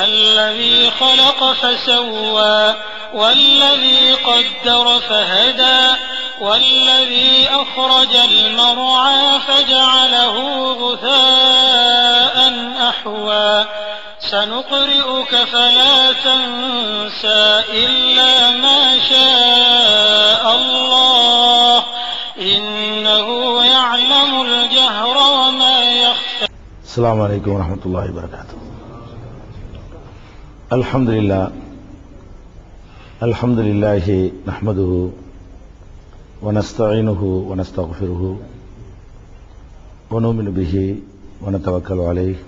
الذي خلق فسوى والذي قدر فهدى والذي أخرج المرعى فجعله غثاء أحوى سنقرئك فلا تنسى إلا ما شاء الله إنه يعلم الجهر وما يخفى. السلام عليكم ورحمة الله وبركاته. الحمد لله نحمده ونستعينه ونستغفره ونؤمن به ونتوكل عليه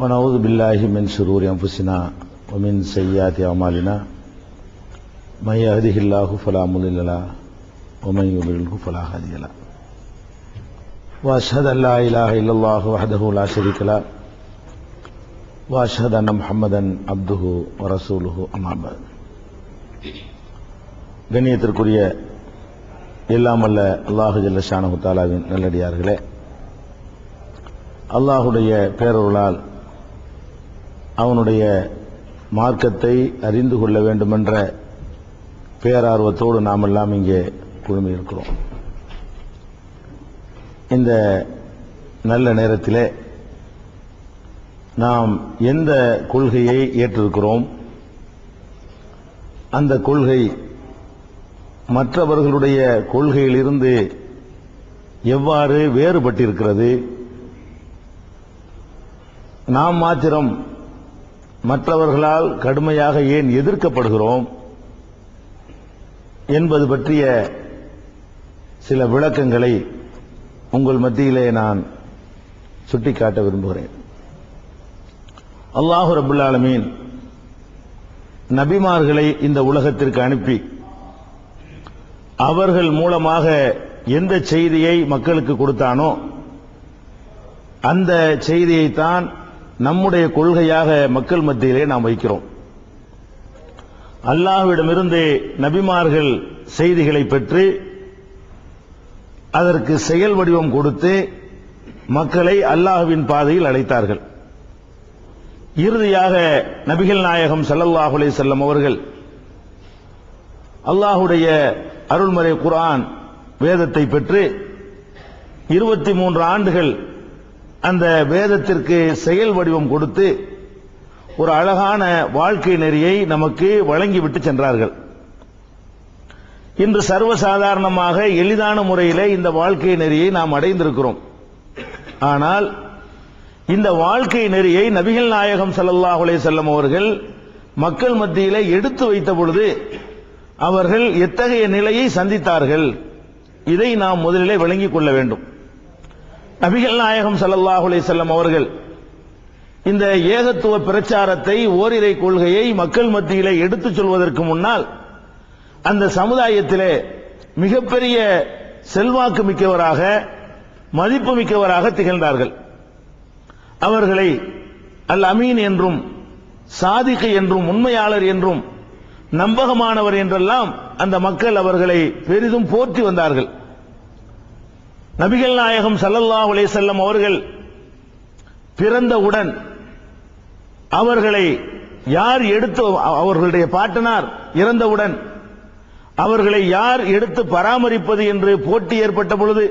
ونعوذ بالله من شرور أنفسنا ومن سيئات أعمالنا من يهده الله فلا مضل له ومن يضلله فلا هادي له وأشهد أن لا إله إلا الله وحده لا شريك له وأشهد أن محمدا عبده ورسوله أما بعد. கண்ணியத்திற்குரிய எல்லாம் வல்ல அல்லாஹு ஜல்ல ஷானஹு தஆலாவின் நல்லடியார்களே, அல்லாஹுடைய பேரருளால் அவனுடைய மார்க்கத்தை அறிந்து கொள்ள வேண்டுமென்ற பேரார்வத்தோடு நாம் எல்லாம் இங்கே குழுமி இருக்கிறோம். இந்த நல்ல நேரத்திலே நாம் எந்த கொள்கையை ஏற்றிருக்கிறோம், அந்த கொள்கை மற்றவர்களுடைய கொள்கையிலிருந்து எவ்வாறு வேறுபட்டிருக்கிறது, நாம் மாத்திரம் மற்றவர்களால் கடுமையாக ஏன் எதிர்க்கப்படுகிறோம் என்பது பற்றிய சில விளக்கங்களை உங்கள் மத்தியிலே நான் சுட்டிக்காட்ட விரும்புகிறேன். அல்லாஹு ரப்புல் ஆலமீன் நபிமார்களை இந்த உலகத்திற்கு அனுப்பி அவர்கள் மூலமாக எந்த செய்தியை மக்களுக்கு கொடுத்தானோ அந்த செய்தியைத்தான் நம்முடைய கொள்கையாக மக்கள் மத்தியிலே நாம் வைக்கிறோம். அல்லாஹ்விடமிருந்து நபிமார்கள் செய்திகளை பெற்று அதற்கு செயல் வடிவம் கொடுத்து மக்களை அல்லாஹ்வின் பாதையில் அழைத்தார்கள். இறுதியாக நபிகள் நாயகம் ஸல்லல்லாஹு அலைஹி வஸல்லம் அவர்கள் அல்லாஹ்வுடைய அருள்மறை குர்ஆன் வேதத்தை பெற்று 23 ஆண்டுகள் அந்த வேதத்திற்கு செயல் வடிவம் கொடுத்து ஒரு அழகான வாழ்க்கை நெறியை நமக்கு வழங்கிவிட்டு சென்றார்கள். இன்று சர்வசாதாரணமாக எளிதான முறையிலே இந்த வாழ்க்கை நெறியை நாம் அடைந்திருக்கிறோம். ஆனால் இந்த வாழ்க்கை நெறியை நபிகள் நாயகம் ஸல்லல்லாஹு அலைஹி வஸல்லம் அவர்கள் மக்கள் மத்தியிலே எடுத்து வைத்த பொழுது அவர்கள் எத்தகைய நிலையை சந்தித்தார்கள், இதை நாம் முதலிலே விளங்கிக் கொள்ள வேண்டும். நபிகள் நாயகம் ஸல்லல்லாஹு அலைஹி வஸல்லம் அவர்கள் இந்த ஏகத்துவ பிரச்சாரத்தை, ஓரிரை கொள்கையை மக்கள் மத்தியிலே எடுத்துச் சொல்வதற்கு முன்னால் அந்த சமுதாயத்திலே மிகப்பெரிய செல்வாக்கு மிக்கவராக, மதிப்பு மிக்கவராக திகழ்ந்தார்கள். அவர்களை அல் அமீன் என்றும், சாதிக் என்றும், உண்மையாளர் என்றும், நம்பகமானவர் என்றெல்லாம் அந்த மக்கள் அவர்களை பெரிதும் போற்றி வந்தார்கள். நபிகள் நாயகம் ஸல்லல்லாஹு அலைஹி வஸல்லம் அவர்கள் பிறந்தவுடன் அவர்களை யார் எடுத்து, அவர்களுடைய பாட்டனார் இறந்தவுடன் அவர்களை யார் எடுத்து பராமரிப்பது என்று போட்டி ஏற்பட்ட பொழுது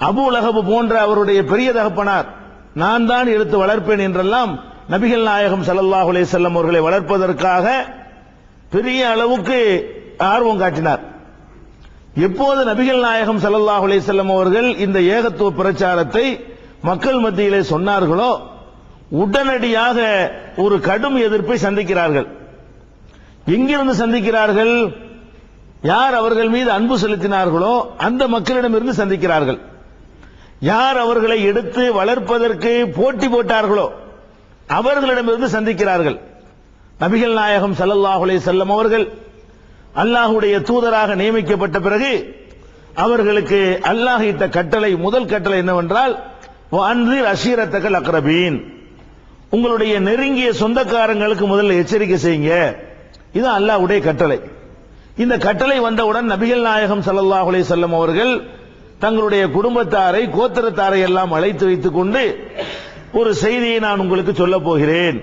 அபூ லஹப் போன்ற அவருடைய பெரிய தகப்பனார் நான் தான் எடுத்து வளர்ப்பேன் என்றெல்லாம் நபிகள் நாயகம் ஸல்லல்லாஹு அலைஹி வஸல்லம் அவர்களை வளர்ப்பதற்காக பெரிய அளவுக்கு ஆர்வம் காட்டினார். எப்போது நபிகள் நாயகம் ஸல்லல்லாஹு அலைஹி வஸல்லம் அவர்கள் இந்த ஏகத்துவ பிரச்சாரத்தை மக்கள் மத்தியிலே சொன்னார்களோ உடனடியாக ஒரு கடும் எதிர்ப்பை சந்திக்கிறார்கள். எங்கிருந்து சந்திக்கிறார்கள்? யார் அவர்கள் மீது அன்பு செலுத்தினார்களோ அந்த மக்களிடமிருந்து சந்திக்கிறார்கள். யார் அவர்களை எடுத்து வளர்ப்பதற்கு போட்டி போட்டார்களோ அவர்களிடமிருந்து சந்திக்கிறார்கள். நபிகள் நாயகம் ஸல்லல்லாஹு அலைஹி வஸல்லம் அவர்கள் அல்லாஹ்வுடைய தூதராக நியமிக்கப்பட்ட பிறகு அவர்களுக்கு அல்லாஹ் இட்ட கட்டளை, முதல் கட்டளை என்னவென்றால் வஅன்ஸிர் அஷீரத்தகல் அக்ரபீன், உங்களுடைய நெருங்கிய சொந்தக்காரங்களுக்கு முதல்ல எச்சரிக்கை செய்யுங்க. இது அல்லாஹ்வுடைய கட்டளை. இந்த கட்டளை வந்தவுடன் நபிகள் நாயகம் ஸல்லல்லாஹு அலைஹி வஸல்லம் அவர்கள் தங்களுடைய குடும்பத்தாரை, கோத்திரத்தாரை எல்லாம் அழைத்து வைத்துக் கொண்டு ஒரு செய்தியை நான் உங்களுக்கு சொல்ல போகிறேன்.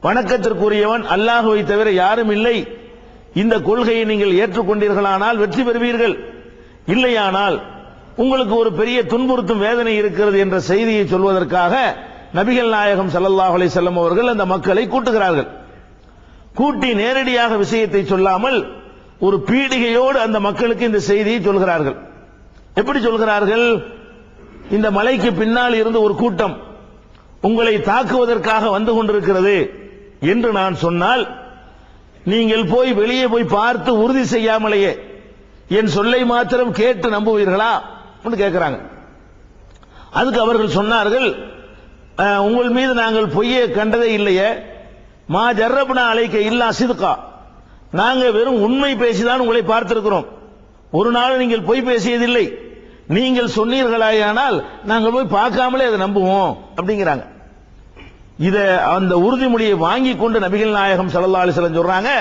வணக்கத்திற்குரியவன் அல்லாஹ்வை தவிர யாரும் இல்லை. இந்த கொள்கையை நீங்கள் ஏற்றுக்கொண்டீர்களானால் வெற்றி பெறுவீர்கள், இல்லையானால் உங்களுக்கு ஒரு பெரிய துன்புறுத்தும் வேதனை இருக்கிறது என்ற செய்தியை சொல்வதற்காக நபிகள் நாயகம் ஸல்லல்லாஹு அலைஹி வஸல்லம் அவர்கள் அந்த மக்களை கூட்டுகிறார்கள். கூட்டி நேரடியாக விஷயத்தை சொல்லாமல் ஒரு பீடிகையோடு அந்த மக்களுக்கு இந்த செய்தியை சொல்கிறார்கள். எப்படி சொல்கிறார்கள்? இந்த மலைக்கு பின்னால் இருந்து ஒரு கூட்டம் உங்களை தாக்குவதற்காக வந்து கொண்டிருக்கிறது என்று நான் சொன்னால், நீங்கள் போய் வெளியே போய் பார்த்து உறுதி செய்யாமலேயே என் சொல்லை மாத்திரம் கேட்டு நம்புவீர்களா என்று கேட்கிறாங்க. அதுக்கு அவர்கள் சொன்னார்கள், உங்கள் மீது நாங்கள் பொய்யை கண்டதே இல்லையே, மா ஜர்ரப்னா அலைக்க இல்லா சிதுகா, நாங்க வெறும் உண்மை பேசிதான் உங்களை பார்த்திருக்கிறோம், ஒரு நாள் நீங்கள் பொய் பேசியதில்லை, நீங்கள் சொன்னீர்களாயானால் நாங்கள் போய் பார்க்காமலே அதை நம்புவோம் அப்படிங்கிறாங்க. இத அந்த உறுதிமொழியை வாங்கி கொண்டு நபிகள் நாயகம் ஸல்லல்லாஹு அலைஹி வஸல்லம் சொல்றாங்க,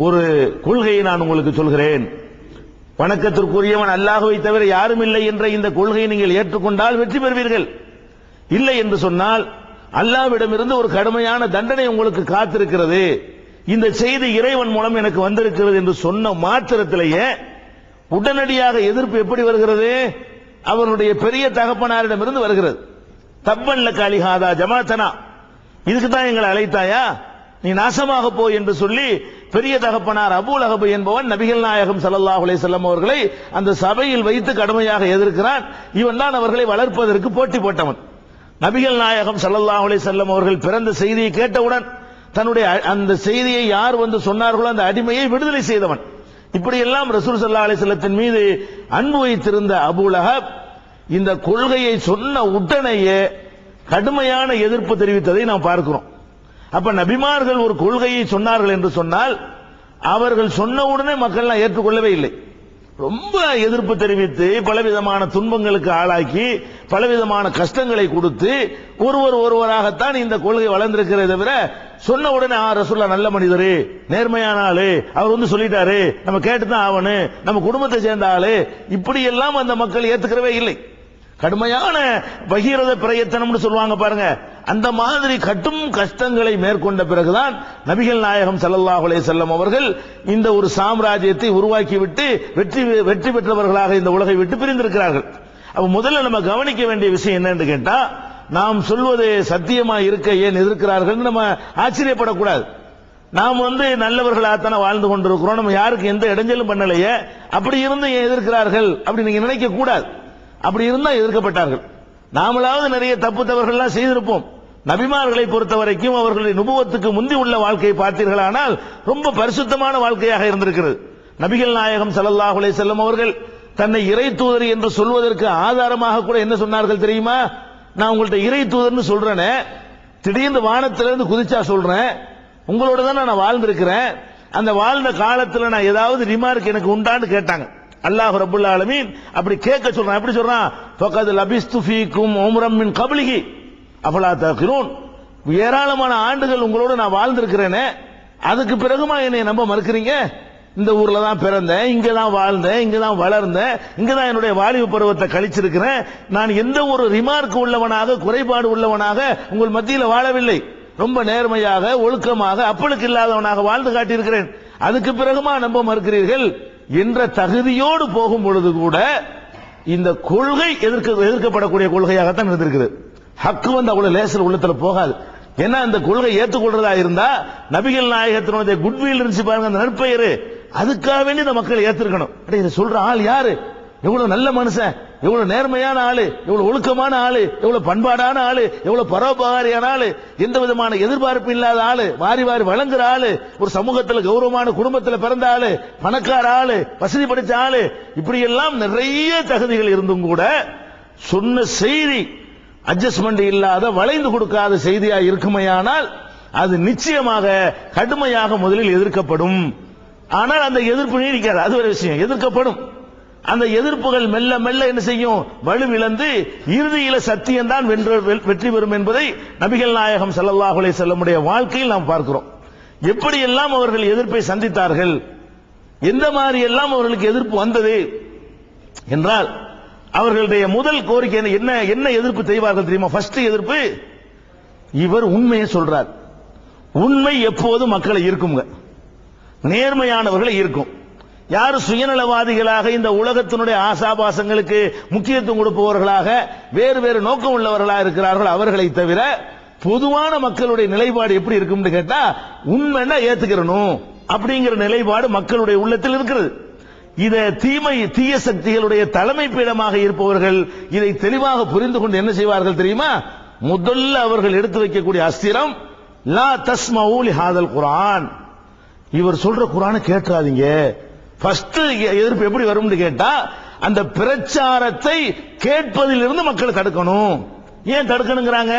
ஒரு கொள்கையை நான் உங்களுக்கு சொல்கிறேன். வணக்கத்திற்குரியவன் அல்லாஹ்வை தவிர யாரும் இல்லை என்ற இந்த கொள்கையை நீங்கள் ஏற்றுக்கொண்டால் வெற்றி பெறுவீர்கள், இல்லை என்று சொன்னால் அல்லாஹ்விடமிருந்து ஒரு கடுமையான தண்டனை உங்களுக்கு காத்திருக்கிறது, இந்த செய்தி இறைவன் மூலம் எனக்கு வந்திருக்கிறது என்று சொன்ன மாத்திரத்திலேயே உடனடியாக எதிர்ப்பு எப்படி வருகிறது? அவருடைய பெரிய தகப்பனாரிடமிருந்து வருகிறது. தப்பன் லக அலிஹாதா ஜமாத்தனா, இதுக்கு தான் எங்களை அழைத்தாயா, நீ நாசமாக போ என்று சொல்லி பெரிய தகப்பனார் அபூ லஹப் என்பவன் நபிகள் நாயகம் ஸல்லல்லாஹு அலைஹி வஸல்லம் அவர்களை அந்த சபையில் வைத்து கடுமையாக எதிர்க்கிறான். இவன் தான் அவர்களை வளர்ப்பதற்கு போட்டி போட்டவன். நபிகள் நாயகம் ஸல்லல்லாஹு அலைஹி வஸல்லம் அவர்கள் பிறந்த செய்தியை கேட்டவுடன் தன்னுடைய அந்த செய்தியை யார் வந்து சொன்னார்களோ அந்த அடிமையை விடுதலை செய்தவன். இப்படியெல்லாம் ரசூல் ஸல்லல்லாஹு அலைஹி வஸல்லத்தின் மீது அன்பு வைத்திருந்த அபூ லஹப் இந்த கொள்கையை சொன்ன உடனேயே கடுமையான எதிர்ப்பு தெரிவித்ததை நாம் பார்க்கிறோம். அப்ப நபிமார்கள் ஒரு கொள்கையை சொன்னார்கள் என்று சொன்னால் அவர்கள் சொன்ன உடனே மக்கள் ஏற்றுக்கொள்ளவே இல்லை. ரொம்ப எதிர்ப்பு தெரிவித்து பலவிதமான துன்பங்களுக்கு ஆளாக்கி பலவிதமான கஷ்டங்களை கொடுத்து ஒருவராகத்தான் இந்த கொள்கை வளர்ந்திருக்கிறதே தவிர சொன்ன உடனே ரசூலுல்லாஹ் நல்ல மனிதர், நேர்மையான ஆளு, அவர் வந்து சொல்லிட்டாரு, நம்ம கேட்டுதான் ஆவணும், நம்ம குடும்பத்தை சேர்ந்த ஆளு, இப்படி எல்லாம் அந்த மக்கள் ஏத்துக்கிறவே இல்லை. கடுமையான பகீரத பிரயத்தனம்னு சொல்லுவாங்க பாருங்க, அந்த மாதிரி கட்டும் கஷ்டங்களை மேற்கொண்ட பிறகுதான் நபிகள் நாயகம் ஸல்லல்லாஹு அலைஹி வஸல்லம் அவர்கள் இந்த ஒரு சாம்ராஜ்யத்தை உருவாக்கிவிட்டு வெற்றி பெற்றவர்களாக இந்த உலகை விட்டு பிரிந்திருக்கிறார்கள். அப்ப முதல்ல நம்ம கவனிக்க வேண்டிய விஷயம் என்னன்னு கேட்டா, நாம் சொல்வது சத்தியமா இருக்க ஏன் எதிர்க்கிறார்கள் நம்ம ஆச்சரியப்படக்கூடாது. நாம் நல்லவர்களாகத்தானே வாழ்ந்து கொண்டிருக்கிறோம், நம்ம யாருக்கு எந்த இடைஞ்சலும் பண்ணலையே, அப்படி இருந்து ஏன் எதிர்க்கிறார்கள் அப்படி நீங்க நினைக்க கூடாது. அப்படி இருந்தா எதிர்க்கப்பட்டார்கள். நாமளாவது நிறைய தப்பு தவறுகள்லாம் செய்திருப்போம். நபிமார்களை பொறுத்த வரைக்கும் அவர்களுடைய நுபுவத்துக்கு முந்தி உள்ள வாழ்க்கையை பார்த்தீர்களானால் ரொம்ப பரிசுத்தமான வாழ்க்கையாக இருந்திருக்கிறது. நபிகள் நாயகம் ஸல்லல்லாஹு அலைஹி வஸல்லம் அவர்கள் தன்னை இறை தூதர் என்று சொல்வதற்கு ஆதாரமாக கூட என்ன சொன்னார்கள் தெரியுமா? நான் உங்கள்ட்ட இறை தூதர்னு சொல்றேனே, திடீர்னு வானத்திலிருந்து குதிச்சா சொல்றேன், உங்களோட தான் நான் வாழ்ந்திருக்கிறேன், அந்த வாழ்ந்த காலத்தில் நான் ஏதாவது ரிமார்க் எனக்கு உண்டான்னு கேட்டாங்க. அல்லாஹ் ரப்புல் ஆலமீன் அப்படி கேட்க சொல்றான். எப்படி சொல்றான்? ஃபகத் லபிஸ்து ஃபீக்கும் உம்ரம் மின் கப்லிஹி அஃபலா தஅகிலூன், ஏராளமான ஆண்டுகள் உங்களோட நான் வாழ்ந்திருக்கிறேனே, அதுக்கு பிறகுமா என்னை நம்ப மறுக்கிறீங்க? இந்த ஊர்ல தான் பிறந்தேன், இங்க தான் வாழ்ந்தேன், இங்க தான் வளர்ந்தேன், இங்க தான் என்னுடைய வாலிப பருவத்தை கழிச்சிருக்கிறேன், நான் எந்த ஒரு ரிமார்க் உள்ளவனாக குறைபாடு உள்ளவனாக உங்கள் மத்தியில் வாழவில்லை, ரொம்ப நேர்மையாக ஒழுக்கமாக அப்பளுக்கு இல்லாதவனாக வாழ்ந்து காட்டியிருக்கிறேன், அதுக்கு பிறகுமா நம்ப மறுக்கிறீர்கள் என்ற தகுதியோடு போகும் பொழுது கூட இந்த கொள்கை எதிர்க்கப்படக்கூடிய கொள்கையாகத்தான் இருந்திருக்குது. ஹக்கு அவ்வளவு லேசர் உள்ளத்துல போகாது. ஏன்னா அந்த கொள்கை ஏற்றுக்கொள்றதா இருந்தா நபிகள் நாயகத்தினுடைய குட்வில் இருந்துச்சு பாருங்க, அந்த நற்பெயரு, அதுக்காக வேண்டி இந்த மக்கள் ஏத்திருக்கணும். இதை சொல்ற ஆள் யாரு? எவ்வளவு நல்ல மனுஷன், எவ்வளவு நேர்மையான ஆளு, எவ்வளவு ஒழுக்கமான ஆளு, எவ்வளவு பண்பாடான ஆளு, எவ்வளவு பரோபகாரியான ஆளு, எந்த விதமான எதிர்பார்ப்பு இல்லாத ஆளு, வாரி வாரி வழங்குற ஆளு, ஒரு சமூகத்தில் கௌரவமான குடும்பத்தில் பிறந்த ஆளு, பணக்கார ஆளு, வசதி படைச்ச ஆளு, இப்படி எல்லாம் நிறைய தகுதிகள் இருந்தும் கூட சொன்ன செய்தி அட்ஜஸ்ட்மெண்ட் இல்லாத வளைந்து கொடுக்காத செய்தியா இருக்குமையானால் அது நிச்சயமாக கடுமையாக முதலில் எதிர்க்கப்படும். ஆனால் அந்த எதிர்ப்பு நீடிக்காது, அது ஒரு விஷயம், எதிர்க்கப்படும். அந்த எதிர்ப்புகள் மெல்ல மெல்ல என்ன செய்யும்? வலுவிழந்து இறுதியில சத்தியம் தான் வெற்றி பெறும் என்பதை நபிகள் நாயகம் ஸல்லல்லாஹு அலைஹி வஸல்லம் வாழ்க்கையில் நாம் பார்க்கிறோம். எப்படியெல்லாம் அவர்கள் எதிர்ப்பை சந்தித்தார்கள், எந்த மாதிரி எல்லாம் அவர்களுக்கு எதிர்ப்பு வந்தது என்றால், அவர்களுடைய முதல் கோரிக்கை என்ன எதிர்ப்பு செய்வார்கள் தெரியுமா? ஃபர்ஸ்ட் எதிர்ப்பு, இவர் உண்மையை சொல்றார். உண்மை எப்போதும் மக்களை இருக்குங்க, நேர்மையானவர்களை இருக்கும். யார் சுயநலவாதிகளாக இந்த உலகத்தினுடைய ஆசாபாசங்களுக்கு முக்கியத்துவம் கொடுப்பவர்களாக வேறு வேறு நோக்கம் உள்ளவர்களாக இருக்கிறார்கள் அவர்களை தவிர பொதுவான மக்களுடைய நிலைப்பாடு எப்படி இருக்கும்னு கேட்டா, உண்மைன்னா ஏத்துக்கிறணும் அப்படிங்கிற நிலைப்பாடு மக்களுடைய உள்ளத்தில் இருக்கிறது. இதை தீய சக்திகளுடைய தலைமை பீடமாக இருப்பவர்கள் இதை தெளிவாக புரிந்து கொண்டு என்ன செய்வார்கள் தெரியுமா? முதல்ல அவர்கள் எடுத்து வைக்கக்கூடிய அஸ்திரம், லா தஸ்மஊ லிஹாதல் குர்ஆன், இவர் சொல்ற குர்ஆனை கேட்காதீங்க. ஃபர்ஸ்ட் எதிர்ப்பு எப்படி வரும்னு கேட்டா, அந்த பிரச்சாரத்தை கேட்பதிலிருந்து மக்களை தடுக்கணும். ஏன் தடுக்கணுங்கிறாங்க?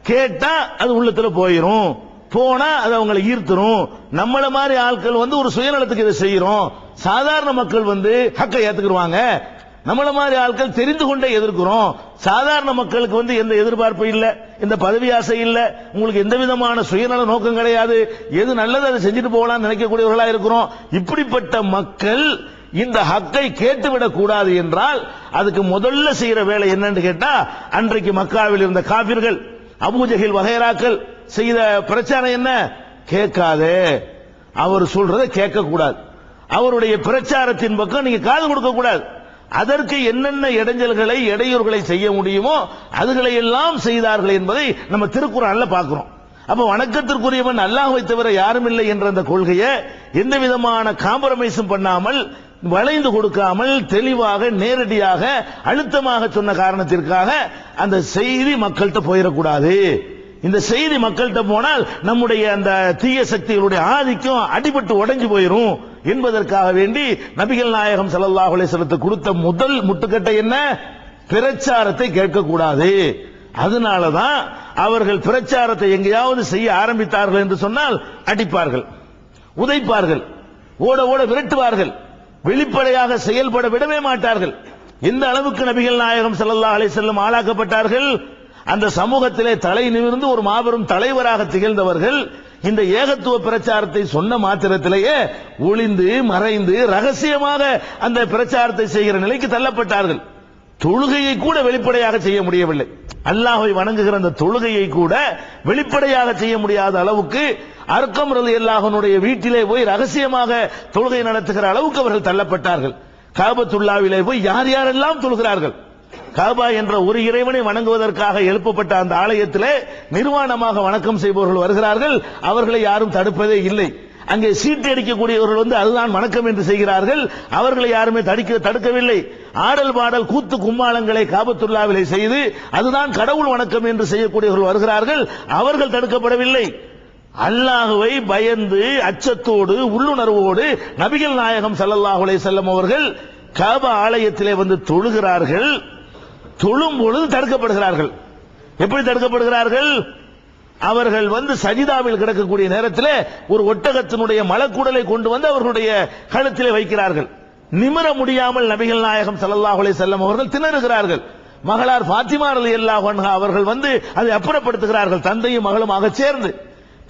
கேட்டா அது உள்ளத்துல போயிரும், போனா அது அவங்களை ஈர்த்துரும். நம்மள மாதிரி ஆட்கள் ஒரு சுயநலத்துக்கு இதை செய்யறோம், சாதாரண மக்கள் ஹக்கை ஏத்துக்குருவாங்க. நம்மள மாதிரி ஆட்கள் தெரிந்து கொண்டே எதிர்க்கிறோம். சாதாரண மக்களுக்கு எந்த எதிர்பார்ப்பு இல்ல, எந்த பதவி ஆசை இல்ல, உங்களுக்கு எந்த விதமான சுயநல நோக்கம் கிடையாது, எது நல்லது அதை செஞ்சுட்டு போகலாம்னு நினைக்கக்கூடியவர்களா இருக்கிறோம். இப்படிப்பட்ட மக்கள் இந்த ஹக்கை கேட்டுவிடக் கூடாது என்றால் அதுக்கு முதல்ல செய்யற வேலை என்னன்னு கேட்டா, அன்றைக்கு மக்காவில் இருந்த காபிர்கள் அபூஜஹில் வகைராக்கள் செய்த பிரச்சாரம் என்ன? கேட்காதே, அவர் சொல்றதை கேட்க கூடாது, அவருடைய பிரச்சாரத்தின் பக்கம் நீங்க காது கொடுக்க கூடாது. அதற்கு என்னென்ன இடைஞ்சல்களை இடையூறுகளை செய்ய முடியுமோ அதுகளை எல்லாம் செய்தார்கள் என்பதை நம்ம திருக்குர்ஆன்ல பார்க்கிறோம். அப்ப வணக்கத்திற்குரியவன் அல்லாஹ்வை தவிர யாரும் இல்லை என்ற அந்த கொள்கையை எந்த விதமான காம்ப்ரமைஸும் பண்ணாமல், வளைந்து கொடுக்காமல், தெளிவாக நேரடியாக அழுத்தமாக சொன்ன காரணத்திற்காக அந்த செய்தி மக்கள்கிட்ட போயிடக்கூடாது. இந்த செய்தி மக்கள்கிட்ட போனால் நம்முடைய அந்த தீய சக்திகளுடைய ஆதிக்கம் அடிபட்டு உடைஞ்சு போயிரும் என்பதற்காக வேண்டி நபிகள் நாயகம் ஸல்லல்லாஹு அலைஹி வஸல்லம் கொடுத்த முதல் முட்டுக்கட்டை என்ன? பிரச்சாரத்தை கேட்கக்கூடாது. அதனாலதான் அவர்கள் பிரச்சாரத்தை எங்கேயாவது செய்ய ஆரம்பித்தார்கள் என்று சொன்னால் அடிப்பார்கள், உதைப்பார்கள், ஓட ஓட விரட்டுவார்கள், வெளிப்படையாக செயல்பட விடவே மாட்டார்கள். எந்த அளவுக்கு நபிகள் நாயகம் ஸல்லல்லாஹு அலைஹி வஸல்லம் ஆளாக்கப்பட்டார்கள்? அந்த சமூகத்திலே தலை நிமிர்ந்து ஒரு மாபெரும் தலைவராக திகழ்ந்தவர்கள் இந்த ஏகத்துவ பிரச்சாரத்தை சொன்ன மாத்திரத்திலேயே ஒளிந்து மறைந்து ரகசியமாக அந்த பிரச்சாரத்தை செய்கிற நிலைக்கு தள்ளப்பட்டார்கள். தொழுகையை கூட வெளிப்படையாக செய்ய முடியவில்லை. அல்லாஹ்வை வணங்குகிற அந்த தொழுகையை கூட வெளிப்படையாக செய்ய முடியாத அளவுக்கு அர்கம் ரலியல்லாஹு அன்ஹுடைய வீட்டிலே போய் ரகசியமாக தொழுகை நடத்துகிற அளவுக்கு அவர்கள் தள்ளப்பட்டார்கள். காபத்துல்லாவிலே போய் யார் யாரெல்லாம் தொழுகிறார்கள், காபா என்ற ஒரு இறைவனை வணங்குவதற்காக எழுப்பப்பட்ட அந்த ஆலயத்திலே நிர்வாணமாக வணக்கம் செய்பவர்கள் வருகிறார்கள், அவர்களை யாரும் தடுப்பதே இல்லை. அங்கே சீட்டு அடிக்கக்கூடியவர்கள் அதுதான் வணக்கம் என்று செய்கிறார்கள், அவர்களை யாருமே தடுக்கவில்லை. ஆடல் பாடல் கூத்து கும்மாளங்களை காபத்துல்லாவிலே செய்து அதுதான் கடவுள் வணக்கம் என்று செய்யக்கூடியவர்கள் வருகிறார்கள், அவர்கள் தடுக்கப்படவில்லை. அல்லாஹ்வை பயந்து அச்சத்தோடு உள்ளுணர்வோடு நபிகள் நாயகம் ஸல்லல்லாஹு அலைஹி வஸல்லம் அவர்கள் காபா ஆலயத்திலே தொழுகிறார்கள். தொழும் பொழுது தடுக்கப்படுகிறார்கள். எப்படி தடுக்கப்படுகிறார்கள்? அவர்கள் சஜிதாவில் கிடக்கக்கூடிய நேரத்தில் ஒரு ஒட்டகத்தினுடைய மலக்குடலை கொண்டு அவர்களுடைய கழுத்திலே வைக்கிறார்கள். நிமிர முடியாமல் நபிகள் நாயகம் ஸல்லல்லாஹு அலைஹி வஸல்லம் அவர்கள் திணறுகிறார்கள். மகளார் ஃபாத்திமா ரலியல்லாஹு அன்ஹா அவர்கள் அதை அப்புறப்படுத்துகிறார்கள். தந்தையும் மகளுமாக சேர்ந்து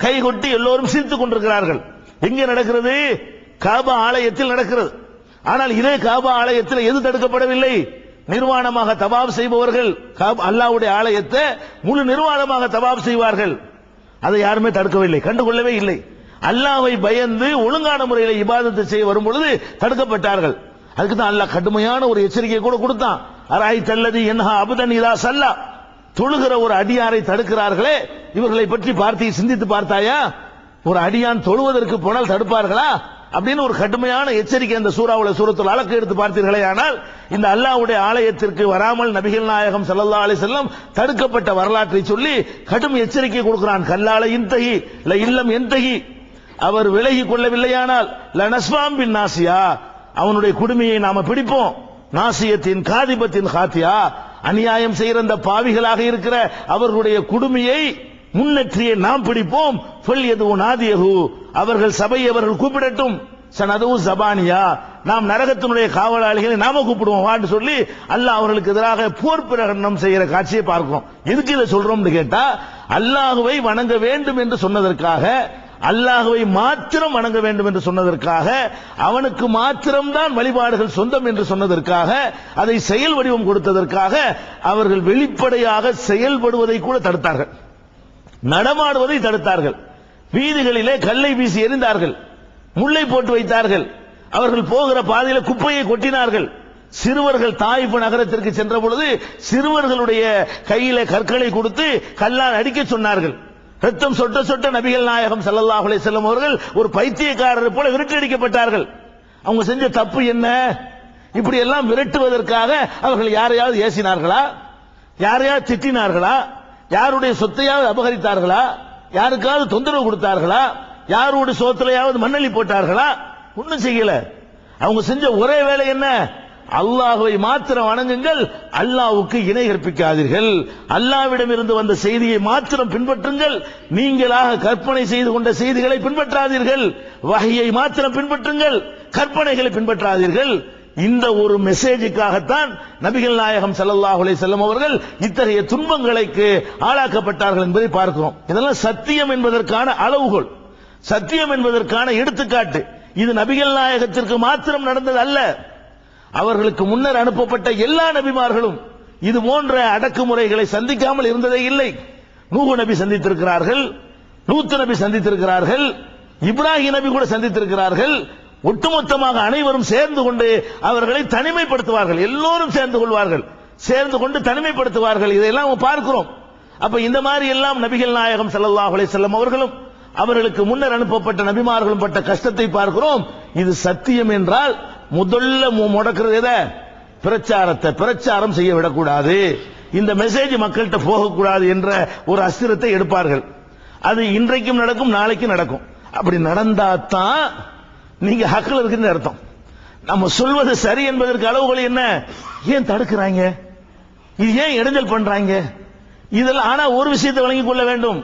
கைகொட்டி எல்லோரும் சிரித்துக் கொண்டிருக்கிறார்கள். எங்கே நடக்கிறது? காபா ஆலயத்தில் நடக்கிறது. ஆனால் இதே காபா ஆலயத்தில் எது தடுக்கப்படவில்லை? நிர்வாணமாக தவாப் செய்பவர்கள் அல்லாஹ்வுடைய ஆலயத்தை முழு நிர்வாணமாக தவாப் செய்வார்கள், அதை யாருமே தடுக்கவில்லை, கண்டுகொள்ளவே இல்லை. அல்லாஹ்வை பயந்து ஒழுங்கான முறையில் இபாதத்தை செய்ய வரும் பொழுது தடுக்கப்பட்டார்கள். அதுக்கு தான் அல்லாஹ் கடுமையான ஒரு எச்சரிக்கை கூட கொடுத்தான். அராய்தல்லதி யன்ஹா அபதன் இதா ஸல்லா, தொழுகிற ஒரு அடியாரை தடுக்கிறார்களே, இவர்களை பற்றி சிந்தித்து பார்த்தாயா? ஒரு அடியான் தொழுவதற்கு போனால் தடுப்பார்களா அப்படின்னு ஒரு கடுமையான எச்சரிக்கை அந்த சூரத்துல் அலக் எடுத்து பார்த்தீர்களே. ஆனால் இந்த அல்லாஹ்வுடைய ஆலயத்திற்கு வராமல் நபிகள் நாயகம் ஸல்லல்லாஹு அலைஹி வஸல்லம் தடுக்கப்பட்ட வரலாற்றை சொல்லி கடும் எச்சரிக்கை கொடுக்கிறான். கல்லால இன்தஹி ல இல்லம் என்தஹி, அவர் விலகி கொள்ளவில்லையானால் லனஸ்வாம் பின் நாசியா, அவனுடைய குடுமையை நாம பிடிப்போம். நாசியத்தின் காதிபத்தின் காத்தியா, அநியாயம் செய்கிற அந்த பாவிகளாக இருக்கிற அவர்களுடைய குடுமையை முன்னேற்றியே நாம் பிடிப்போம். ஃபல் எது நாதியஹு, அவர்கள் சபையை அவர்கள் கூப்பிடட்டும். சனது ஜபானியா, நாம் நரகத்தினுடைய காவலாளிகளை நாம கூப்பிடுவோம் வான்னு சொல்லி அல்லாஹ் அவர்களுக்கு எதிராக போர் பிரகடனம் செய்கிற காட்சியை பார்க்கிறோம். எதுக்கு இதை சொல்றோம்னு கேட்டா, அல்லாஹ்வை வணங்க வேண்டும் என்று சொன்னதற்காக, அல்லாஹ்வை மாத்திரம் வணங்க வேண்டும் என்று சொன்னதற்காக, அவனுக்கு மாத்திரம்தான் வழிபாடுகள் சொந்தம் என்று சொன்னதற்காக, அதை செயல் வடிவம் கொடுத்ததற்காக அவர்கள் வெளிப்படையாக செயல்படுவதை கூட தடுத்தார்கள், நடமாடுவதை தடுத்தார்கள். வீதிகளிலே கல்லை வீசி எறிந்தார்கள், முல்லை போட்டு வைத்தார்கள், அவர்கள் போகிற பாதையில குப்பையை கொட்டினார்கள். சிறுவர்கள் தாயிஃப் நகரத்திற்கு சென்ற பொழுது சிறுவர்களுடைய கையில கற்களை கொடுத்து கல்லால் அடிக்க சொன்னார்கள். ரத்தம் சொட்ட சொட்ட நபிகள் நாயகம் ஸல்லல்லாஹு அலைஹி வஸல்லம் அவர்கள் ஒரு பைத்தியக்காரர் போல விரட்டடிக்கப்பட்டார்கள். அவங்க செஞ்ச தப்பு என்ன? இப்படி எல்லாம் விரட்டுவதற்காக அவர்கள் யாரையாவது ஏசினார்களா? யாரையாவது திட்டினார்களா? யாருடைய சொத்தையாவது அபகரித்தார்களா? யாருக்காவது தொந்தரவு கொடுத்தார்களா? யாருடைய சோத்திலையாவது மண்ணள்ளி போட்டார்களா? ஒன்னும் செய்யல. அவங்க செஞ்ச ஒரே வேலை என்ன? அல்லாஹ்வை மாத்திரம் வணங்குங்கள், அல்லாஹ்வுக்கு இணை கற்பிக்காதீர்கள், அல்லாஹ்விடம் இருந்து வந்த செய்தியை மாத்திரம் பின்பற்றுங்கள், நீங்களாக கற்பனை செய்து கொண்ட செய்திகளை பின்பற்றாதீர்கள், வஹியை மாத்திரம் பின்பற்றுங்கள், கற்பனைகளை பின்பற்றாதீர்கள். இந்த ஒரு மெசேஜுக்காகத்தான் நபிகள் நாயகம் ஸல்லல்லாஹு அலைஹி வஸல்லம் அவர்கள் இத்தகைய துன்பங்களுக்கு ஆளாக்கப்பட்டார்கள் என்பதை பார்க்கிறோம். இதெல்லாம் சத்தியம் என்பதற்கான அளவுகோல், சத்தியம் என்பதற்கான எடுத்துக்காட்டு. இது நபிகள் நாயகத்திற்கு மாத்திரம் நடந்தது அல்ல. அவர்களுக்கு முன்னர் அனுப்பப்பட்ட எல்லா நபிமார்களும் இது போன்ற அடக்குமுறைகளை சந்திக்காமல் இருந்ததே இல்லை. நூஹ் நபி சந்தித்திருக்கிறார்கள், லூத் நபி சந்தித்திருக்கிறார்கள், இப்ராஹிம் நபி கூட சந்தித்திருக்கிறார்கள். ஒட்டுமொத்தமாக அனைவரும் சேர்ந்து கொண்டு அவர்களை தனிமைப்படுத்துவார்கள், எல்லோரும் சேர்ந்து கொள்வார்கள், சேர்ந்து கொண்டு தனிமைப்படுத்துவார்கள். இதையெல்லாம் பார்க்கிறோம். அப்ப இந்த மாதிரி எல்லாம் நபிகள் நாயகம் ஸல்லல்லாஹு அலைஹி வஸல்லம் அவர்களும் அவர்களுக்கு முன்னர் அனுப்பப்பட்ட நபிமார்களும் பட்ட கஷ்டத்தை பார்க்கிறோம். இது சத்தியம் என்றால் முதல்ல முடக்கிறது எதை? பிரச்சாரத்தை. பிரச்சாரம் செய்ய விடக்கூடாது, இந்த மெசேஜ் மக்கள்கிட்ட போகக்கூடாது என்ற ஒரு அஸ்திரத்தை எடுப்பார்கள். அது இன்றைக்கும் நடக்கும், நாளைக்கும் நடக்கும். அப்படி நடந்தாதான் நீங்க ஹக்கில் இருக்குன்னு அர்த்தம். நம்ம சொல்வது சரி என்பதற்கு அளவுகள் என்ன? ஏன் தடுக்கிறாங்க? இது ஏன் இடைஞ்சல் பண்றாங்க? இதெல்லாம். ஆனா ஒரு விஷயத்தை வழங்கிக் கொள்ள வேண்டும்,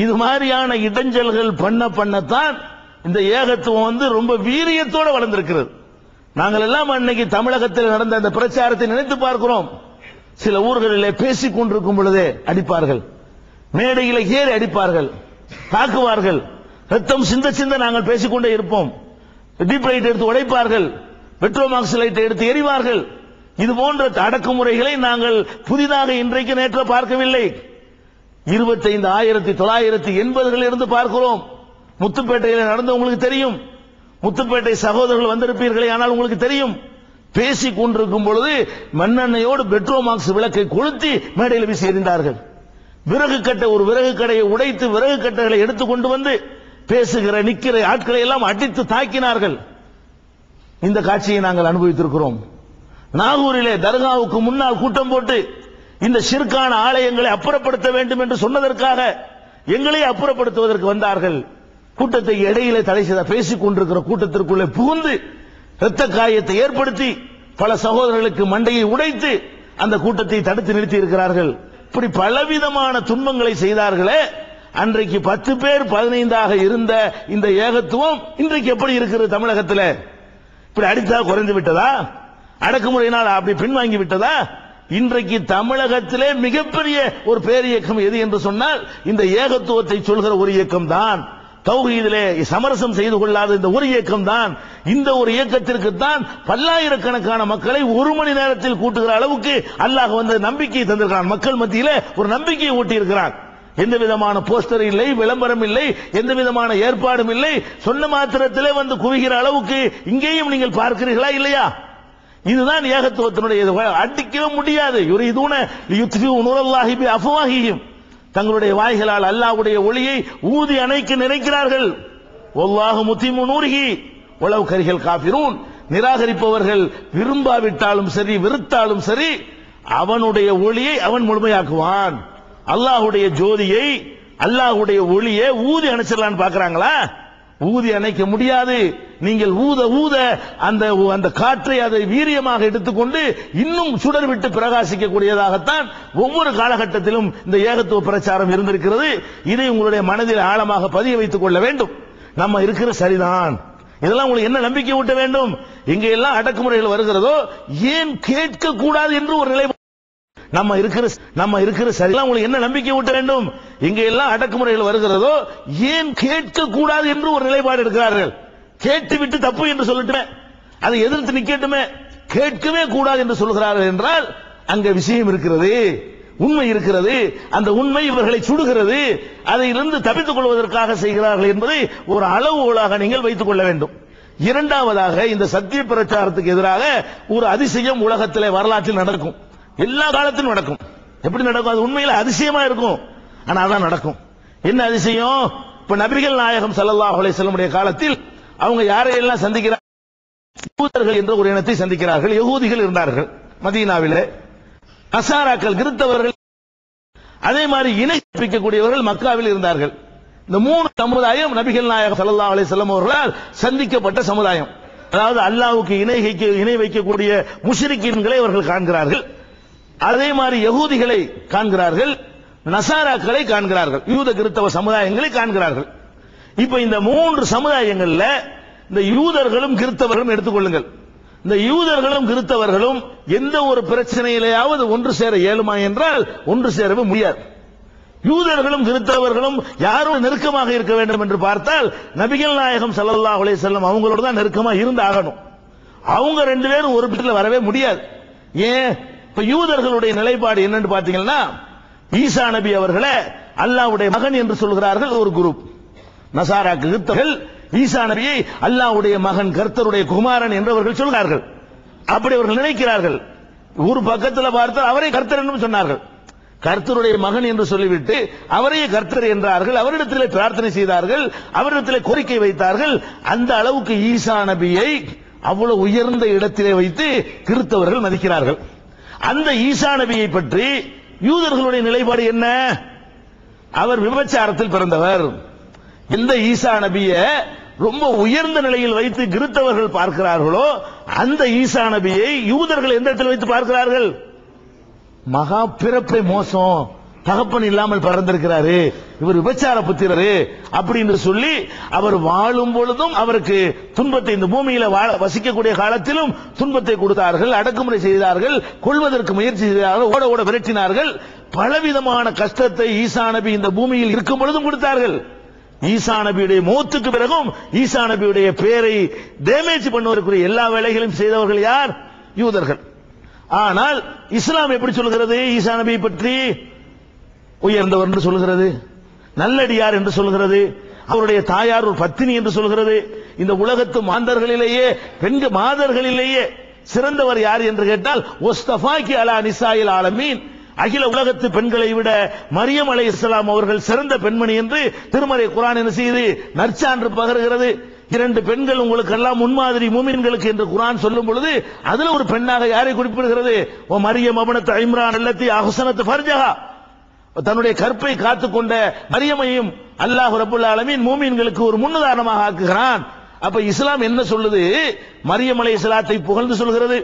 இது மாதிரியான இடைஞ்சல்கள் பண்ணத்தான் இந்த ஏகத்துவம் ரொம்ப வீரியத்தோட வளர்ந்திருக்கிறது. நாங்கள் எல்லாம் அன்னைக்கு தமிழகத்தில் நடந்த அந்த பிரச்சாரத்தை நினைத்து பார்க்கிறோம். சில ஊர்களிலே பேசிக் கொண்டிருக்கும் பொழுதே அடிப்பார்கள், மேடையில ஏறி அடிப்பார்கள், தாக்குவார்கள், ரத்தம் சிந்த சிந்த நாங்கள் பேசிக்கொண்டே இருப்போம். டீப் லைட் எடுத்து உடைப்பார்கள், பெட்ரோமாக்ஸ் லைட் எடுத்து எறிவார்கள். இது போன்ற அடக்குமுறைகளை நாங்கள் புதிதாக இன்றைக்கு நேற்று பார்க்கவில்லை. 25,980 இருந்து பார்க்கிறோம். முத்துப்பேட்டையில் நடந்து உங்களுக்கு தெரியும். முத்துப்பேட்டை சகோதரர்கள் வந்திருப்பீர்களே, ஆனால் உங்களுக்கு தெரியும். பேசிக் கொண்டிருக்கும் பொழுது மண்ணெண்ணையோடு பெட்ரோமாக்ஸ் விளக்கை கொளுத்தி மேடையில் வீசி எறிந்தார்கள். விறகு கட்டை, ஒரு விறகு கடையை உடைத்து விறகு கட்டைகளை எடுத்துக் கொண்டு வந்து பேசுகிற நிக்கிற ஆட்களை எல்லாம் அடித்து தாக்கினார்கள். இந்த காட்சியை நாங்கள் அனுபவித்திருக்கிறோம். நாகூரிலே தர்காவுக்கு முன்னால் கூட்டம் போட்டு இந்த ஷிர்கான ஆலயங்களை அப்புறப்படுத்த வேண்டும் என்று சொன்னதற்காக எங்களை அப்புறப்படுத்துவதற்கு வந்தார்கள். கூட்டத்தை இடையிலே தடை செய்த, பேசிக் கொண்டிருக்கிற கூட்டத்திற்குள்ளே புகுந்து இரத்த காயத்தை ஏற்படுத்தி பல சகோதரர்களுக்கு மண்டையை உடைத்து அந்த கூட்டத்தை தடுத்து நிறுத்தி இருக்கிறார்கள். இப்படி பலவிதமான துன்பங்களை செய்தார்களே. அன்றைக்கு 10 பேர் 15ஆக இருந்த இந்த ஏகத்துவம் இன்றைக்கு எப்படி இருக்கிறது? தமிழகத்தில் இப்படி அடித்தா குறைந்து விட்டதா? அடக்குமுறையினால் அப்படி பின்வாங்கி விட்டதா? இன்றைக்கு தமிழகத்திலே மிகப்பெரிய ஒரு பேர் இயக்கம் எது என்று சொன்னால் இந்த ஏகத்துவத்தை சொல்கிற ஒரு இயக்கம் தான். தௌஹீதிலே சமரசம் செய்து கொள்ளாத இந்த ஒரு இயக்கம் தான். இந்த ஒரு இயக்கத்திற்கு தான் பல்லாயிரக்கணக்கான மக்களை ஒரு மணி நேரத்தில் கூட்டுகிற அளவுக்கு அல்லாஹ் நம்பிக்கையை தந்திருக்கிறான். மக்கள் மத்தியிலே ஒரு நம்பிக்கையை ஊட்டி இருக்கிறான். எந்த விதமான போஸ்டர் இல்லை, விளம்பரம் இல்லை, எந்த விதமான ஏற்பாடும் இல்லை. சொன்ன மாத்திரத்திலே குவிகிற அளவுக்கு இங்கேயும் நீங்கள் பார்க்கிறீர்களா இல்லையா? இதுதான் ஏகத்துவத்தினுடைய. அடிக்கவே முடியாது. யுரீதுன லியுத்ஃபிஉ நூரல்லாஹி பிஅஃவாஹிஹிம், தங்களுடைய வாய்களால் அல்லாஹ்வுடைய ஒளியை ஊதி அணைக்க நினைக்கிறார்கள். வல்லாஹு முத்திம்மு நூரிஹி வலவ் கரிஹல் காஃபிரூன், நிராகரிப்பவர்கள் விரும்பாவிட்டாலும் சரி வெறுத்தாலும் சரி அவனுடைய ஒளியை அவன் முழுமையாக்குவான். அல்லாஹ்வுடைய ஜோதியை, அல்லாஹ்வுடைய ஒளியை ஊதி அணைச்சிடலான்னு பார்க்கறாங்களா? ஊதி அணைக்க முடியாது. நீங்கள் ஊத ஊத அந்த காற்றை அதை வீரியமாக எடுத்துக்கொண்டு இன்னும் சுடர் விட்டு பிரகாசிக்கக்கூடியதாகத்தான் ஒவ்வொரு காலகட்டத்திலும் இந்த ஏகத்துவ பிரச்சாரம் இருந்திருக்கிறது. இதை உங்களுடைய மனதில் ஆழமாக பதிய வைத்துக் கொள்ள வேண்டும். நம்ம இருக்கிற சரிதான். இதெல்லாம் உங்களுக்கு என்ன நம்பிக்கை ஊட்ட வேண்டும்? எங்க எல்லாம் அடக்குமுறைகள் வருகிறதோ ஏன் கேட்க கூடாது என்று ஒரு நிலை. நம்ம இருக்கிற சரியா உங்களுக்கு என்ன நம்பிக்கை ஊட்ட வேண்டும்? இங்க எல்லாம் அடக்குமுறைகள் வருகிறதோ ஏன் கேட்க கூடாது என்று ஒரு நிலைப்பாடு எடுக்கிறார்கள். கேட்டுவிட்டு தப்பு என்று சொல்லிட்டுமே, அதை எதிர்த்து நிக்கட்டுமே, கேட்கவே கூடாது என்று சொல்கிறார்கள் என்றால் அங்க விஷயம் இருக்கிறது, உண்மை இருக்கிறது. அந்த உண்மை இவர்களை சுடுகிறது. அதிலிருந்து தப்பித்துக் கொள்வதற்காக செய்கிறார்கள் என்பதை ஒரு அளவுகோலாக நீங்கள் வைத்துக் கொள்ள வேண்டும். இரண்டாவதாக, இந்த சத்திய பிரச்சாரத்துக்கு எதிராக ஒரு அதிசயம் உலகத்திலே வரலாற்றில் நடக்கும். எல்லா காலத்திலும் நடக்கும். எப்படி நடக்கும்? அது உண்மையில அதிசயமா இருக்கும். ஆனா அதான் நடக்கும். என்ன அதிசயம்? இப்ப நபிகள் நாயகம் ஸல்லல்லாஹு அலைஹி வஸல்லம் காலத்தில் அவங்க யாரையெல்லாம் சந்திக்கிறார்கள்? யூதர்கள் என்ற ஒரு இனத்தை சந்திக்கிறார்கள். யகூதிகள் இருந்தார்கள் மதீனாவிலே, நசாராக்கள் கிறிஸ்தவர்கள், அதே மாதிரி இணை கற்பிக்கக்கூடியவர்கள் மக்காவில் இருந்தார்கள். இந்த மூணு சமுதாயம் நபிகள் நாயகம் ஸல்லல்லாஹு அலைஹி வஸல்லம் அவர்களால் சந்திக்கப்பட்ட சமுதாயம். அதாவது அல்லாஹ்வுக்கு இணை வைக்கக்கூடிய முஷ்ரிக்கீன்களை அவர்கள் காண்கிறார்கள். அதே மாதிரி யகூதிகளை காண்கிறார்கள், நசாராக்களை காண்கிறார்கள், யூத கிறிஸ்தவ சமுதாயங்களை காண்கிறார்கள். இப்ப இந்த மூன்று சமுதாயங்கள்ல இந்த யூதர்களும் கிறிஸ்தவர்களும் எடுத்துக்கொள்ளுங்கள். இந்த யூதர்களும் கிறிஸ்தவர்களும் எந்த ஒரு பிரச்சனையிலேயாவது ஒன்று சேர இயலுமா என்றால் ஒன்று சேரவே முடியாது. யூதர்களும் கிறிஸ்தவர்களும் யாரும் நெருக்கமாக இருக்க வேண்டும் என்று பார்த்தால் நபிகள் நாயகம் ஸல்லல்லாஹு அலைஹி வஸல்லம் அவங்களோட தான் நெருக்கமா இருந்து ஆகணும். அவங்க ரெண்டு பேரும் ஒரு இடத்துல வரவே முடியாது. ஏன்? இப்ப யூதர்களுடைய நிலைப்பாடு என்னன்னு பாத்தீங்கன்னா, ஈசா நபி அவர்களை அல்லாஹ்வுடைய மகன் என்று சொல்கிறார்கள் ஒரு குரூப். நசாரா கிறிஸ்தவர்கள் ஈசா நபியை அல்லாஹ்வுடைய மகன், கர்த்தருடைய குமாரன் என்று அவர்கள் சொல்கிறார்கள். அப்படி அவர்கள் நினைக்கிறார்கள். ஒரு பக்கத்தில் பார்த்தால் அவரை கர்த்தர் என்று சொன்னார்கள். கர்த்தருடைய மகன் என்று சொல்லிவிட்டு அவரையே கர்த்தர் என்றார்கள். அவரிடத்திலே பிரார்த்தனை செய்தார்கள், அவரிடத்திலே கோரிக்கை வைத்தார்கள். அந்த அளவுக்கு ஈசா நபியை அவ்வளவு உயர்ந்த இடத்திலே வைத்து கிறிஸ்தவர்கள் மதிக்கிறார்கள். அந்த ஈசா நபியை பற்றி யூதர்களுடைய நிலைப்பாடு என்ன? அவர் விபச்சாரத்தில் பிறந்தவர். எந்த ஈசா நபியை ரொம்ப உயர்ந்த நிலையில் வைத்து கிறிஸ்தவர்கள் பார்க்கிறார்களோ அந்த ஈசா நபியை யூதர்கள் எந்த இடத்தில் வைத்து பார்க்கிறார்கள்? மகா பிறப்பை மோசம், தகப்பன் இல்லாமல் பிறந்திருக்கிறாரு, இவர் விபச்சார புத்திரரு அப்படின்னு சொல்லி அவர் வாழும் பொழுதும் அவருக்கு துன்பத்தை, இந்த பூமியில வசிக்கக்கூடிய காலத்திலும் துன்பத்தை கொடுத்தார்கள், அடக்குமுறை செய்தார்கள், கொள்வதற்கு முயற்சி செய்தார்கள், ஓட ஓட விரட்டினார்கள். பலவிதமான கஷ்டத்தை ஈசா நபி இந்த பூமியில் இருக்கும் பொழுதும் கொடுத்தார்கள். ஈசா நபியுடைய மௌத்துக்கு பிறகும் ஈசா நபியுடைய பெயரை டேமேஜ் பண்ணுவதற்குரிய எல்லா வேலைகளையும் செய்தவர்கள் யார்? யூதர்கள். ஆனால் இஸ்லாம் எப்படி சொல்கிறது? ஈசா நபியை பற்றி உயர்ந்தவர் என்று சொல்கிறது, நல்லடியார் என்று சொல்கிறது, அவருடைய தாயார் ஒரு பத்தினி என்று சொல்கிறது. இந்த உலகத்து மாந்தர்களிலேயே பெண்கள் மாதர்களிலேயே சிறந்தவர் யார் என்று கேட்டால் ஒஸ்தஃபாக்கி அலா நிசாயில் ஆலமீன், அகில உலகத்து பெண்களை விட மரியம் அலைஹிஸ்ஸலாம் அவர்கள் சிறந்த பெண்மணி என்று திருமறை குர்ஆன் என்ன செய்து நற்சான்று பகர்கிறது. இரண்டு பெண்கள் உங்களுக்கு எல்லாம் முன்மாதிரி மூமின்களுக்கு என்று குர்ஆன் சொல்லும் பொழுது அதுல ஒரு பெண்ணாக யாரை குறிப்பிடுகிறது? ஓ மரியம் அப்னத் இம்ரான் அல்லத்தி அஹ்ஸனத் ஃபர்ஜஹா, தன்னுடைய கற்பை காத்துக்கொண்ட மரியமையும் அல்லாஹ் ரப்பல் ஆலமீன் மூமின்களுக்கு ஒரு முன்னுதாரணமாக ஆக்குகிறான். அப்ப இஸ்லாம் என்ன சொல்லுது? மரியம் அலைஹிஸ்ஸலாத்தை புகழ்ந்து சொல்கிறது,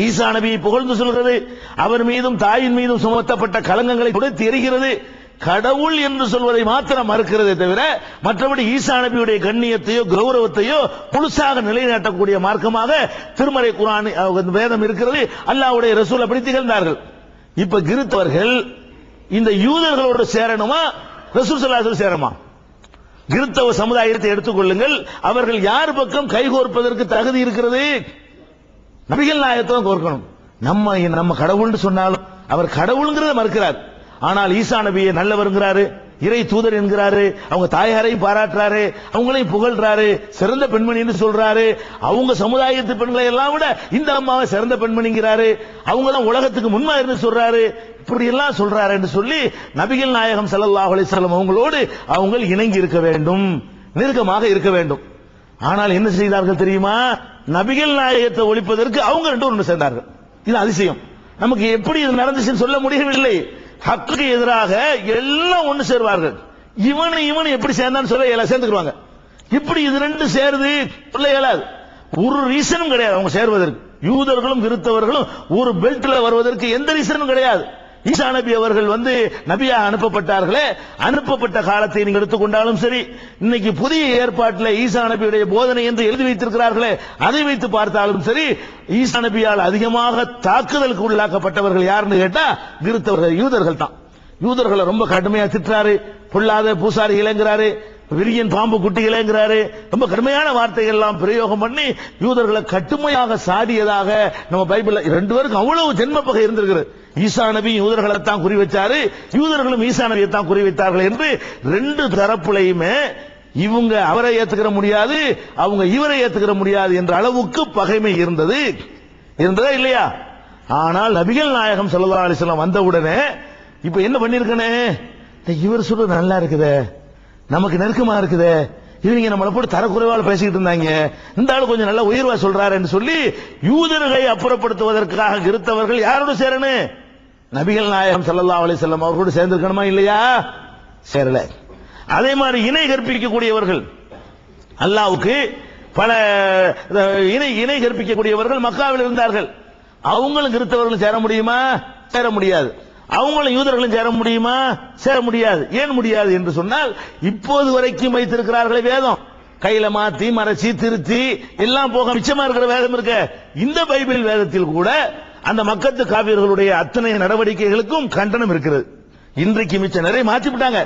ஈசா நபியை புகழ்ந்து சொல்கிறது, அவர் மீதும் தாயின் மீதும் சுமத்தப்பட்ட கலங்கங்களை கொடுத்து எரிகிறது. கடவுள் என்று சொல்வதை மாத்திரம் மறுக்கிறதே தவிர மற்றபடி ஈசா நபியுடைய கண்ணியத்தையோ கௌரவத்தையோ முழுசாக நிலைநாட்டக்கூடிய மார்க்கமாக திருமறை குர்ஆன் வேதம் இருக்கிறது. அல்லாஹ்வுடைய ரசூல் அப்படி திகழ்ந்தார்கள். இப்ப கிறிஸ்தவர்கள் இந்த யூதர்களோடு சேரணுமா, ரசூல் ஸல்லல்லாஹு அலைஹி வஸல்லம் சேரணுமா? கிறிஸ்தவ சமுதாயத்தை எடுத்துக்கொள்ளுங்கள். அவர்கள் யார் பக்கம் கைகோர்ப்பதற்கு தகுதி இருக்கிறது? நபிகள் நாயகத்தை கோர்க்கணும். நம்ம கடவுள்னு சொன்னாலும் அவர் கடவுள்ங்கிறத மறுக்கிறார். ஆனால் ஈசா நபியை நல்லவர்ங்கிறாரு, இறை தூதர் என்கிறாரு, அவங்க தாயாரையும் பாராட்டுறாரு, அவங்களையும் புகழ்றாரு, சிறந்த பெண்மணி என்று சொல்றாரு. அவங்க சமுதாயத்து பெண்களை எல்லாம் விட இந்த அம்மாவை சிறந்த பெண்மணிங்கிறாரு, அவங்க தான் உலகத்துக்கு முன்மாதிரி சொல்றாரு. இப்படி எல்லாம் சொல்றாரு என்று சொல்லி நபிகள் நாயகம் ஸல்லல்லாஹு அலைஹி வஸல்லம் அவங்களோடு அவங்க இணங்கி இருக்க வேண்டும், நெருக்கமாக இருக்க வேண்டும். ஆனால் என்ன செய்தார்கள் தெரியுமா? நபிகள் நாயகத்தை ஒழிப்பதற்கு அவங்க ரெண்டு ஒன்று சேர்ந்தார்கள். இது அதிசயம். நமக்கு எப்படி இது நடந்துச்சுன்னு சொல்ல முடியவில்லை. ஹக்குக்கு எதிராக எல்லாம் ஒன்று சேருவார்கள். இவனை எப்படி சேர்ந்தான்னு சொல்ல சேர்ந்துக்குவாங்க. இப்படி இது ரெண்டு சேருது சொல்ல இயலாது. ஒரு ரீசனும் கிடையாது அவங்க சேர்வதற்கு. யூதர்களும் கிறிஸ்தவர்களும் ஒரு பெல்ட்ல வருவதற்கு எந்த ரீசனும் கிடையாது. ஈசா நபி அவர்கள் நபியாக அனுப்பப்பட்டார்களே, அனுப்பப்பட்ட காலத்தை நீங்க எடுத்துக்கொண்டாலும் சரி, இன்னைக்கு புதிய ஏற்பாட்டில் ஈசா நபியுடைய போதனை என்று எழுதி வைத்திருக்கிறார்களே, அதை வைத்து பார்த்தாலும் சரி, ஈசா நபியால் அதிகமாக தாக்குதலுக்கு உள்ளாக்கப்பட்டவர்கள் யாருன்னு கேட்டா கிறிஸ்தவர்கள், யூதர்கள் தான். யூதர்களை ரொம்ப கடுமையா திட்டுறாரு, பொல்லாத பூசாரிகளேங்கிறாரு, விரியன் பாம்பு குட்டிகளேங்கிறாரு, ரொம்ப கடுமையான வார்த்தைகள் எல்லாம் பிரயோகம் பண்ணி யூதர்களை கடுமையாக சாடியதாக நம்ம பைபிள்ல 2 பேருக்கும் அவ்வளவு ஜென்ம பகை இருந்திருக்கிறது. ஈசா நபி யூதர்களை தான் குறி வச்சாரு, யூதர்களும் ஈசா நபியை தான் குறி வைத்தார்கள் என்று 2 தரப்புலையுமே இவங்க அவரை ஏத்துக்கிற முடியாது, அவங்க இவரை ஏத்துக்கிற முடியாது என்ற அளவுக்கு பகைமை இருந்ததா இல்லையா? ஆனால் நபிகள் நாயகம் ஸல்லல்லாஹு அலைஹி வஸல்லம் வந்தவுடனே இப்ப என்ன பண்ணிருக்கனே, இவர் சொல்றது நல்லா இருக்குதே, நமக்கு நெருக்கமா இருக்குதே, இவங்க நம்மளை போட்டு தரக்குறைவால் பேசிக்கிட்டு இருந்தாங்க, இந்த ஆளு கொஞ்சம் நல்லா உயர்வா சொல்றாரு என்று சொல்லி யூதர்களை அப்புறப்படுத்துவதற்காக கிறிஸ்தவர்கள் யாரோடு சேரணும்? நபிகள் நாயகம் ஸல்லல்லாஹு அலைஹி வஸல்லம் அவர்களோடு சேர்ந்திருக்கணுமா இல்லையா? சேரல. அதே மாதிரி இணை கற்பிக்கக்கூடியவர்கள், அல்லாஹ்வுக்கு பல இணை கற்பிக்கக்கூடியவர்கள் மக்காவில் இருந்தார்கள். அவங்களும் கிறிஸ்தவர்களும் சேர முடியுமா? சேர முடியாது. அவங்களும் யூதர்களும் சேர முடியுமா? சேர முடியாது. ஏன் முடியாது என்று சொன்னால், இப்போது வரைக்கும் வைத்திருக்கிறார்களே வேதம், கையில மாத்தி மறைச்சி திருத்தி எல்லாம் போக மிச்சமா இருக்கிற வேதம் இருக்க, இந்த பைபிள் வேதத்தில் கூட அந்த மக்கத்து காவியர்களுடைய அத்தனை நடவடிக்கைகளுக்கும் கண்டனம் இருக்கிறது. இன்றைக்கு மிச்சம் நிறைய மாற்றி விட்டாங்க.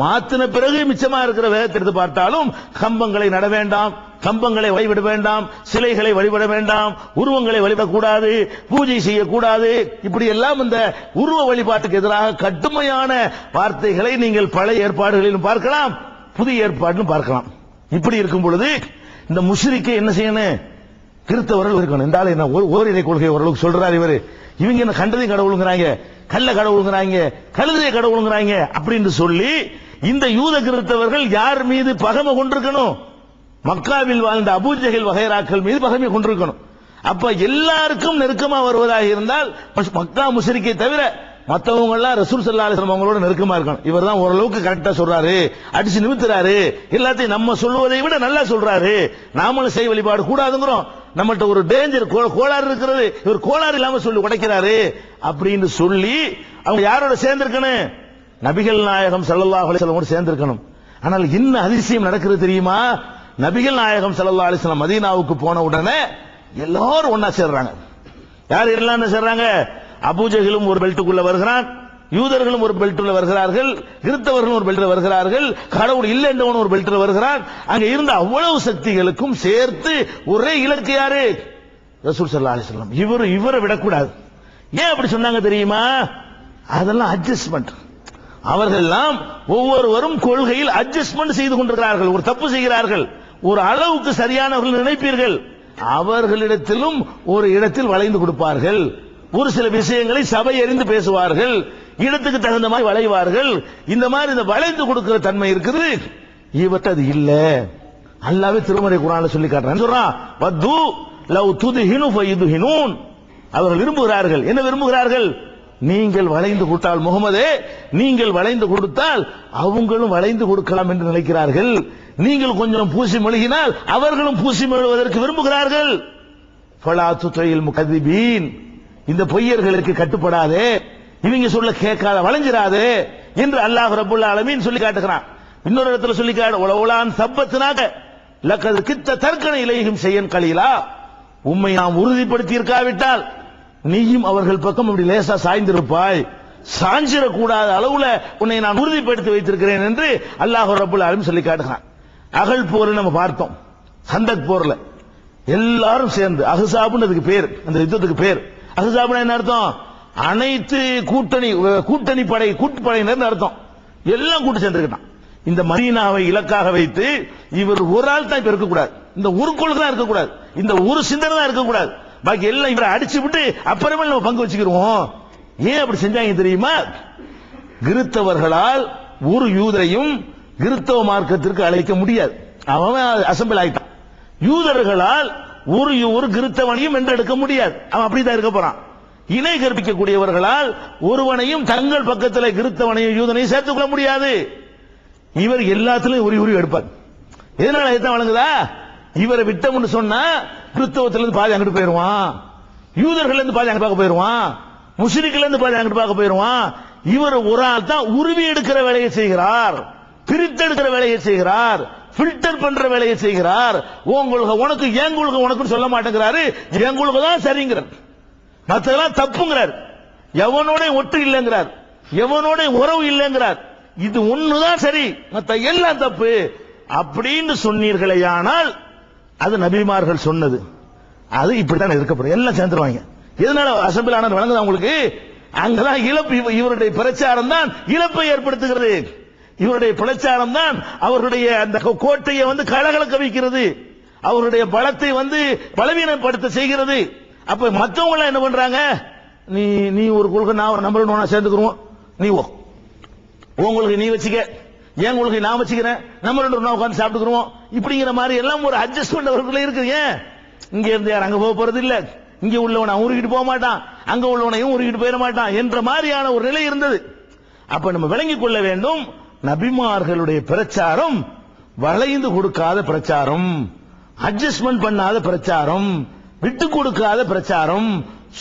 மாத்தின பிறகு மிச்சமா இருக்கிற வேதத்தை எடுத்து பார்த்தாலும் கம்பங்களை நட வேண்டாம், கம்பங்களை வழிபட வேண்டாம், சிலைகளை வழிபட வேண்டாம், உருவங்களை வழிபடக்கூடாது, பூஜை செய்யக்கூடாது, இப்படி எல்லாம் இந்த உருவ வழிபாட்டுக்கு எதிராக கடுமையான வார்த்தைகளை நீங்கள் பழைய ஏற்பாடுகளிலும் பார்க்கலாம், புதிய ஏற்பாட்டிலும் பார்க்கலாம். இப்படி இருக்கும் பொழுது இந்த முஷ்ரிக்கை என்ன செய்யணும்? கிறிஸ்தவர்கள் இருக்கணும். இந்த ஆளு என்ன ஓரிரை கொள்கை ஓரளவுக்கு சொல்றாரு இவரு, இவங்க என்ன கண்டதையும் கடவுளுங்கிறாங்க, கள்ள கடவுளுங்கிறாங்க, கழுதைய கடவுளுங்கிறாங்க அப்படின்னு சொல்லி இந்த யூத கிறிஸ்தவர்கள் யார் மீது பகைமை கொண்டிருக்கணும்? மக்காவில் வாழ்ந்த அபூஜஹல் வகைராக்கள் மீது பகைமை கொண்டிருக்கணும். அப்ப எல்லாருக்கும் நெருக்கமா வருவதாக இருந்தால் மக்கா முஷ்ரிக்கை தவிர மற்றவங்க எல்லாம் ரசூல் ஸல்லல்லாஹு அலைஹி வஸல்லம் அவங்களோட நெருக்கமா இருக்கணும். இவர் தான் ஓரளவுக்கு கரெக்டா சொல்றாரு, அடிச்சு நிமித்துறாரு, எல்லாத்தையும் நம்ம சொல்லுவதை விட நல்லா சொல்றாரு, நாமளும் செய் வழிபாடு கூடாதுங்கிறோம், நம்மகிட்ட ஒரு டேஞ்சர் கோளாறு இருக்கிறது, இவர் கோளாறு இல்லாம சொல்லி உடைக்கிறாரு அப்படின்னு சொல்லி அவங்க யாரோட சேர்ந்திருக்கணும்? நபிகள் நாயகம் ஸல்லல்லாஹு அலைஹி வஸல்லம் சேர்ந்திருக்கணும். ஆனால் என்ன அதிசயம் நடக்கிறது தெரியுமா? நபிகள் நாயகம் ஸல்லல்லாஹு அலைஹி வஸல்லம் மதீனாவுக்கு போன உடனே எல்லாரும் ஒன்னா சேர்றாங்க. யார் எல்லாம் சேர்றாங்க? அபூஜஹலும் ஒரு பெல்ட்டுக்குள்ள வருகிறான், யூதர்களும் ஒரு பெல்ட்டுல வருகிறார்கள், கிறிஸ்தவர்களும் ஒரு பெல்ட்ல வருகிறார்கள், கடவுள் இல்லை என்றவன் ஒரு பெல்ட்ல வருகிறான். அங்க இருந்த அவ்வளவு சக்திகளுக்கும் சேர்த்து ஒரே இலக்கு யாரு? ரசூல் ஸல்லல்லாஹு அலைஹி வஸல்லம். இவரை விடக்கூடாது. ஏன் அப்படி சொன்னாங்க தெரியுமா? அதெல்லாம் அட்ஜஸ்ட்மெண்ட். அவர்கள் எல்லாம் ஒவ்வொருவரும் கொள்கையில் அட்ஜஸ்ட்மெண்ட் செய்து கொண்டிருக்கிறார்கள். ஒரு தப்பு செய்கிறார்கள், ஒரு அளவுக்கு சரியானவர்கள் நினைப்பீர்கள், அவர்களிடத்திலும் ஒரு இடத்தில் வளைந்து கொடுப்பார்கள், ஒரு சில விஷயங்களை சபை அறிந்து பேசுவார்கள், இடத்துக்கு தகுந்த மாதிரி வளைவார்கள். இந்த மாதிரி இந்த வளைந்து கொடுக்கிற தன்மை இருக்குது. இவற்றை அது இல்ல. அல்லாஹ்வே திருமறை குர்ஆன்ல சொல்லி காட்டுறான், சொல்றான் வது லவ் துத்ஹினு ஃபயுத்ஹினூன். அவர்கள் விரும்புகிறார்கள். என்ன விரும்புகிறார்கள்? நீங்கள் வளைந்து கொடுத்தால், முகமதே நீங்கள் வளைந்து கொடுத்தால் அவங்களும் வளைந்து கொடுக்கலாம் என்று நினைக்கிறார்கள். நீங்கள் கொஞ்சம் பூசி மெழுகினால் அவர்களும் பூசி மெழுவதற்கு விரும்புகிறார்கள். ஃபலா துத்இல் முகதிபீன். இந்த பொய்யர்களுக்கு கட்டுப்படாதே, இவங்க சொல்ல கேட்காத, வளைஞ்சிராதே என்று அல்லாஹ் ரப்புல் ஆலமீன் சொல்லி காட்டுகிறான். இன்னொரு இடத்துல சொல்லி காட்டு, உலவுலான் சப்பத்னாக லக்கது கித்த தர்க்கன இலைஹிம் ஷையன் கலீலா. உம்மை நாம் உறுதிப்படுத்தி இருக்காவிட்டால் நீயும் அவர்கள் பக்கம் இப்படி லேசா சாய்ந்திருப்பாய், சாஞ்சிடக்கூடாத அளவுல உன்னை நான் உறுதிப்படுத்தி வைத்திருக்கிறேன் என்று அல்லாஹ் ரப்புல் ஆலமீன் சொல்லி காட்டுகிறான். அகல் போர் நம்ம பார்த்தோம், ஹந்தக் போர்ல எல்லாரும் சேர்ந்து, அஹ்ஸாப்னு அதுக்கு பேர், அந்த யுத்தத்துக்கு பேர். அஹ்ஸாப்னா என்ன அர்த்தம்? அனைத்து கூட்டணி படை, கூட்டுப்படையினர் அர்த்தம். எல்லாம் கூட்டு சேர்ந்துக்கிட்டான். இந்த மதீனாவை இலக்காக வைத்து இவர் ஒரு ஆள் தான் இப்ப இருக்கக்கூடாது, இந்த ஒரு கொள்கை தான் இருக்கக்கூடாது, இந்த ஒரு சிந்தனை தான் இருக்கக்கூடாது, பாக்கி எல்லாம் இவரை அடிச்சு விட்டு அப்புறமே நம்ம பங்கு வச்சுக்கிறோம். ஏன் அப்படி செஞ்சாங்க தெரியுமா? கிறிஸ்தவர்களால் ஒரு யூதரையும் கிறிஸ்தவ மார்க்கத்திற்கு அழைக்க முடியாது, அவன் அசம்பிள் ஆயிட்டான். யூதர்களால் ஒரு கிறிஸ்தவனையும் வென்றெடுக்க முடியாது, அவன் அப்படிதான் இருக்க போறான். இணை கற்பிக்கக்கூடியவர்களால் ஒருவனையும் தங்கள் பக்கத்தில் கிறிஸ்தவனையும் யூதனையும் சேர்த்துக் கொள்ள முடியாது. இவர் எல்லாத்திலும் உரி எடுப்பார். எதனால எத்தான் வழங்குதா? இவரை விட்டோம்னு சொன்னா கிறிஸ்தவத்திலிருந்து பாதி அங்கிட்டு போயிருவான், யூதர்கள் இருந்து பாதி அங்க பார்க்க போயிருவான், முஷ்ரிக்ல இருந்து அங்கிட்டு பார்க்க போயிருவான். இவர் ஒரு ஆள் தான் உருவி எடுக்கிற வேலையை செய்கிறார், பிரித்தெடுக்கிற வேலையை செய்கிறார், ஃபில்டர் பண்ற வேலையை செய்கிறார். உனக்கு ஏன் கொள்கை உனக்கு சொல்ல மாட்டேங்கிறாரு, என் கொள்கை தான் சரிங்கிறார், மற்றதெல்லாம் தப்புங்கிறார், எவனோட ஒட்டு இல்லைங்கிறார், எவனோட உறவு இல்லைங்கிறார், இது ஒண்ணுதான் சரி மத்த எல்லாம் தப்பு அப்படின்னு சொன்னீர்களேயானால் அது நபிமார்கள் சொன்னது, அது இப்படித்தான் இருக்கப்படும். எல்லாம் சேர்ந்துருவாங்க. எதனால அசம்பிள் ஆனர் வழங்குது உங்களுக்கு? அங்கதான் இழப்பு. இவருடைய பிரச்சாரம் தான் இழப்பை ஏற்படுத்துகிறது. இவருடைய பிரச்சாரம் தான் அவருடைய அந்த கோட்டையை கலகலக்க வைக்கிறது, அவருடைய பலத்தை பலவீனப்படுத்த செய்கிறது. அப்ப மற்றவங்க எல்லாம் என்ன பண்றாங்க? நீ ஒரு கொள்கை, நான் நம்பர் சேர்ந்துக்கிறோம், நீ உங்களுக்கு நீ வச்சுக்க, ஏன் கொள்கை நான் வச்சுக்கிறேன், நம்ம ரெண்டு உட்காந்து சாப்பிட்டுக்கிறோம், இப்படிங்கிற மாதிரி எல்லாம் ஒரு அட்ஜஸ்ட்மெண்ட் அவருக்குள்ள இருக்கு. ஏன் இங்க இருந்து யார் அங்க போக போறது இல்ல, இங்க உள்ளவனை உருகிட்டு போக மாட்டான், அங்க உள்ளவனையும் உருகிட்டு போயிட மாட்டான் என்ற மாதிரியான ஒரு நிலை இருந்தது. அப்ப நம்ம விளங்கிக் கொள்ள வேண்டும், நபிமார்களுடைய பிரச்சாரம் வளைந்து கொடுக்காத பிரச்சாரம், அட்ஜஸ்ட்மெண்ட் பண்ணாத பிரச்சாரம், விட்டு கொடுக்காத பிரச்சாரம்,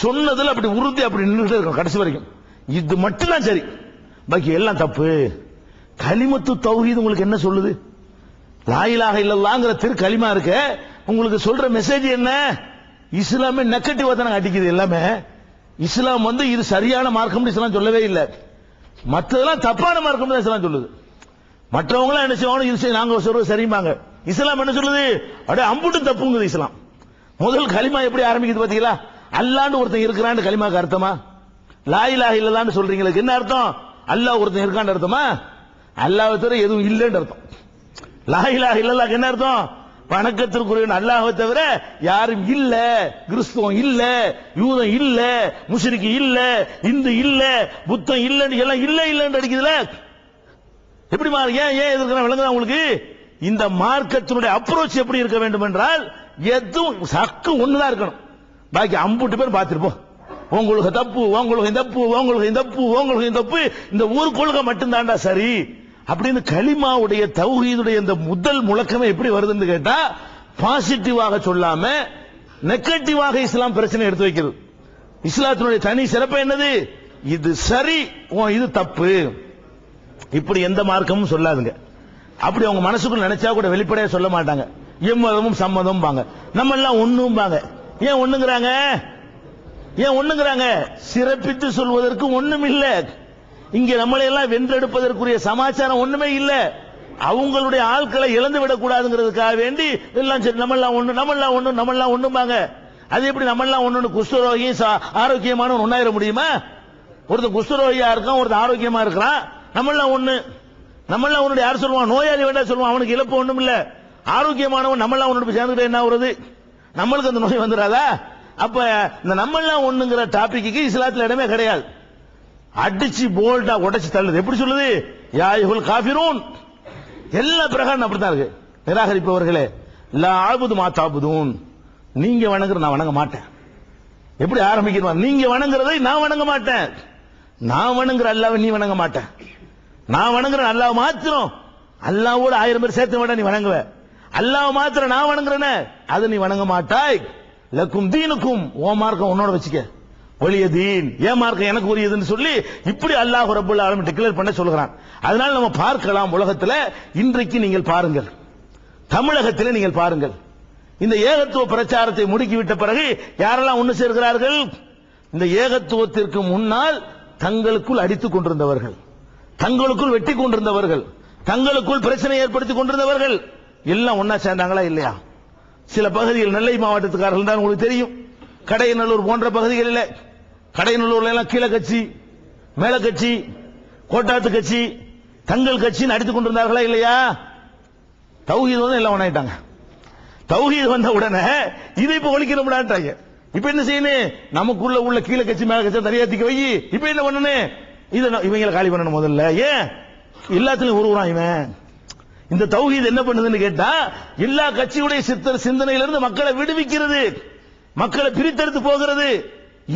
சொன்னதுல அப்படி உறுதி அப்படி நின்றுட்டு இருக்கும் கடைசி வரைக்கும். இது மட்டும் தான் சரி, பாக்கி எல்லாம் தப்பு. கலிமத்து தௌஹீத் உங்களுக்கு என்ன சொல்லுது? லா இலாஹ இல்லல்லாஹ்ங்கற திரு கலிமா இருக்க, உங்களுக்கு சொல்ற மெசேஜ் என்ன? இஸ்லாமே நெகட்டிவா தான அடிக்குது. எல்லாமே இஸ்லாம் இது சரியான மார்க்கம் இஸ்லாம் சொல்லவே இல்லை, மற்றதெல்லாம் தப்பான மார்க்கம் தான் இஸ்லாம் சொல்லுது. மற்றவங்க என்ன செய்வாங்க, இது நாங்க சொல்றது சரிம்பாங்க. இஸ்லாம் என்ன சொல்லுது? அப்படியே அம்புட்டு தப்புங்குது இஸ்லாம். முதல் கலிமா எப்படி ஆரம்பிக்குது பாத்தீங்களா? அல்லாஹ்னு ஒருத்தன் இருக்கிறான்னு கலிமாக்கு அர்த்தமா? லா இலாஹ இல்லல்லாஹ்னு சொல்றீங்களுக்கு என்ன அர்த்தம்? அல்லாஹ் ஒருத்தன் இருக்கான்னு அர்த்தமா? அல்லாஹ்வை தவிர எதுவும் இல்லைன்னு அர்த்தம். லா இலாஹ இல்லல்லாஹ் என்ன அர்த்தம்? வணக்கத்திற்குரிய அல்லாஹ்வை தவிர யாரும் இல்ல, கிறிஸ்துவம் இல்ல, யூதம் இல்ல, முஷ்ரிக் இல்ல, இந்து இல்ல, புத்தம் இல்லன்னு எல்லாம் இல்ல இல்லன்னு அடிக்குதுல. எப்படி ஏன் எதிர்க்கிற விளங்குதா உங்களுக்கு? இந்த மார்க்கத்தினுடைய அப்ரோச் எப்படி இருக்க வேண்டும் என்றால், எதுவும் சக்கு ஒண்ணுதான் இருக்கணும், பாக்கி அம்புட்டு பேர் பார்த்திருப்போம். உங்களுக்கு தப்பு, உங்களுக்கு தப்பு, உங்களுக்கு தப்பு, உங்களுக்கு தப்பு, இந்த ஒரு கொள்கை மட்டும்தான்டா சரி அப்படின்னு கலிமாவுடைய தௌஹீதுடைய இந்த முதல் முழக்கமே எப்படி வருதுன்னு கேட்டா, பாசிட்டிவாக சொல்லாம நெகட்டிவாக இஸ்லாம் பிரச்சனை எடுத்து வைக்கிறது. இஸ்லாத்தினுடைய தனி சிறப்பு என்னது? இது சரி, இது தப்பு, இப்படி எந்த மார்க்கமும் சொல்லாதுங்க. அப்படி அவங்க மனசுக்குள்ள நினைச்சா கூட வெளிப்படையா சொல்ல மாட்டாங்க. எம்மதமும் சம்மதம் பாங்க, நம்ம எல்லாம் ஒண்ணும் பாங்க. ஏன் ஒண்ணுங்கிறாங்க? ஏன் ஒண்ணுங்கிறாங்க? சிறப்பித்து சொல்வதற்கு ஒண்ணும் இல்ல. இங்க நம்மளை எல்லாம் வென்றெடுப்பதற்குரிய சமாச்சாரம் ஒண்ணுமே இல்ல. அவங்களுடைய ஆட்களை இழந்து விடக் கூடாதுங்கிறதுக்காக வேண்டி எல்லாம் சரி, நம்மெல்லாம் ஒண்ணு, நம்மெல்லாம் ஒண்ணு, நம்மெல்லாம் ஒண்ணுபாங்க. அது எப்படி நம்மெல்லாம் ஒண்ணு? குஷ்டரோகியும் ஆரோக்கியமானவன் ஒன்னாயிர முடியுமா? ஒருத்தர் குஷ்டரோகியா இருக்கான், ஒருத்தர் ஆரோக்கியமா இருக்கிறான், நம்மெல்லாம் ஒண்ணு. நம்மெல்லாம் ஒண்ணு யார் சொல்லுவான்? நோயாளி வேண்டாம் சொல்லுவான், அவனுக்கு இழப்பு ஒண்ணும் இல்ல. ஆரோக்கியமானவன் நம்மெல்லாம் ஒண்ணு சேர்ந்துட்டு என்ன வருது? நம்மளுக்கு அந்த நோய் வந்துடாதா? அப்ப இந்த நம்மெல்லாம் ஒண்ணுங்கிற டாபிக்கு இஸ்லாத்துல இடமே கிடையாது. அடிச்சு போல்டா உடைச்சு தள்ளுது. எப்படி சொல்லுது? யா அய்யுஹல் காஃபிரூன். எல்லா பிரகாரம் அப்படித்தான் இருக்கு. நிராகரிப்பவர்களே, லா அஅபுது மா தஅபுதூன், நீங்க வணங்குற நான் வணங்க மாட்டேன். எப்படி ஆரம்பிக்கிறோம்? நீங்க வணங்குறதை நான் வணங்க மாட்டேன். நான் வணங்குற அல்லாஹ்வை நீ வணங்க மாட்டேன். நான் வணங்குற அல்லாஹ் மாத்திரம், அல்லாஹ்வோட 1000 பேர் சேர்த்து வேண்டாம் நீ வணங்குவ. அல்லாஹ் மாத்திரம் நான் வணங்குறேனே அதை நீ வணங்க மாட்டாய். லக்கும் தீனுக்கும், ஓ மார்க்கம் உன்னோட வச்சுக்க, ஒளிய தீன், ஏன் மார்க்கம் எனக்கு உரியதுன்னு சொல்லி இப்படி அல்லாஹ் ரப்பல் ஆலமீன் டிக்ளேர் பண்ண சொல்கிறான். அதனால நம்ம பார்க்கலாம், உலகத்தில் இன்றைக்கு நீங்கள் பாருங்கள், தமிழகத்தில் நீங்கள் பாருங்கள், இந்த ஏகத்துவ பிரச்சாரத்தை முடுக்கிவிட்ட பிறகு யாரெல்லாம் ஒன்று சேர்கிறார்கள்? இந்த ஏகத்துவத்திற்கு முன்னால் தங்களுக்குள் அடித்துக் கொண்டிருந்தவர்கள், தங்களுக்குள் வெட்டி கொண்டிருந்தவர்கள், தங்களுக்குள் பிரச்சனை ஏற்படுத்திக் கொண்டிருந்தவர்கள் எல்லாம் ஒன்னா சேர்ந்தாங்களா இல்லையா? சில பகுதிகள், நெல்லை மாவட்டத்துக்காரர்கள் தான் உங்களுக்கு தெரியும், கடையநல்லூர் போன்ற பகுதிகளில், கடையநல்லூர்ல எல்லாம் கீழ கட்சி, மேல கட்சி, கோட்டாத்து கட்சி, தங்கள் கட்சின்னு அடித்துக் கொண்டிருந்தார்களா இல்லையா? தௌஹீத் வந்து எல்லாம் ஒண்ணாயிட்டாங்க. தௌஹீத் வந்த உடனே இதை இப்ப ஒழிக்கிறோம்டான்றாங்க. இப்ப என்ன செய்யணும்? நமக்குள்ள உள்ள கீழ கட்சி மேல கட்சி தனியாத்திக்க வை. இப்ப என்ன பண்ணணும்? இதை இவங்களை காலி பண்ணணும் முதல்ல. ஏன் எல்லாத்திலும் உருவான் இவன்? இந்த தௌஹீத் என்ன பண்ணுதுன்னு கேட்டா, எல்லா கட்சியுடைய சிந்தனையிலிருந்து மக்களை விடுவிக்கிறது, மக்களை பிரித்தெடுத்து போகிறது.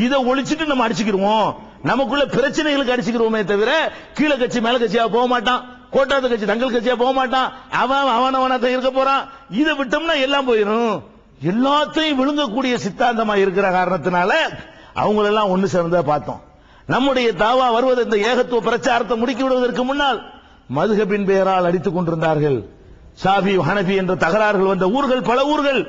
இதை ஒழிச்சிட்டு நம்ம அடிச்சுக்கிடுவோம், நமக்குள்ள பிரச்சனைகளுக்கு அடிச்சுக்கிறோமே தவிர கீழ கட்சி மேல கட்சியா போக மாட்டான், கோட்டாத கட்சி தங்கள் கட்சியா போக மாட்டான், அவனவனத்தான் இருக்க போறான். இதை விட்டோம்னா எல்லாம் போயிடும். எல்லாத்தையும் விழுங்கக்கூடிய சித்தாந்தமா இருக்கிற காரணத்தினால அவங்களெல்லாம் ஒன்னு சேர்ந்தா பார்த்தோம். நம்முடைய தாவா வருவது இந்த ஏகத்துவ பிரச்சாரத்தை முடுக்கி விடுவதற்கு முன்னால் மதுஹபின் பெயரால் அடித்துக் கொண்டிருந்தார்கள். ஷாஃபி ஹனபி என்ற தகராறுகள் வந்த ஊர்கள் பல ஊர்கள்,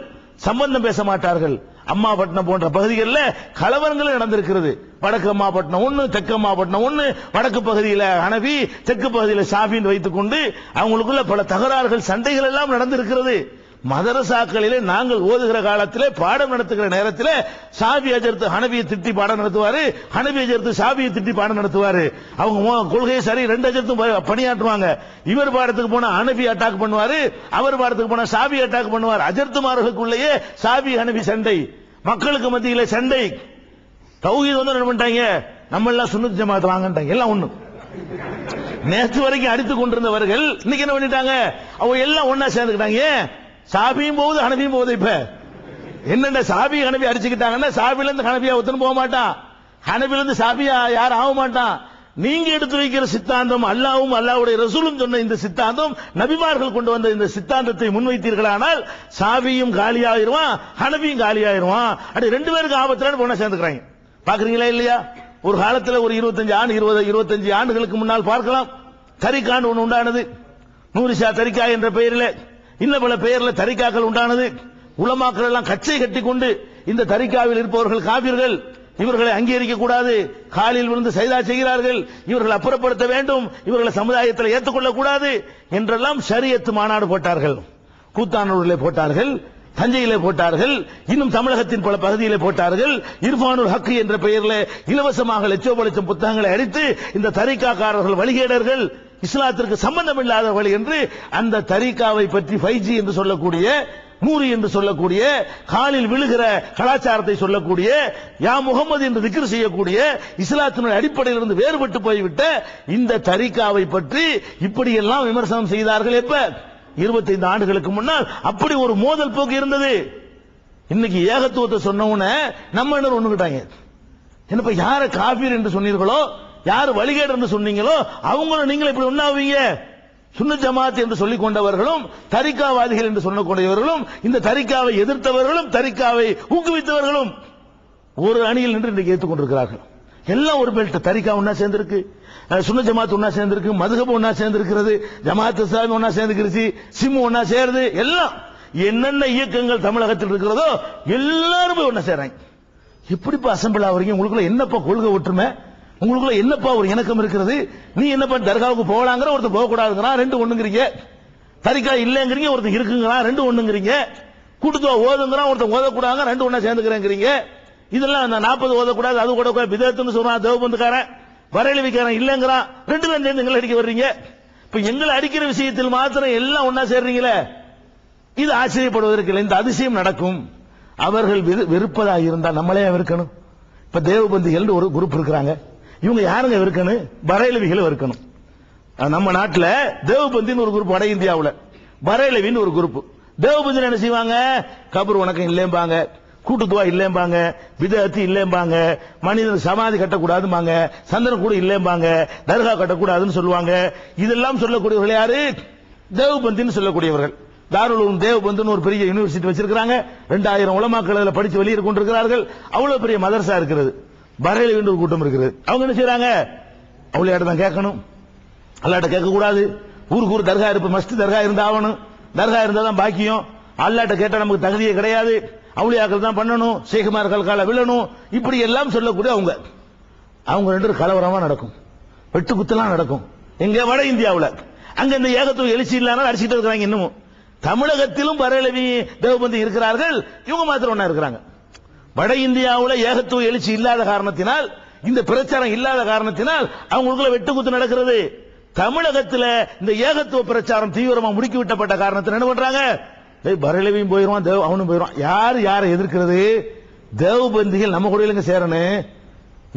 சம்பந்தம் பேச மாட்டார்கள். அம்மாபட்டினம் போன்ற பகுதிகளில் கலவரங்கள் நடந்திருக்கிறது. வடக்கு அம்மாபட்டினம் ஒண்ணு, தெற்கு அம்மாபட்டினம் ஒண்ணு, வடக்கு பகுதியில் ஹனபி, தெற்கு பகுதியில் ஷாஃபின்னு வைத்துக் கொண்டு அவங்களுக்குள்ள பல தகராறுகள் சண்டைகள் எல்லாம் நடந்திருக்கிறது. மதரசாக்களிலே நாங்கள் ஓதுகிற காலத்திலே பாடம் நடத்துகிற நேரத்தில் ஷாஃபி அஜர்த்து ஹனபியை திட்டி பாடம் நடத்துவாரு, ஹனபி அஜர்த்து ஷாஃபியை திட்டி பாடம் நடத்துவாரு. அவங்க கொள்கையை சரி, ரெண்டு அஜர்த்தும் பணியாற்றுவாங்க. இவர் பாடத்துக்கு போனா ஹனபி அட்டாக் பண்ணுவாரு, அவர் பாடத்துக்கு போனா ஷாஃபி அட்டாக் பண்ணுவார். அஜர்த்துமார்களுக்குள்ளேயே ஷாஃபி ஹனபி சண்டை, மக்களுக்கு மத்தியிலே சண்டை. தௌஹீத் வந்து என்ன பண்ணிட்டாங்க, நம்ம எல்லாம் சுன்னத் ஜமாத் வாங்கட்டாங்க, எல்லாம் ஒண்ணு. நேற்று வரைக்கும் அடித்துக் கொண்டிருந்தவர்கள் இன்னைக்கு என்ன பண்ணிட்டாங்க, அவங்க எல்லாம் ஒன்னா சேர்ந்துக்கிட்டாங்க. ஷாஃபியும் போகுது, ஹனபியும் போகுது. இப்ப என்னென்ன ஷாஃபி ஹனபி அடிச்சுக்கிட்டாங்கன்னா, ஷாஃபில இருந்து ஹனபியா ஒருத்தனும் போக மாட்டான், ஹனபில இருந்து ஷாஃபியா யாரும் ஆக மாட்டான். நீங்க எடுத்து வைக்கிற சித்தாந்தம் அல்லாஹ்வும் அல்லாஹ்வுடைய ரசூலும் சொன்ன இந்த சித்தாந்தம், நபிமார்கள் கொண்டு வந்த இந்த சித்தாந்தத்தை முன்வைத்தீர்களானால் ஷாஃபியும் காலியாயிருவான், ஹனபியும் காலியாயிருவான். அப்படி ரெண்டு பேருக்கு ஆபத்துல போனா சேர்ந்துக்கிறாங்க. பாக்குறீங்களா இல்லையா? ஒரு காலத்தில் ஒரு 25 ஆண்டுகளுக்கு முன்னால் பார்க்கலாம், தரிகான்னு ஒன்று உண்டானது. நூரிஷா தரிகா என்ற பெயரில், இன்னும் பல பெயரில் தரிகாக்கள் உண்டானது. உலமாக்கள் எல்லாம் கச்சை கட்டி கொண்டு இந்த தரிகாவில் இருப்பவர்கள் காபிர்கள், இவர்களை அங்கீகரிக்க கூடாது, காலில் விழுந்து சைதா செய்கிறார்கள், இவர்களை அப்புறப்படுத்த வேண்டும், இவர்களை சமுதாயத்தில் ஏற்றுக்கொள்ளக் கூடாது என்றெல்லாம் ஷரியத் மாநாடு போட்டார்கள். கூத்தானூரிலே போட்டார்கள், தஞ்சையிலே போட்டார்கள், இன்னும் தமிழகத்தின் பல பகுதியிலே போட்டார்கள். இர்ஃபானுல் ஹக் என்ற பெயரில் இலவசமாக லட்சோபலட்சம் புத்தகங்களை அடித்து இந்த தரிகாக்காரர்கள் வழிகேடர்கள், இஸ்லாத்திற்கு சம்பந்தம் இல்லாதவர்கள் என்று அந்த தரிகாவை பற்றி 5G என்று சொல்லக்கூடிய, நூறு என்று சொல்லக்கூடிய, காலில் விழுகிற கலாச்சாரத்தை சொல்லக்கூடிய, யா முகமது என்று திக்ர் செய்யக்கூடிய, இஸ்லாத்தினுடைய அடிப்படையிலிருந்து வேறுபட்டு போய்விட்ட இந்த தரிகாவை பற்றி இப்படியெல்லாம் விமர்சனம் செய்தார்கள். எப்ப? 25 ஆண்டுகளுக்கு முன்னால் அப்படி ஒரு மோதல் போக்கு இருந்தது. இன்னைக்கு ஏகத்துவத்தை சொன்னவன நம்ம என்ன ஒண்ணுகிட்டாங்க. என்னப்பா யார காபீர் என்று சொன்னீர்களோ, யாரு வழிகேடு என்று சொன்னீங்களோ அவங்களும் நீங்களும் இப்படி ஒண்ணாவீங்க. சுன்னத் ஜமாத் என்று சொல்லிக் கொண்டவர்களும் தரிகாவாதிகள் என்று சொல்லக்கூடியவர்களும் இந்த தரிகாவை எதிர்த்தவர்களும் தரிகாவை ஊக்குவித்தவர்களும் ஒரு அணியில் நின்று இன்றைக்கு ஏற்றுக்கொண்டிருக்கிறார்கள். எல்லாம் ஒரு பெல்ட். தரிகா ஒன்னா சேர்ந்திருக்கு, சுன்னத் ஜமாத் ஒன்னா சேர்ந்திருக்கு, மதுஹப் ஒன்னா சேர்ந்திருக்கிறது, ஜமாத் இஸ்லாமி ஒன்னா சேர்ந்துருச்சு, சிம்மு ஒன்னா சேருது. எல்லாம் என்னென்ன இயக்கங்கள் தமிழகத்தில் இருக்கிறதோ எல்லாரும் ஒன்னா சேர்றாங்க. எப்படிப்பா அசம்பிள் ஆவறீங்க? உங்களுக்குள்ள என்னப்பா கொள்கை ஒற்றுமை? உங்களுக்குள்ள என்னப்பா ஒரு இணக்கம் இருக்கிறது? நீ என்னப்பா தர்காவுக்கு போகலாங்கிற, ஒருத்தர் போக கூடாதுங்கிறான், ரெண்டு ஒண்ணுங்கிறீங்க. தரிகா இல்லங்கிறீங்க, ஒருத்தர் இருக்குங்கிறான், ரெண்டு ஒண்ணுங்கிறீங்க. கூட்டுத்துவா ஓதுங்கிறான், ஒருத்தர் ஓதக்கூடாங்க, ரெண்டு ஒண்ணா சேர்ந்துக்கிறேங்கிறீங்க. இதெல்லாம் அந்த 40 ஓதக்கூடாது, அது கூட பிதத்துன்னு சொல்றான் தேவபந்துக்காரன், பரேலவிக்காரன் இல்லங்கிறான், ரெண்டு பேரும் சேர்ந்து எங்களை அடிக்க வர்றீங்க. இப்ப எங்களை அடிக்கிற விஷயத்தில் மாத்திரம் எல்லாம் ஒன்னா சேர்றீங்களே, இது ஆச்சரியப்படுவதற்கு இல்லை. இந்த அதிசயம் நடக்கும். அவர்கள் வெறுப்பதாக இருந்தால் நம்மளே வெறுக்கணும். இப்ப தேவபந்திகள் ஒரு குரூப் இருக்கிறாங்க, இவங்க யாருங்க வெறுக்கணும்? பரேலவிகளை வெறுக்கணும். நம்ம நாட்டில் தேவபந்தின்னு ஒரு குரூப், வட இந்தியாவில் பரேலவின்னு ஒரு குரூப். தேவபந்தியில் என்ன செய்வாங்க? கபர் வணக்கம் இல்லைம்பாங்க, கூட்டுத்துவா இல்லைம்பாங்க, பிதஅத் இல்லைம்பாங்க, மனிதன் சமாதி கட்டக்கூடாதும்பாங்க, சந்தன கூட இல்லைம்பாங்க, தர்கா கட்டக்கூடாதுன்னு சொல்லுவாங்க. இதெல்லாம் சொல்லக்கூடியவர்கள் யாரு? தேவபந்தின்னு சொல்லக்கூடியவர்கள். தாருல் உலூம் தேவபந்துன்னு ஒரு பெரிய யூனிவர்சிட்டி வச்சிருக்காங்க. 2000 உலமாக்கள் அதில் படிச்சு வெளியே கொண்டிருக்கிறார்கள். அவ்வளவு பெரிய மதரசா இருக்கிறது. பரேலவின்னு ஒரு கூட்டம் இருக்கிறது. அவங்க என்ன செய்யறாங்க? அவளையாட்ட தான் கேட்கணும், அல்லாட்ட கேட்க கூடாது. ஊருக்கு ஊர் தர்கா இருப்பு, மஸ்ட் தர்கா இருந்தா ஆகணும், தர்கா இருந்தா தான் பாக்கியம். அல்லாட்ட கேட்டா நமக்கு தகுதியே கிடையாது, அவுளியாக்கள் தான் பண்ணணும், ஷேகுமார்கள் கால விழணும், இப்படி எல்லாம் சொல்லக்கூடிய அவங்க ரெண்டு கலவரமா நடக்கும், வெட்டு குத்தலாம் நடக்கும். எங்க? வட இந்தியாவில். அங்க இந்த ஏகத்துவ எழுச்சி இல்லாமல் அடிச்சுட்டு இருக்கிறாங்க. இன்னமும் தமிழகத்திலும் பரேலவி தேவபந்தி இருக்கிறார்கள், இவங்க மாத்திரம் ஒன்னா இருக்கிறாங்க. வட இந்தியாவில் ஏகத்துவ எழுச்சி இல்லாத காரணத்தினால், இந்த பிரச்சாரம் இல்லாத காரணத்தினால் அவங்களுக்குள்ள வெட்டு குத்து நடக்கிறது. தமிழகத்தில் இந்த ஏகத்துவ பிரச்சாரம் தீவிரமா முடுக்கி விட்டப்பட்ட காரணத்தில் என்ன பண்றாங்க? பரேலவியும் போயிருவான், அவனும் போயிருவான். யாரு யாரை எதிர்க்கிறது? தேவபந்திகள் நம்ம கூட இல்லைங்க சேரணும்.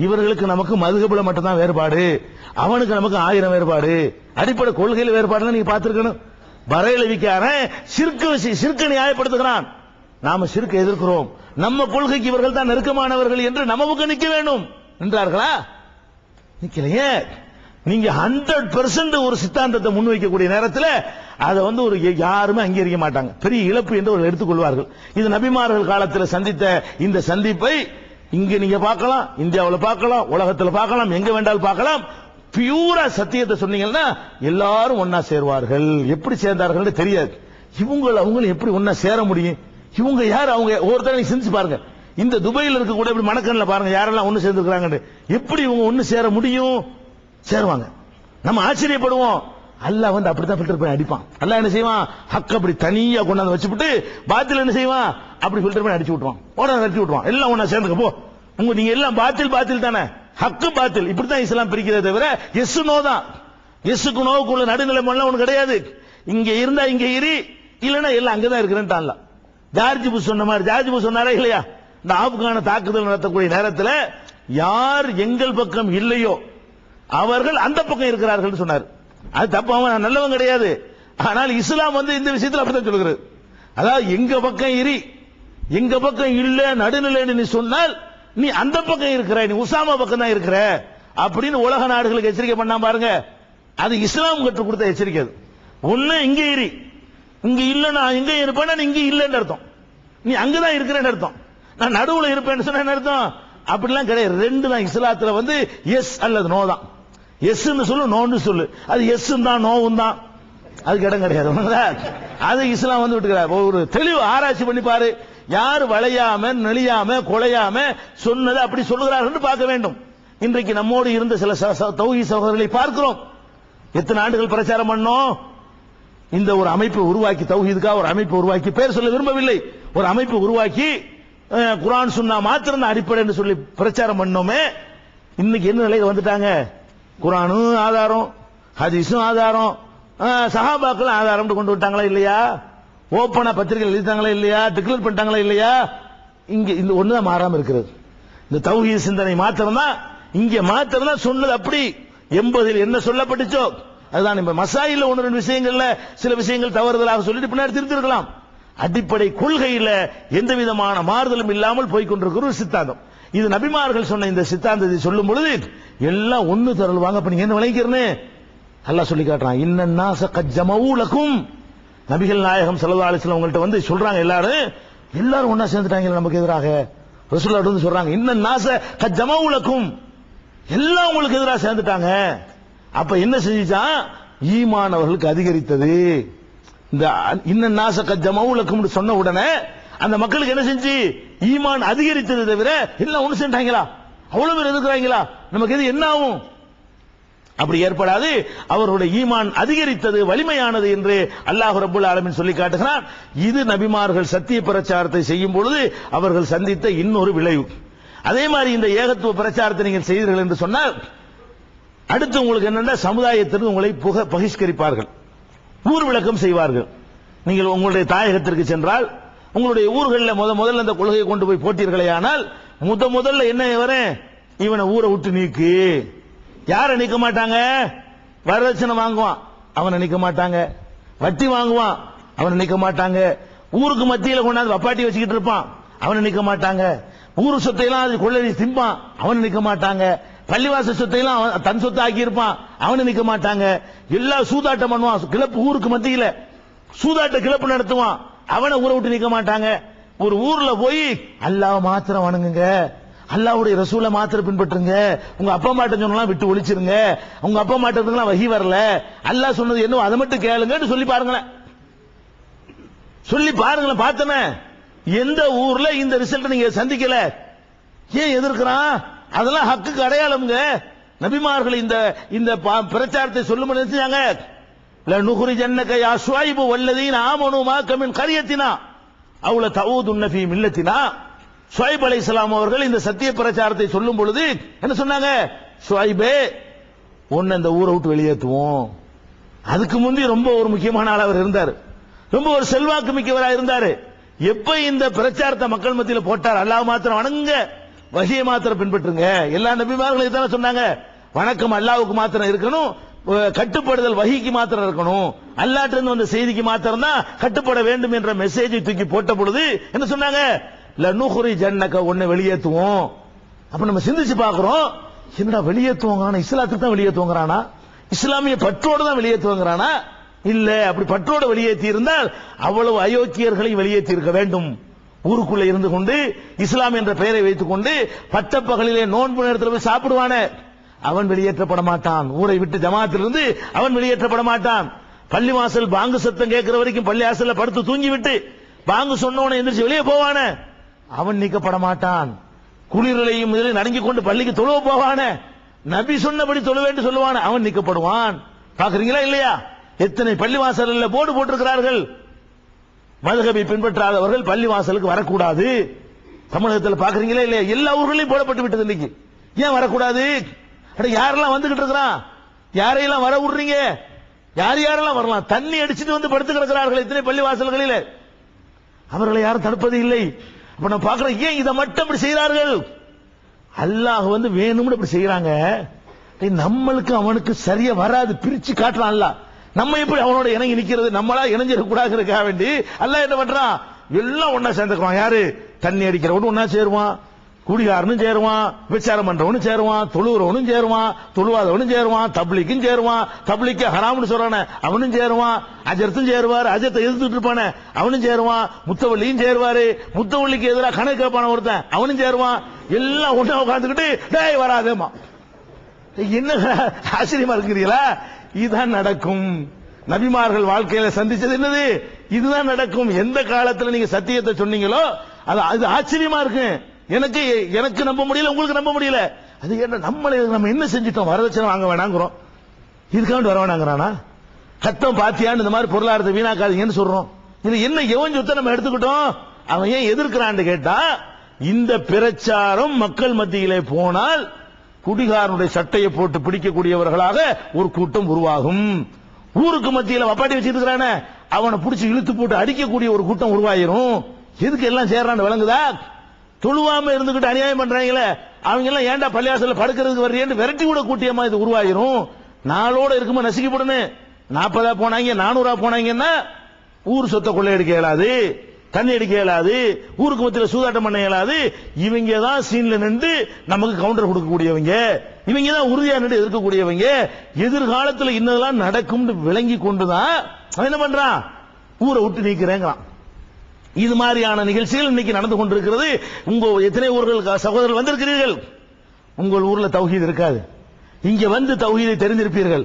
இவர்களுக்கு நமக்கு மதுகபுல மட்டும்தான் வேறுபாடு, அவனுக்கு நமக்கு 1000 வேறுபாடு, அடிப்படை கொள்கையில் வேறுபாடு நீங்க பார்த்திருக்கணும். பரேலவிக்காரன் சிறுக்கு நியாயப்படுத்துகிறான், நாம சிறுக்கு எதிர்க்கிறோம், நம்ம கொள்கைக்கு இவர்கள் தான் நெருக்கமானவர்கள் என்று நமக்கு நிக்க வேண்டும் என்றார்களா? நிக்கலையே. நீங்க 100% ஒரு சித்தாந்தத்தை முன்வைக்கக்கூடிய நேரத்தில் அதை ஒரு யாருமே அங்கீகரிக்க மாட்டாங்க. பெரிய இழப்பு என்று எடுத்துக்கொள்வார்கள். இது நபிமார்கள் காலத்தில் சந்தித்த இந்த சந்திப்பை இங்க நீங்க பார்க்கலாம், இந்தியாவில் பார்க்கலாம், உலகத்தில் பார்க்கலாம், எங்க வேண்டாலும் பார்க்கலாம். பியூரா சத்தியத்தை சொன்னீங்கன்னா எல்லாரும் ஒன்னா சேருவார்கள். எப்படி சேர்ந்தார்கள் தெரியாது. அவங்களும் எப்படி ஒன்னா சேர முடியும்? இவங்க யார்? அவங்க ஒவ்வொருத்தரும் செஞ்சு பாருங்க. இந்த துபாயில் இருக்க கூட இப்படி மணக்கண்ல பாருங்க யாரெல்லாம் ஒன்னு சேர்ந்துருக்காங்க. எப்படி இவங்க ஒன்னு சேர முடியும்? சேருவாங்க. நம்ம ஆச்சரியப்படுவோம். அல்லாஹ் வந்து அப்படித்தான் ஃபில்டர் பண்ணி அடிப்பான். அல்லாஹ் என்ன செய்வான்? ஹக் அப்படி தனியா கொண்டாந்து வச்சுட்டு பாத்தில் என்ன செய்வான்? அப்படி ஃபில்டர் பண்ணி அடிச்சு விட்டுவான். உடனே அடிச்சு விட்டுவான். எல்லாம் ஒன்னா சேர்ந்துக்க போ. நீங்க எல்லாம் பாத்தில் தானே, ஹக்கு பாத்தில். இப்படித்தான் இஸ்லாம் பிரிக்கிறத தவிர எஸ் நோ தான். எஸ்ஸுக்கு நோவுக்குள்ள நடுநிலை ஒண்ணு கிடையாது. இங்க இருந்தா இங்க இரு, இல்லன்னா எல்லாம் அங்கதான் இருக்கிறேன்ட்டான்ல. ஜார்ஜ் புஷ் சொன்ன மாதிரி, ஜார்ஜ் புஷ் சொன்னாரா இல்லையா? இந்த ஆப்கான தாக்குதல் நடத்தக்கூடிய நேரத்தில் யார் எங்கள் பக்கம் இல்லையோ அவர்கள் அந்த பக்கம் இருக்கிறார்கள் சொன்னார். அது தப்பு, அவன் நல்லவன் கிடையாது. ஆனால் இஸ்லாம் வந்து இந்த விஷயத்தில் அப்படித்தான் சொல்கிறது. அதாவது எங்க பக்கம் இரு, எங்க பக்கம் இல்ல நடுநிலைன்னு நீ சொன்னால் நீ அந்த பக்கம் இருக்கிற, நீ உசாமா பக்கம் தான் இருக்கிற அப்படின்னு உலக நாடுகளுக்கு எச்சரிக்கை பண்ணா பாருங்க. அது இஸ்லாம் கற்றுக் கொடுத்த எச்சரிக்கை. ஒண்ணு இங்க இரு, இங்க இல்ல நான் இங்க இருப்பேன், நீ இங்க இல்லன்னு அர்த்தம். நீ அங்கதான் இருக்கிறேன்னு அர்த்தம். நான் நடுவுல இருப்பேன்னு சொன்ன என்ன அர்த்தம்? அப்படிலாம் கிடையாது. ரெண்டு தான் இஸ்லாத்துல வந்து எஸ் அல்லது நோ தான். எஸ் சொல்லு, நோன்னு சொல்லு. அது எஸ் தான் நோவும் தான், அதுக்கு இடம் கிடையாது. அது இஸ்லாம் வந்து விட்டுக்கிறார். ஒரு தெளிவு ஆராய்ச்சி பண்ணி பாரு. யார் வளையாம நெளியாம கொலையாம சொன்னது அப்படி சொல்லுகிறார்கள் பார்க்க வேண்டும். இன்றைக்கு நம்மோடு இருந்த சில தௌஹீத் சகோதரர்களை பார்க்கிறோம். எத்தனை ஆண்டுகள் பிரச்சாரம் பண்ணோம். இந்த ஒரு அமைப்பு உருவாக்கி, தௌஹீதுக்காக ஒரு அமைப்பு உருவாக்கி, பேர் சொல்ல விரும்பவில்லை, ஒரு அமைப்பு உருவாக்கி குர்ஆன் சுன்னா மாத்திரம் அடிப்படைன்னு சொல்லி பிரச்சாரம் பண்ணோமே. இன்னைக்கு என்ன நிலைக்கு வந்துட்டாங்க? குர்ஆனும் ஆதாரம், ஹதீஸும் ஆதாரம், சஹாபாக்கள் ஆதாரம் கொண்டு விட்டாங்களா இல்லையா? ஓப்பனா பத்திரிகை எழுதிட்டாங்களா இல்லையா? டிக்ளேர் பண்ணிட்டாங்களா இல்லையா? இங்க இந்த ஒண்ணுதான் மாறாம இருக்கிறது. இந்த தௌஹீத் சிந்தனை மாத்திரம் தான், இங்க மாத்திரம் தான் சொன்னது. அப்படி 80 என்ன சொல்லப்பட்டுச்சோ அதுதான். நம்ம மசாயில ஒன்று ரெண்டு விஷயங்கள்ல சில விஷயங்கள் தவறுதலாக சொல்லிட்டு பின்னாடி திருத்திருக்கலாம். அடிப்படை கொள்கையில எந்த விதமான மாறுதலும் இல்லாமல் போய்கொண்டிருக்கிற ஒரு சித்தாந்தம் இது. நபிமார்கள் சொன்ன இந்த சித்தாந்தத்தை சொல்லும் பொழுது எல்லாம் ஒன்னு தரல்வாங்க. அப்ப நீங்க என்ன விளைக்கிறேன்னு அல்லாஹ் சொல்லி காட்டுறான். இன்னன் நாஸ கத் ஜமஊ லகும். நபிகள் நாயகம் ஸல்லல்லாஹு அலைஹி வஸல்லம் உங்கள்ட்ட வந்து சொல்றாங்க, எல்லாரும் ஒன்னா சேர்ந்துட்டாங்க நமக்கு எதிராக. ரசூலுல்லாஹ் வந்து சொல்றாங்க, இன்னன் நாஸ கத் ஜமஊ லகும், எல்லாம் உங்களுக்கு எதிராக சேர்ந்துட்டாங்க. அப்ப என்ன செஞ்சுச்சா? ஈமான் அவர்களுக்கு அதிகரித்தது. இந்த இன்னன் நாஸ கத் ஜமஊ லகும் சொன்ன உடனே அந்த மக்களுக்கு என்ன செஞ்சு? ஈமான் அதிகரித்தது தவிர எல்லாம் ஒண்ணு சேர்ந்தாங்களா? அவ்வளவு பேர் எதிர்க்கிறாங்களா? நமக்கு எது என்ன ஆகும்? அப்படி ஏற்படாது. அவருடைய ஈமான் அதிகரித்தது, வலிமையானது என்று அல்லாஹ் ரப்பல் ஆலமீன் சொல்லி காட்டுகிறான். இது நபிமார்கள் சத்திய பிரச்சாரத்தை செய்யும் பொழுது அவர்கள் சந்தித்த இன்னொரு விளைவு. அதே மாதிரி இந்த ஏகத்துவ பிரச்சாரத்தை நீங்கள் செய்தீர்கள் என்று சொன்னால் அடுத்து உங்களுக்கு என்னென்ன, சமுதாயத்திற்கு உங்களை பகிஷ்கரிப்பார்கள், ஊர் விளக்கம் செய்வார்கள். நீங்கள் உங்களுடைய தாயகத்திற்கு சென்றால் உங்களுடைய ஊர்களில் முதல்ல இந்த கொள்கையை கொண்டு போய் போட்டீர்களே, ஆனால் முதல்ல என்ன வரேன், இவனை ஊரை விட்டு நீக்கு. யாரை நீக்க மாட்டாங்க? வரதட்சணை வாங்குவான், அவனை நீக்க மாட்டாங்க. வட்டி வாங்குவான், அவனை நீக்க மாட்டாங்க. ஊருக்கு மத்தியில் கொண்டாந்து வப்பாட்டி வச்சுக்கிட்டு இருப்பான், அவனை நீக்க மாட்டாங்க. ஊரு சொத்தையெல்லாம் அது கொள்ளடி திம்பான், அவனை நீக்க மாட்டாங்க. பள்ளிவாச சொத்தையெல்லாம் தன் சொத்தை ஆக்கி இருப்பான், அவனை நீக்க மாட்டாங்க. எல்லா சூதாட்டம் பண்ணுவான், கிளப்பு ஊருக்கு மத்தியில சூதாட்ட கிளப்பு நடத்துவான், அவனை ஊரை விட்டு நீக்க மாட்டாங்க. ஒரு ஊர்ல போய் அல்லாஹ் மாத்திரம் வணங்குங்க, அல்லாஹ்வுடைய ரசூலை மாத்திரம் பின்பற்றுங்க, உங்க அப்பா மாட்ட சொன்னலாம் விட்டு ஒழிச்சிருங்க, உங்க அப்பா மாட்டதுக்கெல்லாம் வகி வரல, அல்லாஹ் சொன்னது என்ன அதை மட்டும் கேளுங்கன்னு சொல்லி பாருங்களேன். சொல்லி பாருங்களேன். பார்த்தன எந்த ஊர்ல இந்த ரிசல்ட் நீங்க சந்திக்கல? ஏன் எதிர்க்கிறான்? அதெல்லாம் ஹக்குக்கு அடையாளம்ங்க. நபிமார்கள் இந்த பிரச்சாரத்தை சொல்லும் நினைச்சாங்க. லனுஹ்ரிஜன்னக யா ஷுஐபு வல்லதீன ஆமனூ மாக மின் கரியத்தினா அவுல தஊதுன்ன ஃபீ மில்லத்தினா. ஷுஐப் அலைஹிஸ்ஸலாம் அவர்கள் இந்த சத்திய பிரச்சாரத்தை சொல்லும் பொழுது என்ன சொன்னாங்க? ஷுஐபே, உன்னை இந்த ஊரை விட்டு வெளியேற்றுவோம். அதுக்கு முந்தி ரொம்ப ஒரு முக்கியமான ஆள் அவர் இருந்தார், ரொம்ப ஒரு செல்வாக்கு மிக்கவராக இருந்தார். எப்ப இந்த பிரச்சாரத்தை மக்கள் மத்தியில் போட்டார், அல்லாஹ் மாத்திரம் வணங்குங்க, வஹியை மாத்திரம் பின்பற்றுங்க. எல்லா நபிமார்களும் தானே சொன்னாங்க, வணக்கம் அல்லாஹ்வுக்கு மாத்திரம் இருக்கணும், கட்டுப்படுதல் வஹிக்கு மாத்திரம் இருக்கணும், அல்லாஹ்ட்ட இருந்து வந்த செய்திக்கு மாத்திரம் தான் கட்டுப்பட வேண்டும் என்ற மெசேஜை தூக்கி போட்ட பொழுது என்ன சொன்னாங்க? லனுஹ்ரிஜன்னக, உன்னை வெளியேற்றுவோம். அப்ப நம்ம சிந்திச்சு பார்க்கிறோம், என்னடா வெளியேற்றுவாங்க, இஸ்லாத்துக்கு தான் வெளியேற்றுவாங்கறானா, இஸ்லாமிய பற்றோடு தான் வெளியேற்றுவாங்கறானா? இல்ல, அப்படி பற்றோடு வெளியேற்றி இருந்தால் அவ்வளவு அயோக்கியர்களை வெளியேற்றி இருக்க வேண்டும், ஊருக்குள்ள இருந்து கொண்டு இஸ்லாம் என்ற பெயரை வைத்துக் கொண்டு பட்டப்பகலிலே நோன்பு நேரத்தில் போய் சாப்பிடுவானே அவன் வெளியேற்றப்பட மாட்டான். ஊரை விட்டு ஜமாத்திலிருந்து அவன் வெளியேற்றப்பட மாட்டான். பள்ளிவாசல் பாங்கு சத்தம் கேட்கிற வரைக்கும் பள்ளி வாசல்ல படுத்து தூங்கி விட்டு பாங்கு சொன்னவனை எந்திரிச்சு வெளியே போவானே அவன் நீக்கப்பட மாட்டான். குளிரிலையும் இதில் நடுங்கிக் கொண்டு பள்ளிக்கு தொழுவ போவானே நபி சொன்னபடி தொழுவேன்னு சொல்லுவான் அவன் நீக்கப்படுவான். பாக்குறீங்களா இல்லையா? எத்தனை பள்ளிவாசல்ல போர்டு போட்டிருக்கிறார்கள். மதுஹபை பின்பற்றாதவர்கள் பள்ளிவாசலுக்கு வரக்கூடாது. தமிழகத்தில் பாக்குறீங்களா இல்லையா? எல்லா ஊர்களையும் போடப்பட்டு விட்டது. இன்னைக்கு ஏன் வரக்கூடாது? யாரெல்லாம் வந்துகிட்டு இருக்கிறான்? யாரையெல்லாம் வர விடுறீங்க? யாரெல்லாம் வரலாம்? தண்ணி அடிச்சுட்டு வந்து படுத்து கிடக்கிறார்கள் இத்தனை பள்ளிவாசல்களில். அவர்களை யாரும் தடுப்பது இல்லை. அப்ப நான் பார்க்கிறேன், ஏன் இதை மட்டும் இப்படி செய்கிறார்கள்? அல்லாஹ் வேணும்னு இப்படி செய்யறாங்க. நம்மளுக்கு அவனுக்கு சரியா வராது, பிரிச்சு காட்டலாம். அல்லாஹ் நம்ம எப்படி அவனோட இணங்கி நிக்கிறது? நம்மளா இணைஞ்சிடக்கூடாதுக்காக வேண்டி அல்லாஹ் என்ன பண்றான்? எல்லாம் ஒன்னா சேர்ந்துக்குவான். யாரு? தண்ணி அடிக்கிறவனு ஒன்னா சேருவான், குடிகாரனும் சேருவான், விசாரம் பண்றவனும் சேருவான், தொழுகிறவனும் சேருவான், தொழுவாதவனும் சேருவான், தப்லீக்கும் சேருவான், தப்லீக்கு ஹராம்னு சொல்றான அவனும் சேருவான், அஜர்த்தும் சேருவார், அஜத்தை எதிர்த்துட்டு இருப்பான அவனும் சேருவான், முத்தவள்ளியும் சேருவாரு, முத்தவள்ளிக்கு எதிராக கணக்கு கேட்பான ஒருத்தன் அவனும் சேருவான். எல்லாம் ஒண்ணா உட்காந்துக்கிட்டு டேய் வராதேமா. என்ன ஆச்சரியமா இருக்கிறீங்களா? இதுதான் நடக்கும். நபிமார்கள் வாழ்க்கையில சந்திச்சது என்னது? இதுதான் நடக்கும். எந்த காலத்துல நீங்க சத்தியத்தை சொன்னீங்களோ அது ஆச்சரியமா இருக்கு. எனக்கு நம்ப முடியல, உங்களுக்கு நம்ப முடியல. அது என்ன? நம்ம என்ன செஞ்சிட்டோம்? வரதட்சணை வாங்க வேணாங்கிறோம், இதுக்காண்டு வர வேணாங்கிறானா? கத்தம் பாத்தியான்னு இந்த மாதிரி பொருளாதாரத்தை வீணாக்காதீங்கன்னு சொல்றோம். இது என்ன எவன் சொத்தை நம்ம எடுத்துக்கிட்டோம்? அவன் ஏன் எதிர்க்கிறான்னு கேட்டா, இந்த பிரச்சாரம் மக்கள் மத்தியிலே போனால் குடிகாரனுடைய சட்டையை போட்டு பிடிக்கக்கூடியவர்களாக ஒரு கூட்டம் உருவாகும். ஊருக்கு மத்தியில வப்பாட்டி வச்சிருக்கிறான அவனை பிடிச்சி இழுத்து போட்டு அடிக்கக்கூடிய ஒரு கூட்டம் உருவாயிரும். எதுக்கு எல்லாம் சேர்றான்னு விளங்குதா? தொழுவாம இருந்துகிட்டு அநியாயம் பண்றாங்களே அவங்க எல்லாம் ஏன்டா பள்ளியாசல்ல படுக்கிறதுக்கு வர்றேன்னு விரட்டி கூட கூட்டியமா இது உருவாயிரும். நாளோட இருக்குமா நசுக்கிப்படணும். 40 போனாங்க 400 போனாங்கன்னா ஊர் சொத்தை கொள்ளையடிக்க இயலாது, தண்ணி அடிக்க இயலாது, ஊருக்கு மத்தியில் சூதாட்டம் பண்ண இயலாது. இவங்க தான் சீன்ல நின்று நமக்கு கவுண்டர் கொடுக்கக்கூடியவங்க, இவங்க தான் உறுதியா நின்று எதிர்க்கக்கூடியவங்க. எதிர்காலத்தில் இன்னதெல்லாம் நடக்கும் விளங்கி கொண்டுதான் அவன் என்ன பண்றான்? ஊரை விட்டு நீக்கிறேங்கிறான். இது மாதிரியான நிகழ்ச்சிகள் இன்னைக்கு நடந்து கொண்டிருக்கிறது. உங்க எத்தனை ஊர்கள் சகோதரர்கள் வந்திருக்கிறீர்கள்? உங்கள் ஊர்ல தௌஹீத் இருக்காது. இங்க வந்து தௌஹீதை தெரிந்திருப்பீர்கள்,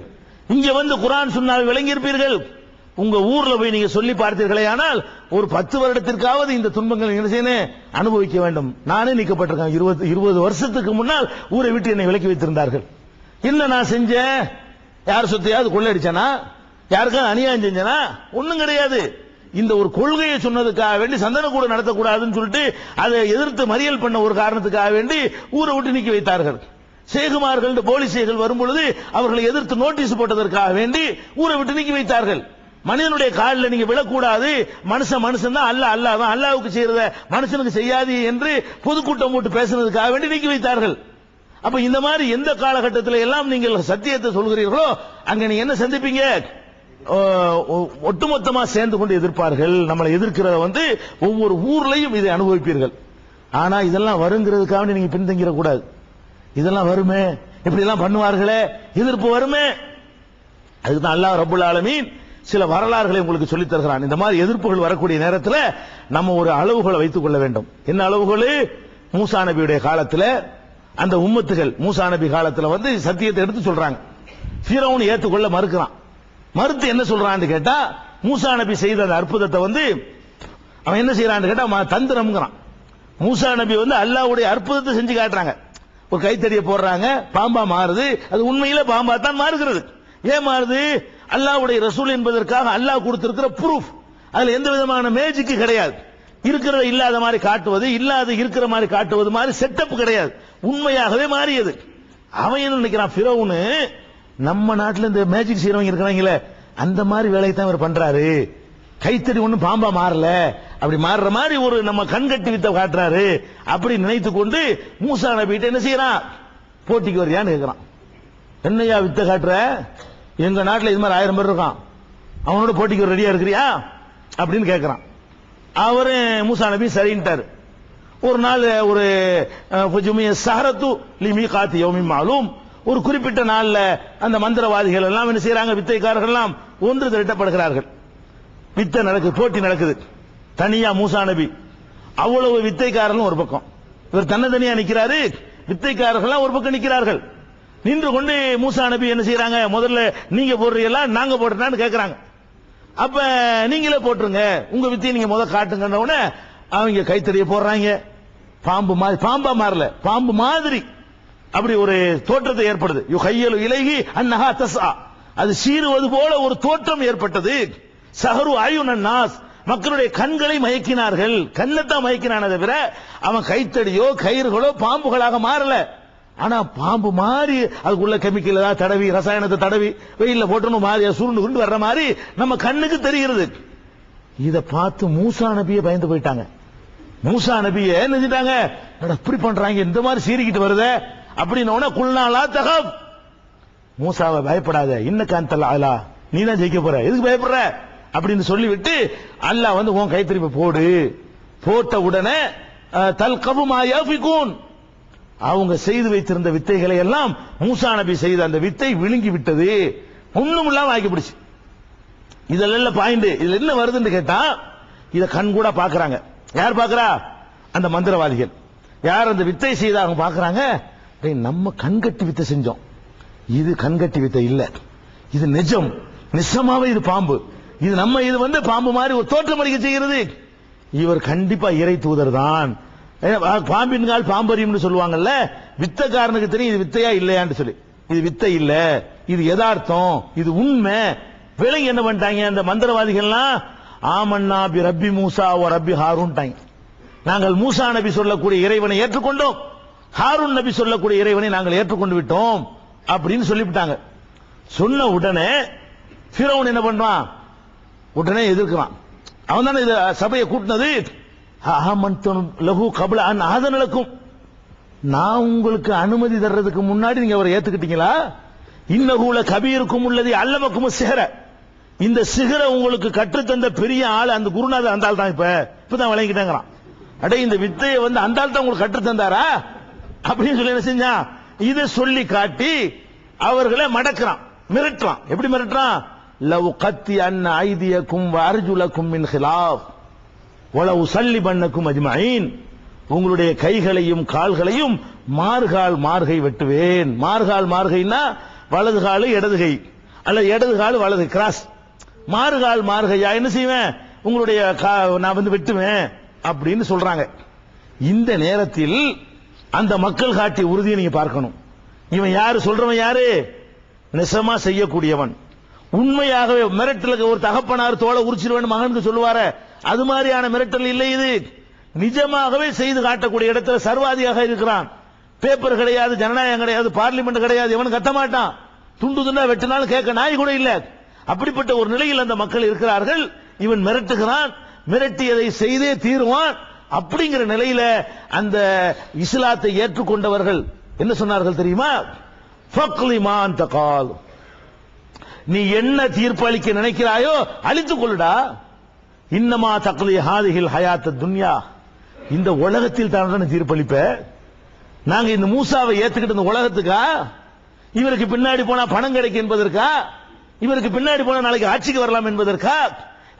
இங்க வந்து குர்ஆன் சுன்னாவை விளங்கி இருப்பீர்கள். உங்க ஊர்ல போய் நீங்க சொல்லி பார்த்தீர்களே ஆனால் ஒரு 10 வருடத்திற்காவது இந்த துன்பங்கள் என்ன செய்யணும்? அனுபவிக்க வேண்டும். நானே நீக்கப்பட்டிருக்கேன். 20 வருஷத்துக்கு முன்னால் ஊரை விட்டு என்னை விலக்கி வைத்திருந்தார்கள். என்ன நான் செஞ்சேன்? யார் சொத்தையாவது கொள்ளையடிச்சனா? யாருக்காவது அநியாயம் செஞ்சனா? ஒண்ணும் கிடையாது. இந்த ஒரு கொள்கையை சொன்னதுக்காக வேண்டி சந்தன கூட நடத்தக்கூடாதுன்னு சொல்லிட்டு அதை எதிர்த்து மறியல் பண்ண ஒரு காரணத்துக்காக வேண்டி ஊரை விட்டு நீக்கி வைத்தார்கள். சேகுமார்கள் போலீஸ்கள் வரும் பொழுது அவர்களை எதிர்த்து நோட்டீஸ் போட்டதற்காக வேண்டி ஊரை விட்டு நீக்கி வைத்தார்கள். மனிதனுடைய காலில் நீங்க விழக்கூடாது, மனுஷன் தான், அல்லாஹ் தான், அல்லாஹ்வுக்கு செய்யறத மனுஷனுக்கு செய்யாது என்று பொதுக்கூட்டம் போட்டு பேசுனதுக்காக வேண்டி நீக்கி வைத்தார்கள். அப்ப இந்த மாதிரி எந்த காலகட்டத்தில் எல்லாம் நீங்கள் சத்தியத்தை சொல்கிறீர்களோ அங்க நீங்க என்ன சந்திப்பீங்க? ஒட்டுமொத்தமா சேர்ந்து கொண்டு எதிர்ப்பார்கள். நம்மளை எதிர்க்கிறத ஒவ்வொரு ஊர்லயும் இதை அனுபவிப்பீர்கள். ஆனா இதெல்லாம் வருங்கிறதுக்காக நீங்க பின்தங்கிட கூடாது. இதெல்லாம் வருமே, இப்படி எல்லாம் பண்ணுவார்களே, எதிர்ப்பு வருமே. அதுதான் அல்லாஹ் ரப்புல் ஆலமீன் சில வரலாறுகளை உங்களுக்கு சொல்லித் தருகிறான். இந்த மாதிரி எதிர்ப்புகள் வரக்கூடிய நேரத்தில் நம்ம ஒரு அளவுகளை வைத்துக் கொள்ள வேண்டும். என்ன அளவுகள்? மூசா நபியுடைய காலத்தில் அந்த உம்மத்துகள் மூசா நபி காலத்தில் சத்தியத்தை எடுத்து சொல்றாங்க. ஃபிரௌன் ஏத்துக்கொள்ள மறுக்கிறான். மறுத்து என்ன சொல்றான்னு கேட்டா, மூசா நபி செய்த அந்த அற்புதத்தை அவன் என்ன செய்யறான்னு கேட்டா தந்திரம்ங்கிறான். மூசா நபி அல்லாஹ்வுடைய அற்புதத்தை செஞ்சு காட்டுறாங்க. ஒரு கைத்தடியை போடுறாங்க, பாம்பா மாறுது. அது உண்மையில பாம்பா தான் மாறுகிறது. ஏன் மாறுது? அல்லாஹ்வுடைய ரசூல் என்பதற்காக அல்லாஹ் கொடுத்திருக்கிற ப்ரூஃப். அதுல எந்த விதமான மேஜிக் கிடையாது. இருக்கிறத இல்லாத மாதிரி காட்டுவது, இல்லாத இருக்கிற மாதிரி காட்டுவது மாதிரி செட்டப் கிடையாது. உண்மையாகவே மாறியது. அவன் என்ன நினைக்கிறான்? ஃபிரௌன் நம்ம நாட்டில் இந்த மேஜிக் செய்யறவங்க இருக்கிறாங்களே அந்த மாதிரி வேலையை தான் இவர் பண்றாரு. கைத்தடி ஒண்ணு பாம்பா மாறல, அப்படி மாறுற மாதிரி ஒரு நம்ம கண்கட்டி வித்த காட்டுறாரு அப்படி நினைத்து கொண்டு மூசா நபிட்ட என்ன செய்யறான்? போட்டிக்கு வரியான்னு கேட்கிறான். என்னையா வித்த காட்டுற? எங்க நாட்டில் இது மாதிரி 1000 பேர் இருக்கான், அவனோட போட்டிக்கு ரெடியா இருக்கிறியா அப்படின்னு கேட்கிறான். அவரு மூசா நபி சரின்ட்டாரு. ஒரு நாள் ஒரு சஹரத்து லிமி காத்தி யௌமி மாலூம், ஒரு குறிப்பிட்ட நாள்ல அந்த மந்திரவாதிகள் எல்லாம் என்ன செய்யறாங்க? வித்தைக்காரர்கள் எல்லாம் ஒன்று திரட்டப்படுகிறார்கள். வித்தை நடக்குது, போட்டி நடக்குது. தனியா மூசா நபி அவ்வளவு வித்தைக்காரர்கள் ஒரு பக்கம், இவர் தன்னதனியா நிக்கிறாரு, வித்தைக்காரர்கள் ஒரு பக்கம் நிக்கிறார்கள். நின்று கொண்டு மூசா நபி என்ன செய்யறாங்க, முதல்ல நீங்க போடுறீங்களா நாங்க போடுறான்னு கேட்கறாங்க. அப்ப நீங்களே போட்டுருங்க, உங்க வித்தையை நீங்க முதல் காட்டுங்கன்ற உடனே அவங்க கைத்தறிய போடுறாங்க. பாம்பு மாதிரி, பாம்பா மாறல, பாம்பு மாதிரி அப்படி ஒரு தோற்றத்தை ஏற்படுது. யுஹையலு இலைஹி அன்னஹா தஸ்ஆ, அது சீறுவது போல ஒரு தோற்றம் ஏற்பட்டது. சஹரு அயுனன் நாஸ், மக்களுடைய கண்களை மயக்கினார்கள். கண்ணத்தான் மயக்கினானே தவிர அவன் கைத்தடியோ கயிறுகளோ பாம்புகளாக மாறல. ஆனா பாம்பு மாதிரி அதுக்குள்ள கெமிக்கல் ஏதாவது தடவி, ரசாயனத்தை தடவி வெயில போட்டணும் மாதிரி சுருண்டு கொண்டு வர்ற மாதிரி நம்ம கண்ணுக்கு தெரிகிறது. இத பார்த்து மூசா நபியை பயந்து போயிட்டாங்க. மூசா நபியை என்ன செஞ்சிட்டாங்க, இப்படி பண்றாங்க, இந்த மாதிரி சீறிக்கிட்டு வருது அப்படின்னு குல்நாளா தகப், மூசாவை பயப்படாத, இன்னக்காந்தல் ஆலா, நீ தான் ஜெயிக்க போற, எதுக்கு பயப்படுற அப்படின்னு சொல்லிவிட்டு அல்லாஹ் உன் கைத்தறிப்பை போடு. போட்ட உடனே தல்கபு மா யாஃபிகூன், அவங்க செய்து வைத்திருந்த வித்தைகளை எல்லாம் மூசா நபி செய்த அந்த வித்தை விழுங்கி விட்டது, ஒண்ணும் இல்லாம ஆக்கிப்பிடிச்சு. இதெல்லாம் பாயிண்ட். இதுல என்ன வருதுன்னு கேட்டா, இத கண் கூட பாக்குறாங்க. யார் பாக்குறா? அந்த மந்திரவாதிகள். யார் அந்த வித்தை செய்த அவங்க பாக்குறாங்க, நம்ம கண்கட்டி வித்தை செஞ்சோம், இது கண்கட்டி வித்தை இல்ல, இது நிஜம், நிஜமாவே இது பாம்பு, இது நம்ம இது பாம்பு மாதிரி ஒரு தோற்றம் அளிக்க செய்கிறது, இவர் கண்டிப்பா இறை தூதர் தான். பாம்பின் கால் பாம்பரியும் சொல்லுவாங்கல்ல, வித்தைக்காரனுக்கு தெரியும் இது வித்தையா இல்லையான்னு சொல்லி. இது வித்தை இல்ல, இது யதார்த்தம், இது உண்மை. விலங்கு என்ன பண்ணிட்டாங்க அந்த மந்திரவாதிகள்லாம், ஆமன்னா பி ரப்பி மூசா ஓ ரப்பி ஹாரூன், நாங்கள் மூசா நபி சொல்லக்கூடிய இறைவனை ஏற்றுக்கொண்டோம், ஹாரூன் நபி சொல்லக்கூடிய இறைவனை நாங்கள் ஏற்றுக்கொண்டு விட்டோம் அப்படின்னு சொல்லிவிட்டாங்க. சொன்ன உடனே ஃபிரௌன் என்ன பண்றான், உடனே எதிர்க்கிறான். அவன் தானே இந்த சபையை கூட்டினது. லகு கபல அன் ஆதனலக்கும், நான் உங்களுக்கு அனுமதி தர்றதுக்கு முன்னாடி நீங்க அவரை ஏத்துக்கிட்டீங்களா? இன்னகூல கபீருக்கும் உள்ளது அல்லமக்கும் சிஹர, இந்த சிகர உங்களுக்கு கற்றுத்தந்த பெரிய ஆள் அந்த குருநாதர் அந்த ஆள் தான், இப்பதான் விளங்கிட்டாங்கிறான். அடே இந்த வித்தையை அந்த ஆள் தான் உங்களுக்கு கற்றுத்தந்தாரா அப்படின்னு சொல்லி என்ன செஞ்சான், இதை சொல்லி காட்டி அவர்களை மடக்கிறான், மிரட்டுறான். எப்படி மிரட்டுறான்? லவ் கத்தி அன் ஐதியக்கும் அர்ஜுலக்கும் மின் ஹிலாஃப் வலவ் சல்லிபன்னக்கும் அஜ்மஈன், உங்களுடைய கைகளையும் கால்களையும் மார்கால் மார்கை வெட்டுவேன். மார்கால் மார்கைனா வலது காலு இடது கை, அல்ல இடது காலு வலது கிராஸ். மார்கால் மார்கையா என்ன செய்வேன், உங்களுடைய நான் வெட்டுவேன் அப்படின்னு சொல்றாங்க. இந்த நேரத்தில் அந்த மக்கள் காட்டிய உறுதியை நீங்க பார்க்கணும். இவன் யாரு, சொல்றவன் யாரு, நிசமா செய்யக்கூடியவன், உண்மையாகவே மிரட்டலுக்கு ஒரு தகப்பனார் தோலை உரிச்சிருவேன் மகனுக்கு சொல்லுவார, அது மாதிரியான மிரட்டல் இல்லை. இது நிஜமாகவே செய்து காட்டக்கூடிய இடத்துல சர்வாதியாக இருக்கிறான். பேப்பர் கிடையாது, ஜனநாயகம் கிடையாது, பார்லிமெண்ட் கிடையாது, எவன் கத்த மாட்டான், துண்டு துண்டா வெட்டினாலும் கேட்க நாய் கூட இல்ல. அப்படிப்பட்ட ஒரு நிலையில் அந்த மக்கள் இருக்கிறார்கள். இவன் மிரட்டுகிறான், மிரட்டியதை செய்தே தீருவான். அப்படிங்கிற நிலையில அந்த இஸ்லாத்தை ஏற்றுக்கொண்டவர்கள் என்ன சொன்னார்கள் தெரியுமா? ஃபக்லிமான் தகால், நீ என்ன தீர்ப்பளிக்க நினைக்கிறாயோ அழித்துக் கொள்ளுடா. இன்னமா தக்லி ஹாதிஹில் ஹயாத் துன்யா, இந்த உலகத்தில் தான் தீர்ப்பளிப்ப. நாங்க இந்த மூசாவை ஏத்துக்கிட்டு இந்த உலகத்துக்கா, இவருக்கு பின்னாடி போனா பணம் கிடைக்கும் என்பதற்கா, இவருக்கு பின்னாடி போனா நாளைக்கு ஆட்சிக்கு வரலாம் என்பதற்கா,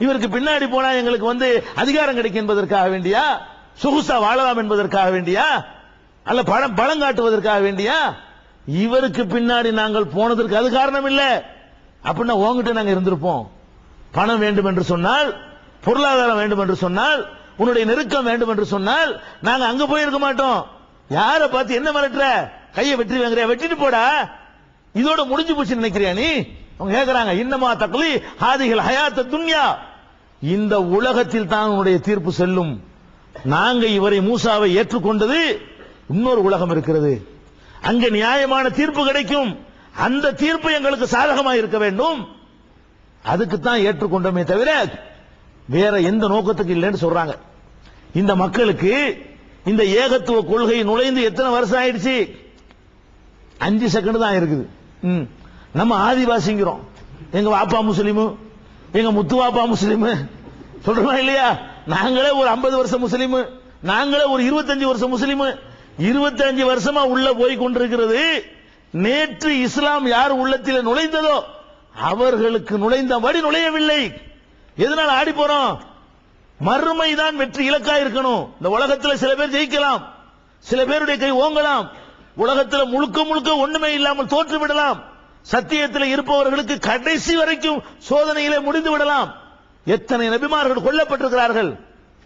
இவருக்கு பின்னாடி போனா எங்களுக்கு அதிகாரம் கிடைக்கும் என்பதற்காக வேண்டியா, சொகுசா வாழலாம் என்பதற்காக வேண்டியா, அல்ல பலம் காட்டுவதற்காக வேண்டியா? இவருக்கு பின்னாடி நாங்கள் போனதற்கு அது காரணம் இல்ல. அப்படின்னா உங்ககிட்ட நாங்க இருந்திருப்போம். பணம் வேண்டும் என்று சொன்னால், பொருளாதாரம் வேண்டும் என்று சொன்னால், உன்னுடைய நெருக்கம் வேண்டும் என்று சொன்னால் நாங்க அங்க போயிருக்க மாட்டோம். யார பார்த்து என்ன மிரட்டுற, கையை வெற்றி வாங்குறியா, வெட்டிட்டு போடா, இதோட முடிஞ்சு போச்சு நினைக்கிறியா நீ? அவங்க கேட்கிறாங்க, இன்னமா தக்லி ஹாதிஹில் ஹயாத் துன்யா, இந்த உலகத்தில் தான் உன்னுடைய தீர்ப்பு செல்லும். நாங்க இவரை மூசாவை ஏற்றுக்கொண்டது, இன்னொரு உலகம் இருக்கிறது, அங்க நியாயமான தீர்ப்பு கிடைக்கும், அந்த தீர்ப்பு எங்களுக்கு சாதகமாக இருக்க வேண்டும், அதுக்கு தான் ஏற்றுக்கொண்டோமே தவிர வேற எந்த நோக்கத்துக்கு இல்லைன்னு சொல்றாங்க. இந்த மக்களுக்கு இந்த ஏகத்துவ கொள்கை நுழைந்து எத்தனை வருஷம் ஆயிடுச்சு? 5 செகண்ட் தான் இருக்குது. நம்ம ஆதிவாசிங்கிறோம், எங்க வாப்பா முஸ்லீமு, எங்க முத்து வாப்பா முஸ்லீமு சொல்றோம் இல்லையா? நாங்களே ஒரு 50 வருஷம் முஸ்லீமு, நாங்களே ஒரு 25 வருஷம் முஸ்லீமு. 25 வருஷமா உள்ள போய் கொண்டிருக்கிறது. நேற்று இஸ்லாம் யார் உள்ளத்தில் நுழைந்ததோ அவர்களுக்கு நுழைந்தபடி நுழையவில்லை. எதனால ஆடி போறோம்? மறுமைதான் வெற்றி இலக்கா இருக்கணும். இந்த உலகத்தில் சில பேர் ஜெயிக்கலாம், சில பேருடைய கை ஓங்கலாம், உலகத்தில் முழுக்க முழுக்க ஒண்ணுமே இல்லாமல் தோற்று விடலாம். சத்தியத்தில் இருப்பவர்களுக்கு கடைசி வரைக்கும் சோதனையிலே முடிந்து விடலாம். எத்தனை நபிமார்கள் கொல்லப்பட்டிருக்கிறார்கள்.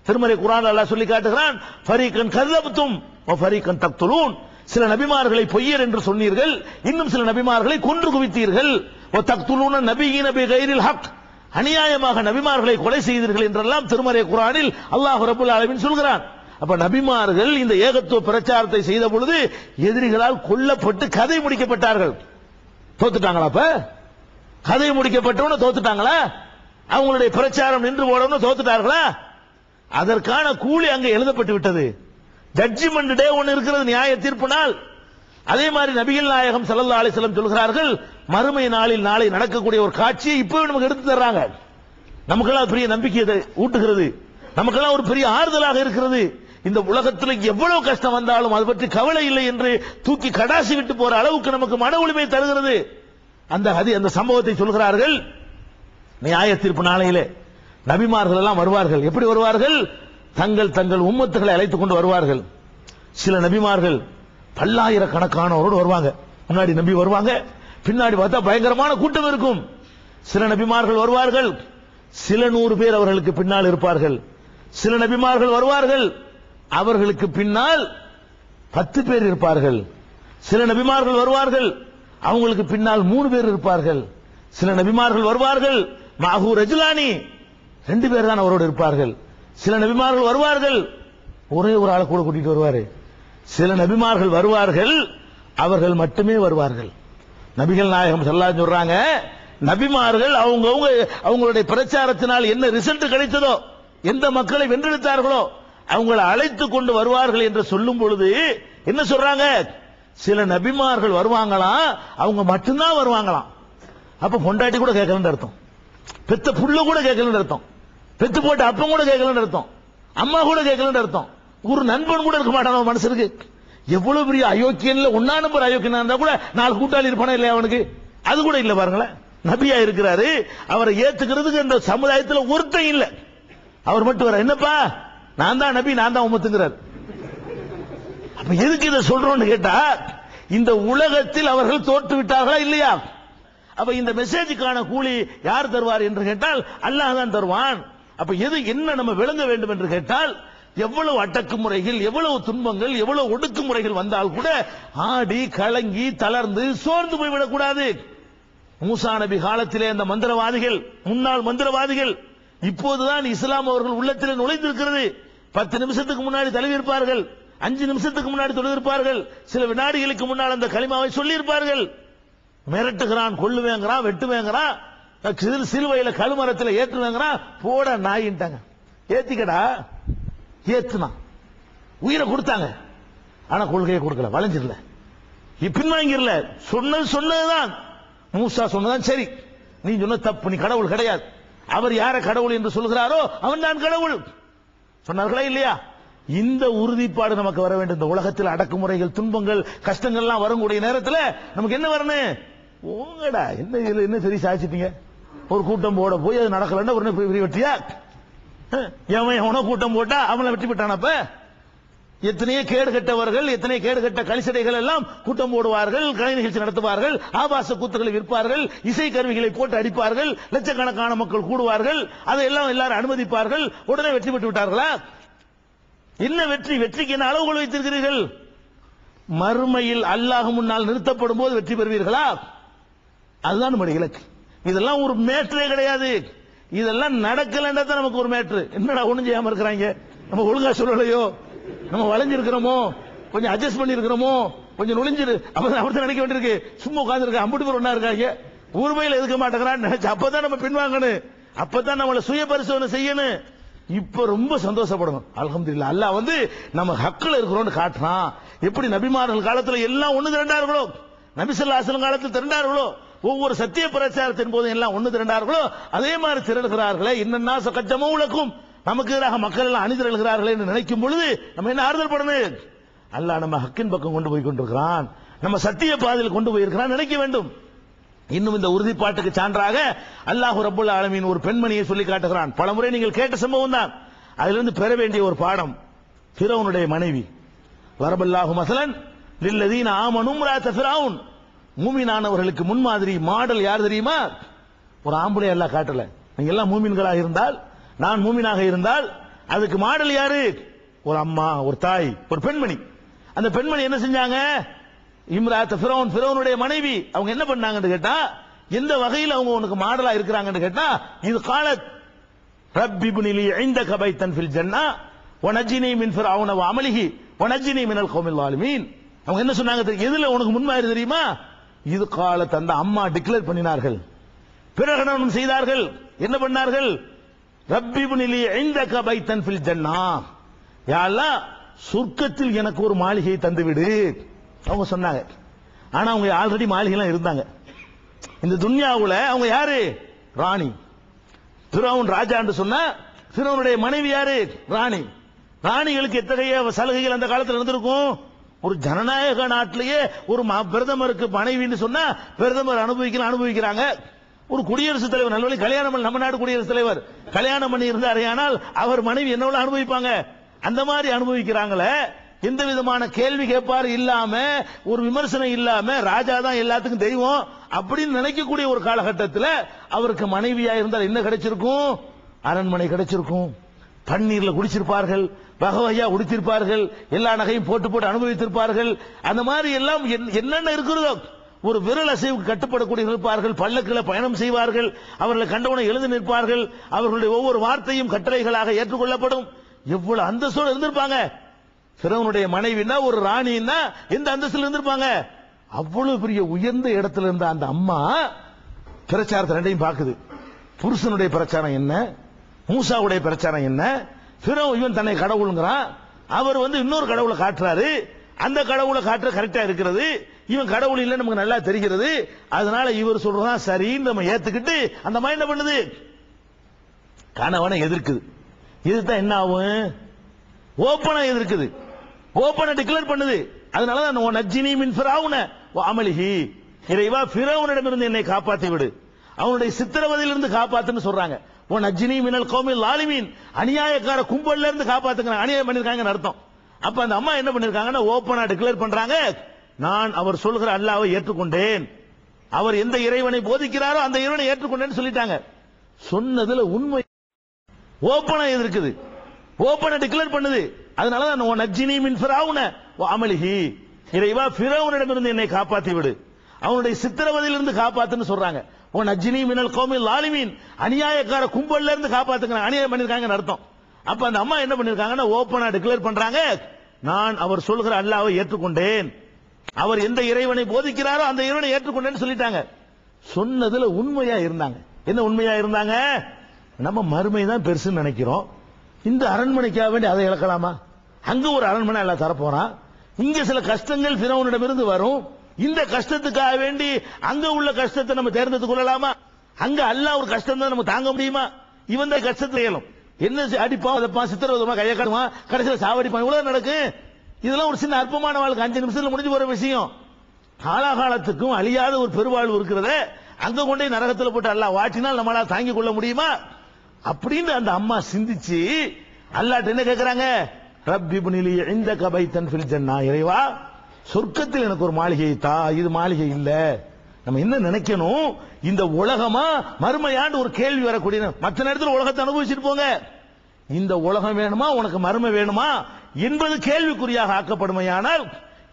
திருமறை குர்ஆன் அல்லாஹ் சொல்லி காட்டுகிறான், ஃபரீகன் கல்லப்தும் வ ஃபரீகன் தக்துலூன். சில நபிமார்களை பொய்யர் என்று சொன்னீர்கள், இன்னும் சில நபிமார்களை கொன்று குவித்தீர்கள். வ தக்துலூன நபியீன பிகைரில் ஹக், அநியாயமாக நபிமார்களை கொலை செய்தீர்கள் என்றெல்லாம் திருமறை குர்ஆனில் அல்லாஹ் ரப்பல் ஆலமீன் சொல்கிறான். அப்ப நபிமார்கள் இந்த ஏகத்துவ பிரச்சாரத்தை செய்த பொழுது எதிரிகளால் கொல்லப்பட்டு கதை முடிக்கப்பட்டார்கள். தோத்துட்டாங்களா? அப்ப கதை முடிக்கப்பட்டவன தோத்துட்டாங்களா? அவங்களுடைய பிரச்சாரம் நின்று போனவன தோத்துட்டார்களா? அதற்கான கூலி அங்கே எழுதப்பட்டு விட்டது. ஜட்ஜ்மெண்ட் டே ஒன்னு இருக்கிறது, நியாய தீர்ப்பு நாள். அதே மாதிரி நபிகள் நாயகம் ஸல்லல்லாஹு அலைஹி வஸல்லம் சொல்கிறார்கள், மறுமை நாளில் நாளை நடக்கக்கூடிய ஒரு காட்சியை இப்பவே நமக்கு எடுத்து தர்றாங்க. நமக்கெல்லாம் பெரிய நம்பிக்கையை ஊட்டுகிறது, நமக்கெல்லாம் ஒரு பெரிய ஆறுதலாக இருக்கிறது. இந்த உலகத்தில் எவ்வளவு கஷ்டம் வந்தாலும் அது பற்றி கவலை இல்லை என்று தூக்கி கடாசி விட்டு போற அளவுக்கு நமக்கு மன உரிமை தருகிறது. அந்த சம்பவத்தை சொல்கிறார்கள். நியாய தீர்ப்பு நாளையிலே நபிமார்கள் எல்லாம் வருவார்கள். எப்படி வருவார்கள்? தங்கள் தங்கள் உம்மத்துகளை அழைத்துக் கொண்டு வருவார்கள். சில நபிமார்கள் பல்லாயிரக்கணக்கானவரோடு வருவாங்க. முன்னாடி நபி வருவாங்க, பின்னாடி பார்த்தா பயங்கரமான கூட்டம் இருக்கும். சில நபிமார்கள் வருவார்கள், சில 100 பேர் அவர்களுக்கு பின்னால் இருப்பார்கள். சில நபிமார்கள் வருவார்கள், அவர்களுக்கு பின்னால் 10 பேர் இருப்பார்கள். சில நபிமார்கள் வருவார்கள், அவங்களுக்கு பின்னால் 3 பேர் இருப்பார்கள். சில நபிமார்கள் வருவார்கள், மாஹூ ரஜுலானி, 2 பேர் தான் அவரோடு இருப்பார்கள். சில நபிமார்கள் வருவார்கள், ஒரே ஒரு ஆளை கூட கூட்டிட்டு வருவாரு. சில நபிமார்கள் வருவார்கள், அவர்கள் மட்டுமே வருவார்கள். நபிகள் நாயகம் ஸல்லல்லாஹு அலைஹி சொல்றாங்க, நபிமார்கள் அவங்களுடைய பிரச்சாரத்தினால் என்ன ரிசல்ட் கிடைத்ததோ, எந்த மக்களை வென்றெடுத்தார்களோ அவங்களை அழைத்துக் கொண்டு வருவார்கள் என்று சொல்லும் பொழுது என்ன சொல்றாங்க? சில நபிமார்கள் வருவாங்களாம், அவங்க மட்டும்தான் வருவாங்களாம். அப்ப பொண்டாட்டி கூட கேட்கலன்னு அர்த்தம், பெத்த புள்ள கூட கேட்கலன்னு அர்த்தம், பெத்து போட்ட அப்பம் கூட கேட்கலன்னு அர்த்தம், அம்மா கூட கேட்கலன்னு அர்த்தம், ஒரு நண்பன் கூட இருக்க மாட்டான் மனசுக்கு. எவ்வளவு பெரிய அயோக்கியன்ல ஒன்னா நம்பர் அயோக்கியனா இருந்தா கூட 4 கூட்டாளி இருப்பானா இல்லையா அவனுக்கு? அது கூட இல்ல பாருங்களேன். நபியா இருக்கிறாரு, அவரை ஏத்துக்கிறதுக்கு இந்த சமுதாயத்தில் ஒருத்தன் இல்ல, அவர் மட்டும் வர. என்னப்பா நான் தான் நபி, நான் தான் உம்மத்துங்கிறார். அப்ப எதுக்கு இதை சொல்றோம்னு கேட்டா, இந்த உலகத்தில் அவர்கள் தோற்று விட்டார்களா இல்லையா? அப்ப இந்த மெசேஜுக்கான கூலி யார் தருவார் என்று கேட்டால் அல்லாஹ் தான் தருவான். அப்ப எது என்ன நம்ம விளங்க வேண்டும் என்று கேட்டால், எவ்வளவு அடக்குமுறைகள், எவ்வளவு துன்பங்கள், எவ்வளவு ஒடுக்குமுறைகள் வந்தால் கூட ஆடி கலங்கி தளர்ந்து சோர்ந்து போய்விடக் கூடாது. மூசா நபி காலத்திலே அந்த மந்திரவாதிகள், முன்னாள் மந்திரவாதிகள், இப்போதுதான் இஸ்லாம் அவர்கள் உள்ளத்திலே நுழைந்திருக்கிறது. 10 நிமிஷத்துக்கு முன்னாடி தழுவிருப்பார்கள், 5 நிமிஷத்துக்கு முன்னாடி தொழுதிருப்பார்கள், சில வினாடிகளுக்கு முன்னால் அந்த கலிமாவை சொல்லியிருப்பார்கள். மிரட்டுகிறான், கொள்ளுவேங்கிறான், வெட்டுவேங்கிறான், சிலுவையில கழுமரத்தில் ஏற்றுவேங்கிறான். போட நாயின்ட்டாங்க. ஏத்திக்கடா, ஏத்துனா உயிரை கொடுத்தாங்க, ஆனா கொள்கையை கொடுக்கல, வளைஞ்சிடல, பின்வாங்கிடல. சொன்னதுதான் மூசா சொன்னதான் சரி, நீ சொன்ன தப்பு, நீ கடவுள் கிடையாது, அவர் யார கடவுள் என்று சொல்கிறாரோ அவன் தான் கடவுள் சொன்னார்களா இல்லையா? இந்த உறுதிப்பாடு நமக்கு வர வேண்டும். இந்த உலகத்தில் அடக்குமுறைகள், துன்பங்கள், கஷ்டங்கள்லாம் வரக்கூடிய நேரத்தில் நமக்கு என்ன வரணும்? ஓங்கடா, என்ன சரி சாதிச்சிட்டீங்க, ஒரு கூட்டம் போட போய் அது நடக்கலன்னா ஒரு பெரிய வெற்றியா? எவனோ கூட்டம் போட்டா அவனை வெற்றி பெற்றானப்ப. எத்தனையோ கேடு கட்டவர்கள், எத்தனையோ கேடு கட்ட கலிசடைகள் எல்லாம் கூட்டம் போடுவார்கள், கலை நிகழ்ச்சி நடத்துவார்கள், ஆபாச கூத்துக்களை விற்பார்கள், இசை கருவிகளை போட்டு அடிப்பார்கள், லட்சக்கணக்கான மக்கள் கூடுவார்கள், அதையெல்லாம் எல்லாரும் அனுமதிப்பார்கள். உடனே வெற்றி பெற்று விட்டார்களா? என்ன வெற்றி? வெற்றிக்கு என்ன அளவுகள் வைத்திருக்கிறீர்கள்? மறுமையில் அல்லாஹ் முன்னால் நிறுத்தப்படும் போது வெற்றி பெறுவீர்களா? அதுதான் நம்முடைய இலக்கு. இதெல்லாம் ஒரு மேட்டரே கிடையாது. இதெல்லாம் நடக்கலன்னா தான் நமக்கு ஒரு மேட்ரு. என்னடா ஒண்ணும் செய்யாம இருக்கிறாங்க, நம்ம ஒழுங்கா சொல்லலையோ, நம்ம வளைஞ்சிருக்கிறோமோ, கொஞ்சம் அட்ஜஸ்ட் பண்ணி இருக்கிறோமோ, கொஞ்சம் நுழைஞ்சிரு, அப்பதான் நினைக்க வேண்டியிருக்கு. சும்மா உட்கார்ந்து இருக்க 50 பேர் ஒன்னா இருக்காங்க, ஊர்மையில எதுக்க மாட்டேங்கிறான்னு நினைச்சு அப்பதான் நம்ம பின்வாங்கணும், அப்பதான் நம்மளை சுய பரிசோதனை செய்யணும். இப்ப ரொம்ப சந்தோஷப்படணும். அல்ஹம்துலில்லாஹ், அல்லாஹ் நம்ம ஹக்குல இருக்கிறோம்னு காட்டுறான். எப்படி நபிமார்கள் காலத்துல எல்லாம் ஒண்ணு திரண்டார்களோ, நபி ஸல்லல்லாஹு அலைஹி வஸல்லம் காலத்தில் திரண்டார்களோ, ஒவ்வொரு சத்திய பிரச்சாரத்தின் போது எல்லாம் ஒண்ணு திரண்டார்களோ, அதே மாதிரி திரளுகிறார்களே. இன்னன்னா சகஜமௌலக்கும், நமக்கு எதிராக மக்கள் எல்லாம் அணிதிரள்கிறார்களே என்று நினைக்கும் பொழுது நம்ம என்ன ஆறுதல் படணும்? அல்லாஹ் நம்ம ஹக்கின் பக்கம் கொண்டு போய் கொண்டிருக்கிறான், நம்ம சத்திய பாதையில் கொண்டு போயிருக்கிறான் நினைக்க வேண்டும். இன்னும் இந்த உறுதிப்பாட்டுக்கு சான்றாக அல்லாஹ் ரப்பல் ஆலமீன் ஒரு பெண்மணியை சொல்லி காட்டுகிறான். பலமுறை நீங்கள் கேட்ட சம்பவம் தான். அதிலிருந்து பெற வேண்டிய ஒரு பாடம். ஃபிரௌனுடைய மனைவி, வரபல்லாஹு மஸலன் லில்லதீன ஆமனு இம்ராஅத ஃபிரௌன், மூமினானவர்களுக்கு முன்மாதிரி மாடல் யார் தெரியுமா? ஒரு ஆம்பளை அல்லாஹ் காட்டல. நீங்க எல்லாம் மூமின்களாக இருந்தால், நான் மூமினாக இருந்தால், அதுக்கு மாடல் யாரு? ஒரு அம்மா, ஒரு தாய், ஒரு பெண்மணி. அந்த பெண்மணி என்ன செஞ்சாங்க? இம்ராஅத் ஃபிரௌன், ஃபிரௌனுடைய மனைவி. அவங்க என்ன பண்ணாங்கன்னு கேட்டா, எந்த வகையில் அவங்க உனக்கு மாடலா இருக்கிறாங்கன்னு கேட்டா, இது காலத் ரப்பி இப்னி லீ இந்தக பைத்தன் ஃபில் ஜன்னah வனஜ்னி மின் ஃபிரௌன வஅமலிஹி வனஜ்னி மினல் கௌமில் ஸாலிமீன். அவங்க என்ன சொன்னாங்க? எதுல உனக்கு முன்மாதிரி தெரியுமா? இது காலத், அந்த அம்மா டிக்ளேர் பண்ணினார்கள், பிரகடனம் செய்தார்கள். என்ன பண்ணார்கள்? ரப்பி இப்னி லீ இந்தக பைத்தன் ஃபில் ஜன்னah, யா அல்லாஹ் சொர்க்கத்தில் எனக்கு ஒரு மாளிகையை தந்துவிடு அவங்க சொன்னாங்க. ஆனா அவங்க ஆல்ரெடி மாளிகைலாம் இருந்தாங்க. இந்த துன்யாவுல அவங்க யாரு? ராணி. ஃபிரௌன் ராஜா என்று சொன்னா, ஃபிரௌனுடைய மனைவி யாரு? ராணி. ராணிகளுக்கு எத்தகைய சலுகைகள் அந்த காலத்தில் இருந்திருக்கும்? ஒரு ஜனநாயக நாட்டிலேயே ஒரு பிரதமருக்கு மனைவின்னு சொன்னா பிரதமர் அனுபவிக்கிறாங்க. ஒரு குடியரசுத் தலைவர் நல்வழி கல்யாணம் பண்ணி, நம்ம நாடு குடியரசுத் தலைவர் கல்யாணம் பண்ணி இருந்தார், ஆனால் அவர் மனைவி என்னவோ அனுபவிப்பாங்க. அந்த மாதிரி அனுபவிக்கிறாங்களே, எந்த விதமான கேள்வி கேட்பாரு இல்லாம, ஒரு விமர்சனம் இல்லாம, ராஜா தான் எல்லாத்துக்கும் தெய்வம் அப்படின்னு நினைக்கக்கூடிய ஒரு காலகட்டத்தில் அவருக்கு மனைவியா இருந்தால் என்ன கிடைச்சிருக்கும்? அரண்மனை கிடைச்சிருக்கும், தண்ணீர்ல குடிச்சிருப்பார்கள், வகையா உடுத்திருப்பார்கள், எல்லா நகையும் போட்டு போட்டு அனுபவித்திருப்பார்கள். அந்த மாதிரி எல்லாம் என்னென்ன இருக்கிறதோ, ஒரு விரல் அசைவுக்கு கட்டுப்படக்கூடிய இருப்பார்கள், பல்லக்கில பயணம் செய்வார்கள், அவர்களை கண்டவனை எழுந்து நிற்பார்கள், அவர்களுடைய ஒவ்வொரு வார்த்தையும் கட்டளைகளாக ஏற்றுக்கொள்ளப்படும். எவ்வளவு அந்தஸ்தோடு இருந்திருப்பாங்க. ஃபிரௌனுடைய மனைவினா, ஒரு ராணின்னா எந்த அந்தஸ்தில் இருந்திருப்பாங்க? அவ்வளவு பெரிய உயர்ந்த இடத்துல இருந்த அந்த அம்மா பிரச்சாரத்தை ரெண்டையும் பார்க்குது. புருஷனுடைய பிரச்சாரம் என்ன, மூசாவுடைய பிரச்சாரம் என்ன? ஃபிரௌன் இவன் தன்னை கடவுளுங்கிறான், அவர் இன்னொரு கடவுளை காட்டுறாரு. அந்த கடவுளை காட்டுற கரெக்டா இருக்கிறது, இவன் கடவுள் இல்லைன்னு நமக்கு நல்லா தெரிகிறது. அதனால இவர் சொல்றதான் சரின்னு நம்ம ஏத்துக்கிட்டு அந்த மாதிரி என்ன பண்ணுது? கணவனை எதிர்க்குது. இதுதான் என்ன ஆகும்? ஓப்பனா எதிர்க்குது, ஓப்பனா டிக்ளேர் பண்ணுது. அதனாலதான் நஜ்ஜினி மின் ஃபிரௌன வஅமலிஹி, இறைவா ஃபிரௌனிடமிருந்து என்னை காப்பாற்றி விடு, அவனுடைய சித்திரவதையிலிருந்து காப்பாத்துன்னு சொல்றாங்க. நஜ்ஜினி மினல் கௌமில் ஸாலிமீன், அநியாயக்கார கும்பல்ல இருந்து காப்பாத்துங்க, அநியாயம் பண்ணிருக்காங்கன்னு அர்த்தம். அப்ப அந்த அம்மா என்ன பண்ணிருக்காங்கன்னா, ஓப்பனா டிக்ளேர் பண்றாங்க, நான் அவர் சொல்கிற அல்லாஹ்வை ஏற்றுக்கொண்டேன், அவர் எந்த இறைவனை போதிக்கிறாரோ அந்த இறைவனை ஏற்றுக்கொண்டேன்னு சொல்லிட்டாங்க. சொன்னதுல உண்மை ஓப்பனா எதிர்க்குது, ஓப்பனா டிக்ளேர் பண்ணுது. அதனாலதான் நஜ்ஜினி மின் ஃபிரௌன வஅமலிஹி, இறைவா ஃபிரௌனிடமிருந்து என்னை காப்பாற்றி விடு, அவனுடைய சித்திரவதையிலிருந்து காப்பாத்துன்னு சொல்றாங்க. நஜ்ஜினி மினல் கௌமில் ஸாலிமீன், அநியாயக்கார கும்பல்ல இருந்து காப்பாத்துங்க, அநியாயம் பண்ணிருக்காங்கன்னு அர்த்தம். அப்ப அந்த அம்மா என்ன பண்ணிருக்காங்கன்னா, ஓப்பனா டிக்ளேர் பண்றாங்க, நான் அவர் சொல்கிற அல்லாஹ்வை ஏற்றுக்கொண்டேன், அவர் எந்த இறைவனை போதிக்கிறாரோ அந்த இறைவனை ஏற்றுக்கொண்டேன்னு சொல்லிட்டாங்க. சொன்னதுல உண்மையா இருந்தாங்க. என்ன உண்மையா இருந்தாங்க? நம்ம மறுமை தான் பெருசுன்னு நினைக்கிறோம். இந்த அரண்மனைக்காக வேண்டி அதை இழக்கலாமா? அங்க ஒரு அரண்மனை எல்லாம் தரப்போறான், இங்க சில கஷ்டங்கள் ஃபிரௌனிடமிருந்து வரும், இந்த கஷ்டத்துக்காக வேண்டி அங்க உள்ள கஷ்டத்தை நம்ம தேர்ந்தெடுத்துக் கொள்ளலாமா? அங்க அல்லாஹ் ஒரு கஷ்டம் தான் நம்ம தாங்க முடியுமா? இவன் தான் கஷ்டத்துல இயலும், என்ன அடிப்பான், அதப்பான், சித்திரவதமா, கையை காட்டுவான், கடைசியில் சாவடிப்பான், இவ்வளவு நடக்கும். இதெல்லாம் ஒரு சின்ன அற்பமான வாழ்க்கை, 5 நிமிஷத்துல முடிஞ்சு போற விஷயம். காலாகாலத்துக்கும் அழியாத ஒரு பெருவாழ்வு இருக்கிறத அங்க கொண்டே நரகத்தில் போட்டு அல்லாஹ் வாட்டினால் நம்மளால தாங்கிக் கொள்ள முடியுமா? அப்படின்னு அந்த அம்மா சிந்திச்சு அல்லாஹ்ட்ட என்ன கேட்கிறாங்க? ரப்பி இப்னி லீ இந்தக பைத்தன் ஃபில் ஜன்னah, இறைவா சொர்க்கத்தில் எனக்கு ஒரு மாளிகையை தா. இது மாளிகை இல்ல. நம்ம என்ன நினைக்கணும்? இந்த உலகமா மறுமையாண்டு ஒரு கேள்வி வரக்கூடிய, மற்ற நேரத்தில் உலகத்தை அனுபவிச்சுட்டு போங்க, இந்த உலகம் வேணுமா உனக்கு மறுமை வேணுமா என்பது கேள்விக்குறியாக ஆக்கப்படுமையானால்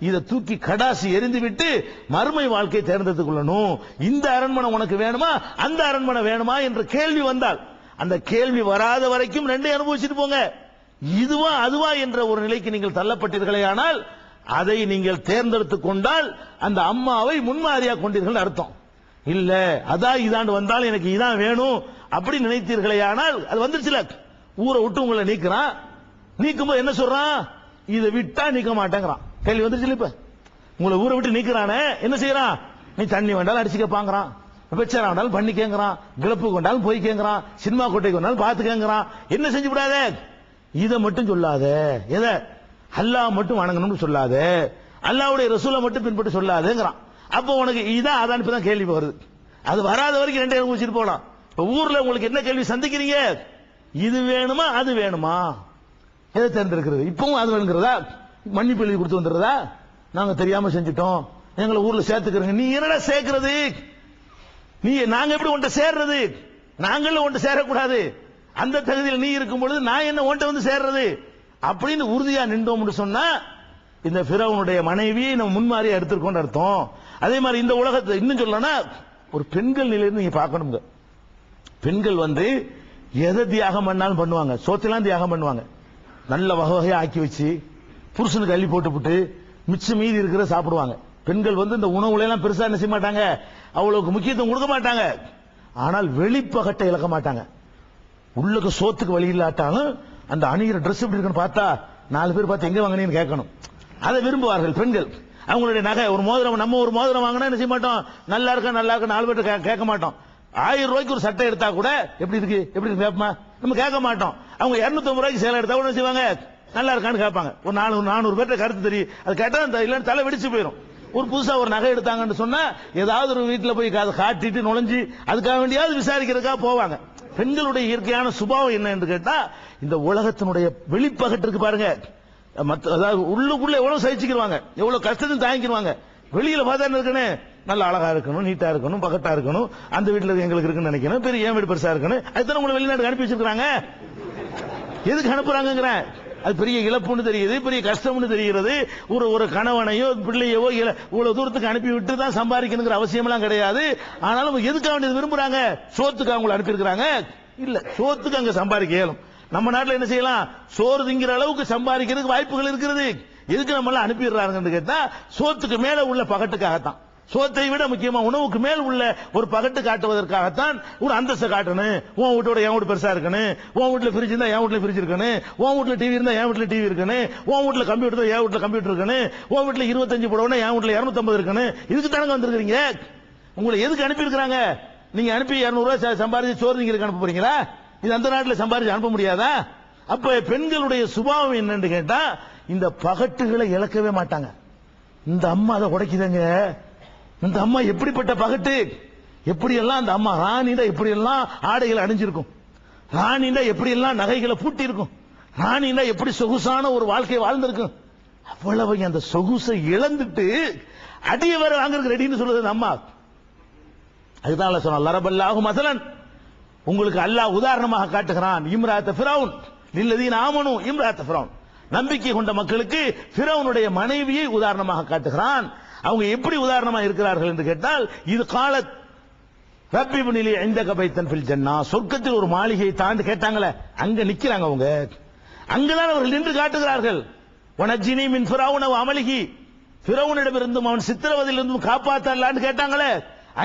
இதை தூக்கி கடாசி எரிந்து விட்டு மறுமை வாழ்க்கையை தேர்ந்தெடுத்துக் கொள்ளணும். இந்த அரண்மனை உனக்கு வேணுமா, அந்த அரண்மனை வேணுமா என்ற கேள்வி வந்தால், அந்த கேள்வி வராத வரைக்கும் ரெண்டையும் அனுபவிச்சுட்டு போங்க. இதுவா அதுவா என்ற ஒரு நிலைக்கு நீங்கள் தள்ளப்பட்டீர்களே, ஆனால் அதை நீங்கள் தேர்ந்தெடுத்துக் கொண்டால் அந்த அம்மாவை முன்மாதிரியா கொண்டீர்கள் அர்த்தம். இல்ல அதான் இதாண்டு வந்தால் எனக்கு இதான் வேணும் அப்படி நினைத்தீர்களே, ஆனால் அது வந்துருச்சுல, ஊரை விட்டு உங்களை நீக்கிறான், நீக்கும்போது என்ன சொல்றான்? இதை விட்டா நீக்க மாட்டேங்கிறான். கேள்வி வந்துருச்சு. இப்ப உங்களை ஊரை விட்டு நீக்கிறானே, என்ன செய்யறான்? நீ தண்ணி வேண்டாலும் அடிச்சுக்க பாக்குறான், பிரச்சனை வேண்டாலும் பண்ணி கேட்கிறான், கிளப்பு கொண்டாலும் போய் கேட்கிறான், சினிமா கோட்டைக்கு வந்தாலும் பார்த்து கேட்கிறான். என்ன செஞ்சு விடாத, இதை மட்டும் சொல்லாத, எதை அல்லாஹ் மட்டும் வணங்கணும்னு சொல்லாத, அல்லாஹ்வுடைய ரசூலை மட்டும் பின்பற்றி சொல்லாதேங்கிறான். அப்போ உனக்கு இதான் அதான் இப்பதான் கேள்வி வருது. அது வராத வரைக்கும் ரெண்டே அனுபவிச்சுட்டு போலாம். இப்ப ஊர்ல உங்களுக்கு என்ன கேள்வி சந்திக்கிறீங்க? இது வேணுமா அது வேணுமா, எதை தேர்ந்தெடுக்கிறது? இப்பவும் அது வேணுங்கிறதா? மன்னிப்பு எழுதி கொடுத்து வந்துடுறதா? நாங்க தெரியாம செஞ்சுட்டோம், எங்களை ஊர்ல சேர்த்துக்கிறோங்க. நீ என்னடா சேர்க்கிறது? நீ நாங்க எப்படி உன்ட்ட சேர்றது? நாங்களும் உன்ட்ட சேரக்கூடாது. அந்த தகுதியில் நீ இருக்கும் பொழுது நான் என்ன உன்ட்ட வந்து சேர்றது அப்படின்னு உறுதியா நின்றோம்னு சொன்னா இந்த ஃபிரௌனுடைய மனைவியை நம்ம முன்மாதிரியா எடுத்துக்கொண்டு அர்த்தம். அதே மாதிரி இந்த உலகத்தை இன்னும் சொல்லணும்னா ஒரு பெண்கள் நிலையிலிருந்து நீங்க பார்க்கணுங்க. பெண்கள் எதை தியாகம் பண்ணாலும் பண்ணுவாங்க. சோத்தெல்லாம் தியாகம் பண்ணுவாங்க. நல்ல வகை வகையா ஆக்கி வச்சு புருஷனுக்கு அள்ளி போட்டு மிச்சம் மீதி இருக்கிற சாப்பிடுவாங்க. பெண்கள் இந்த உணவுல எல்லாம் பெருசா என்ன செய்ய மாட்டாங்க, அவ்வளவுக்கு முக்கியத்துவம் கொடுக்க மாட்டாங்க. ஆனால் வெளிப்பகட்டை இழக்க மாட்டாங்க. உள்ளுக்கு சோத்துக்கு வழி இல்லாட்டாலும் அந்த அணிகிற ட்ரெஸ் எப்படி இருக்குன்னு பார்த்தா 4 பேர் பார்த்து எங்க வாங்கினீங்கன்னு கேட்கணும். அதை விரும்புவார்கள் பெண்கள். அவங்களுடைய நகை ஒரு மோதிரம், நம்ம ஒரு மோதிரம் வாங்கினா என்ன செய்ய மாட்டோம், நல்லா இருக்கா 4 பேர் கேட்க மாட்டோம். 1000 ரூபாய்க்கு ஒரு சட்டை எடுத்தா கூட எப்படி இருக்கு கேட்போமா, நம்ம கேட்க மாட்டோம். அவங்க 250 ரூபாய்க்கு சேலை எடுத்தா கூட என்ன செய்வாங்க, நல்லா இருக்கான்னு கேட்பாங்க. ஒரு 400 பேர்ட்ட கருத்து தெரியும். அது கேட்டா இல்லன்னு தலை வெடிச்சு போயிடும். ஒரு புதுசா ஒரு நகை எடுத்தாங்கன்னு சொன்னா ஏதாவது ஒரு வீட்டுல போய் காட்டிட்டு நுழைஞ்சு அதுக்காக வேண்டியாவது விசாரிக்கிறதுக்காக போவாங்க. பெண்களுடைய இயற்கையான சுபாவம் என்ன என்று கேட்டா இந்த உலகத்தினுடைய வெளிப்பகட்டு இருக்கு பாருங்க, அதாவது உள்ளுக்குள்ள எவ்வளவு சகிச்சுக்கிடுவாங்க, எவ்வளவு கஷ்டத்தையும் தாங்கிடுவாங்க. வெளியில பார்த்தா என்ன இருக்கணும், நல்ல அழகா இருக்கணும், நீட்டா இருக்கணும், பகட்டா இருக்கணும், அந்த வீட்டுல எங்களுக்கு இருக்குன்னு நினைக்கணும், பெரிய வீடு பெருசா இருக்கணும். அதுதான் உங்களை வெளிநாட்டுக்கு அனுப்பி வச்சிருக்காங்க. எதுக்கு அனுப்புறாங்க? அது பெரிய இழப்புன்னு தெரியுது, பெரிய கஷ்டம்னு தெரிகிறது. ஒரு கணவனையோ பிள்ளையவோ இவ்வளவு தூரத்துக்கு அனுப்பி விட்டு தான் சம்பாதிக்கணுங்கிற அவசியம் எல்லாம் கிடையாது. ஆனாலும் எதுக்கு வேண்டியது விரும்புறாங்க? சோத்துக்கு அவங்களை அனுப்பி இருக்கிறாங்க இல்ல, சோத்துக்கு அங்க சம்பாதிக்க இயலும். நம்ம நாட்டில் என்ன செய்யலாம், சோறு திங்கிற அளவுக்கு சம்பாதிக்கிறதுக்கு வாய்ப்புகள் இருக்கிறது. எதுக்கு நம்ம எல்லாம் அனுப்பிடுறாங்கன்னு கேட்டா சோத்துக்கு மேல உள்ள பகட்டுக்காகத்தான். சோத்தை விட முக்கியமா உணவுக்கு மேல் உள்ள ஒரு பகட்டு காட்டுவதற்காகத்தான் ஒரு அந்தஸ்தை காட்டணும். உன் வீட்டோட என் வீட்டு பெருசா இருக்கணும், உன் வீட்டுல ஃப்ரிட்ஜ் இருந்தா என் வீட்டுல ஃப்ரிட்ஜ் இருக்கணும், உன் வீட்டுல டிவி இருந்தா என் வீட்டுல டிவி இருக்கணும், உன் வீட்டுல கம்ப்யூட்டர் என் வீட்டுல கம்ப்யூட்டர் இருக்கணும், உன் வீட்டுல 25 போடணும் என் வீட்டுல 250 இருக்கணும். இதுக்கு தானங்க வந்திருக்கீங்க. உங்களை எதுக்கு அனுப்பி இருக்கிறாங்க? நீங்க அனுப்பி 200 ரூபாய் சம்பாதிச்சு சோறு நீங்க அனுப்ப போறீங்களா? இது அந்த நாட்டில் சம்பாதிச்சு அனுப்ப முடியாதா? அப்ப பெண்களுடைய சுபாவம் என்னன்னு கேட்டா இந்த பகட்டுகளை இழக்கவே மாட்டாங்க. இந்த அம்மா அதை உடைக்குதுங்க. இந்த அம்மா எப்படிப்பட்ட பகட்டு, எப்படி எல்லாம் அந்த அம்மா ராணிடா எப்படி எல்லாம் ஆடைகளை அணிஞ்சிருக்கும், ராணிடா எப்படி எல்லாம் நகைகளை பூட்டி இருக்கும், ராணிடா எப்படி சொகுசான ஒரு வாழ்க்கையை வாழ்ந்திருக்கும். அவ்வளவு அந்த சொகுசை இழந்துட்டு அடிய வர வாங்குறதுக்கு ரெடின்னு சொல்லுது அம்மா. அதுதான் சொன்ன லரபல்லாஹு மஸலன், உங்களுக்கு அல்லாஹ் உதாரணமாக காட்டுகிறான். இம்ராத் ஃபிரௌன் லில்லதீன ஆமனு இம்ராத் ஃபிரௌன், நம்பிக்கை கொண்ட மக்களுக்கு ஃபிரௌனுடைய மனைவியை உதாரணமாக காட்டுகிறான். அவங்க எப்படி உதாரணமா இருக்கிறார்கள் என்று கேட்டால் இது காலத் ரப்பி இப்னிலி இந்தக பைத்தன் ஃபில் ஜன்னா, சொர்க்கத்தில் ஒரு மாளிகையை தாண்டி கேட்டாங்களே அங்க நிக்கிறாங்க. அவங்க அங்கதான் அவர்கள் நின்று காட்டுகிறார்கள். வனஜினி மின் ஃபிரௌன வ அமலிஹி, ஃபிரௌனிடமிருந்தும் அவன் சித்திரவதையிலிருந்தும் காப்பாற்றலான்னு கேட்டாங்களே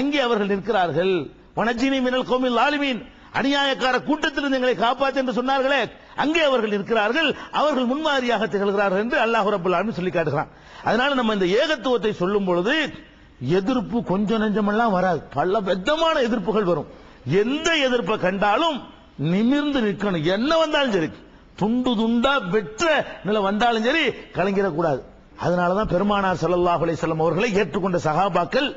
அங்கே அவர்கள் நிற்கிறார்கள். வனஜினி மினல் கௌமில் லாலிமீன், அநியாயக்கார கூட்டத்திலிருந்து எங்களை காப்பாற்று என்று சொன்னார்களே அங்கே அவர்கள் இருக்கிறார்கள். அவர்கள் முன்மாதிரியாக திகழ்கிறார்கள் என்று அல்லாஹ் ரப்பல் ஆலமீன் சொல்லி காட்டுகிறான். அதனால நம்ம இந்த ஏகத்துவத்தை சொல்லும் பொழுது எதிர்ப்பு கொஞ்சம் நெஞ்சமெல்லாம் வராது, பல விதமான எதிர்ப்புகள் வரும். எந்த எதிர்ப்பை கண்டாலும் நிமிர்ந்து நிற்கணும். என்ன வந்தாலும் சரி, துண்டு துண்டா வெற்ற நிலை வந்தாலும் சரி கலங்கிடக்கூடாது. அதனாலதான் பெருமானார் ஸல்லல்லாஹு அலைஹி வஸல்லம் அவர்களை ஏற்றுக்கொண்ட சஹாபாக்கள்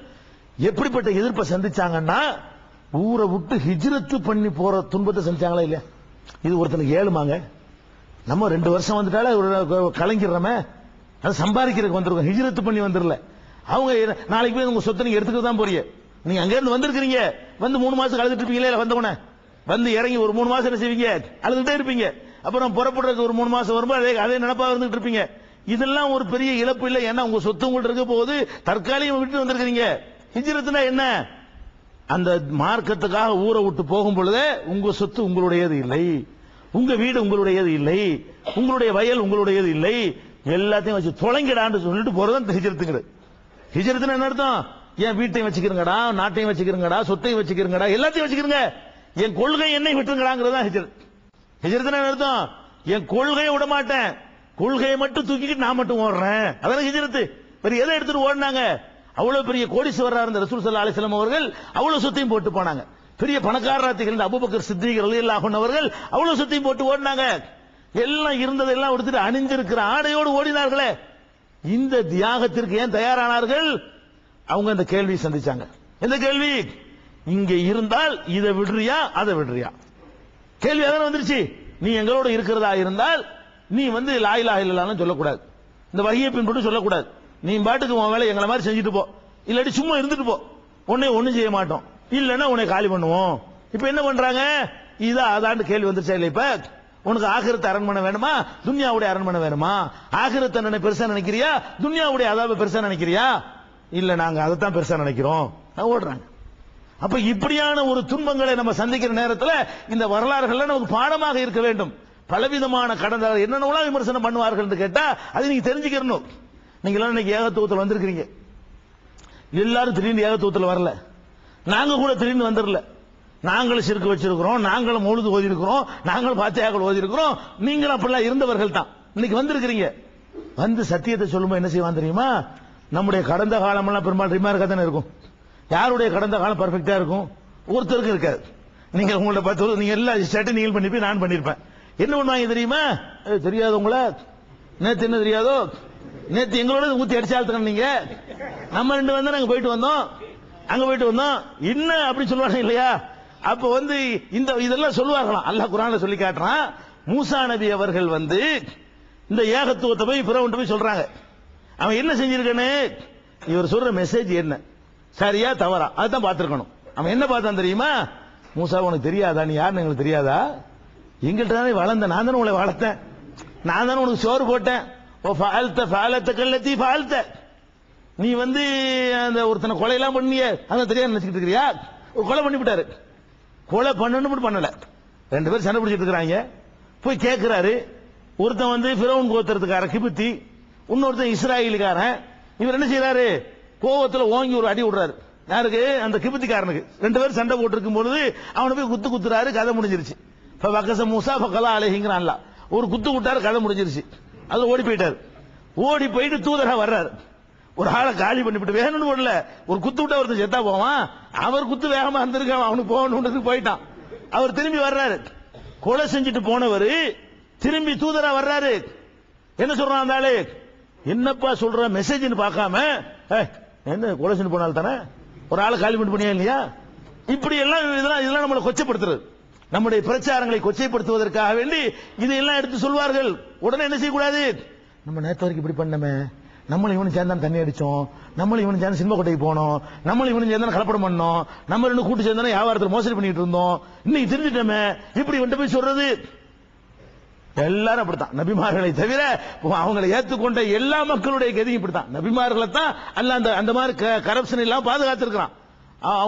எப்படிப்பட்ட எதிர்ப்பை சந்திச்சாங்கன்னா ஊரை விட்டு ஹிஜ்ரத்து பண்ணி போற துன்பத்தை சந்திச்சாங்களா இல்லையா? இது ஒருத்தனுக்கு ஏழுமாங்க. நம்ம 2 வருஷம் வந்துட்டாலே கலங்கிடுறோமே, அது சம்பாதிக்கிறதுக்கு வந்திருக்கோம், ஹிஜ்ரத்து பண்ணி வந்துடல. அவங்க நாளைக்கு போய் உங்க சொத்தை நீங்க எடுத்துக்க தான் போறீங்க. நீங்க அங்க இருந்து வந்திருக்கீங்க, வந்து 3 மாசம் அழுதுட்டு இருப்பீங்களே, வந்தவன வந்து இறங்கி ஒரு 3 மாசம் என்ன செய்வீங்க, அழுதுட்டே இருப்பீங்க. அப்புறம் புறப்படுறதுக்கு ஒரு 3 மாசம் வரும்போது அதே நினைப்பா இருந்துட்டு இருப்பீங்க. இதெல்லாம் ஒரு பெரிய இழப்பு இல்லை. ஏன்னா உங்க சொத்து உங்கள்ட்ட இருக்க போது தற்காலிகம் விட்டு வந்திருக்கீங்க. ஹிஜ்ரத்துனா என்ன? அந்த மார்க்கத்துக்காக ஊரை விட்டு போகும் பொழுது உங்க சொத்து உங்களுடையது இல்லை, உங்க வீடு உங்களுடையது இல்லை, உங்களுடைய வயல் உங்களுடையது இல்லை, எல்லாத்தையும் வச்சு தொலைங்கடான்னு சொல்லிட்டு போறது ஹிஜ்ரத்துங்கிறது. ஹிஜ்ரத்துனா என்ன அர்த்தம்? என் வீட்டையும் வச்சுக்கிறங்கடா, நாட்டையும் வச்சுக்கிறங்கடா, சொத்தையும் வச்சுக்கிறங்கடா, எல்லாத்தையும் வச்சுக்கிறங்க, என் கொள்கை என்னை விட்டுருங்கடாங்கிறது தான் ஹிஜ்ரத். ஹிஜ்ரத்துனா என்ன அர்த்தம்? என் கொள்கையை விட மாட்டேன், கொள்கையை மட்டும் தூக்கிட்டு நான் மட்டும் ஓடுறேன், அதான் ஹிஜ்ரத். பெரிய எதை எடுத்துட்டு ஓடினாங்க? அவ்வளவு பெரிய கோடீஸ்வரரா இருந்த ரசூல் ஸல்லல்லாஹு அலைஹி வஸல்லம் அவர்கள் அவ்வளவு சொத்தையும் போட்டு போனாங்க. பெரிய பணக்காரராக திகழ்ந்த அபூபக்கர் சித்திக் ரலியல்லாஹு அன்ஹு அவர்கள் அவ்வளவு சொத்தையும் போட்டு ஓடினாங்க. எல்லாம் இருந்ததெல்லாம் எடுத்துட்டு அணிஞ்சிருக்கிற ஆடையோடு ஓடினார்களே, இந்த தியாகத்திற்கு ஏன் தயாரானார்கள்? அவங்க அந்த கேள்வி சந்திச்சாங்க. எந்த கேள்வி? இங்க இருந்தால் இதை விடுறியா அதை விடுறியா கேள்வி அதான வந்துருச்சு. நீ எங்களோட இருக்கிறதா இருந்தால் நீ வந்து லா இலாஹ இல்லல்லாஹ்னு சொல்லக்கூடாது, இந்த வஹியை பின்பற்றி சொல்லக்கூடாது. நீ பாட்டுக்கு உன் வேலை எங்களை மாதிரி செஞ்சுட்டு போ, இல்லாட்டி சும்மா இருந்துட்டு போ, உன்னை ஒண்ணும் செய்ய மாட்டோம், இல்லன்னா உன்னை காலி பண்ணுவோம். இப்ப என்ன பண்றாங்க? இதா அதான்னு கேள்வி வந்துருச்சா இல்ல? இப்ப உனக்கு ஆகிரத்து அரண்மனை வேணுமா, துன்யாவுடைய அரண்மனை வேணுமா? ஆகிரத்தை என்ன பெருசா நினைக்கிறியா, துன்யாவுடைய அதாப பெருசா நினைக்கிறியா? இல்ல நாங்க அதைத்தான் பெருசா நினைக்கிறோம், ஓடுறாங்க. அப்ப இப்படியான ஒரு துன்பங்களை நம்ம சந்திக்கிற நேரத்தில் இந்த வரலாறுகள் நமக்கு பாடமாக இருக்க வேண்டும். பலவிதமான கடந்த என்னென்ன விமர்சனம் பண்ணுவார்கள் என்று கேட்டா அது நீங்க தெரிஞ்சுக்கணும். நீங்க எல்லாம் இன்னைக்கு ஏகத்துவத்தில் வந்திருக்கிறீங்க, எல்லாரும் திடீர்னு ஏகத்துவத்தில் வரல, நாங்க கூட திடீர்னு வந்துடல. நாங்களும் சிறுக்கு வச்சிருக்கிறோம், நாங்களும் மௌலிது ஓதி இருக்கிறோம், நாங்களும் பாத்தியாக்கள் ஓதி இருக்கிறோம், நீங்களும் அப்படிலாம் இருந்தவர்கள் தான் இன்னைக்கு வந்திருக்கிறீங்க. வந்து சத்தியத்தை சொல்லும்போது என்ன செய்வான் தெரியுமா? நம்முடைய கடந்த காலமெல்லாம் பெரும்பாலும் ரிமார்க்கா தானே இருக்கும். யாருடைய கடந்த காலம் பர்ஃபெக்டா இருக்கும்? ஒருத்தருக்கு இருக்காது. நீங்க உங்களோட 10 நீங்க எல்லா ஸ்டேட்டும் நீங்கள் பண்ணிருப்பீங்க, நான் பண்ணிருப்பேன். என்ன பண்ணுவாங்க தெரியுமா? தெரியாது உங்கள, நேத்து என்ன தெரியாதோ, நேத்து எங்களோட ஊத்தி அடிச்சாலும் நீங்க, நம்ம 2 வந்தா நாங்க போயிட்டு வந்தோம், அங்க போயிட்டு வந்தோம், என்ன அப்படி சொல்லுவாங்க இல்லையா? அப்ப வந்து இந்த இதெல்லாம் சொல்லுவாங்களாம். அல்லாஹ் குர்ஆன்ல சொல்லி காட்டுறான். மூசா நபி அவர்கள் வந்து இந்த ஏகத்துவத்தை போய் பிறவுண்டு போய் சொல்றாங்க. அவன் என்ன செஞ்சிருக்கானே, இவர் சொல்ற மெசேஜ் என்ன, சரியா தவறா, அதுதான் பார்த்திருக்கணும். அவன் என்ன பார்த்தான் தெரியுமா? மூசா உனக்கு தெரியாதா, நீ யாருன்னு எங்களுக்கு தெரியாதா? எங்கள்கிட்ட தானே வளர்ந்த, நான் தானே உங்களை வளர்த்தேன், நான் தானே உனக்கு சோறு போட்டேன். ஓ ஃபால்த ஃபாலத்த கல்லத்தி ஃபால்த, நீ வந்து அந்த ஒருத்தனை கொலையெல்லாம் பண்ணிய அதான் தெரியாது நினைச்சிட்டு இருக்கிறியா? ஒரு கொலை பண்ணி விட்டாரு, கொலை பண்ணணும் பண்ணல, 2 பேரும் சண்டை பிடிச்சிட்டு இருக்கிறாங்க. போய் கேட்கிறாரு. ஒருத்தன் வந்து ஃபிரௌன் கோத்திரத்துக்காரன் கிபித்தி, இன்னொருத்தன் இஸ்ராயலுக்காரன். இவர் என்ன செய்யறாரு? கோவத்தில் ஓங்கி ஒரு அடி விடுறாரு. யாருக்கு? அந்த கிபித்திக்காரனுக்கு. 2 பேரும் சண்டை போட்டு இருக்கும் பொழுது அவனை போய் குத்துறாரு, கதை முடிஞ்சிருச்சு. மூசா பக்கலா அலைங்கிறான்ல, ஒரு குத்து விட்டாரு, கதை முடிஞ்சிருச்சு. அது ஓடி போயிட்டாரு. ஓடி போயிட்டு தூதரா வர்றாரு. ஒரு ஆளை காலி பண்ணிவிட்டு வேணும்னு போடல, ஒரு குத்து விட்டா ஒருத்தர் செத்தா போவான், அவர் குத்து வேகமா இருந்திருக்கான், அவனுக்கு போகணும்னு போயிட்டான். அவர் திரும்பி வர்றாரு. கொலை செஞ்சுட்டு போனவர் திரும்பி தூதரா வர்றாரு. என்ன சொல்றான் அந்த ஆளு? என்னப்பா சொல்ற மெசேஜ்னு பார்க்காம, என்ன கொலை செஞ்சு போனாலும் தானே ஒரு ஆளை காலி பண்ணியா இல்லையா? இப்படி எல்லாம் இதெல்லாம் நம்மளை கொச்சைப்படுத்துறது, நம்முடைய பிரச்சாரங்களை கொச்சைப்படுத்துவதற்காக வேண்டி இதையெல்லாம் எடுத்து சொல்வார்கள். உடனே என்ன செய்யக்கூடாது? நம்ம நேற்று வரைக்கும் இப்படி பண்ணமே, நம்மளும் இவனு சேர்ந்தான் தண்ணி அடிச்சோம், நம்மளும் இவனு சேர்ந்து சினிமா கோட்டைக்கு போனோம், நம்மளும் இவனு சேர்ந்தா கலப்படம் பண்ணோம், நம்ம 2 கூட்டு சேர்ந்தா வியாபாரத்தில் மோசடி பண்ணிட்டு இருந்தோம், இன்னைக்கு தெரிஞ்சுட்டோமே, இப்படி வந்து போய் சொல்றது. எல்லாரும் அப்படித்தான். நபிமார்களை தவிர அவங்களை ஏற்றுக்கொண்ட எல்லா மக்களுடைய கதியும் இப்படித்தான். நபிமார்களை தான் அல்ல அந்த மாதிரி கரப்ஷன் எல்லாம் பாதுகாத்திருக்கிறான்.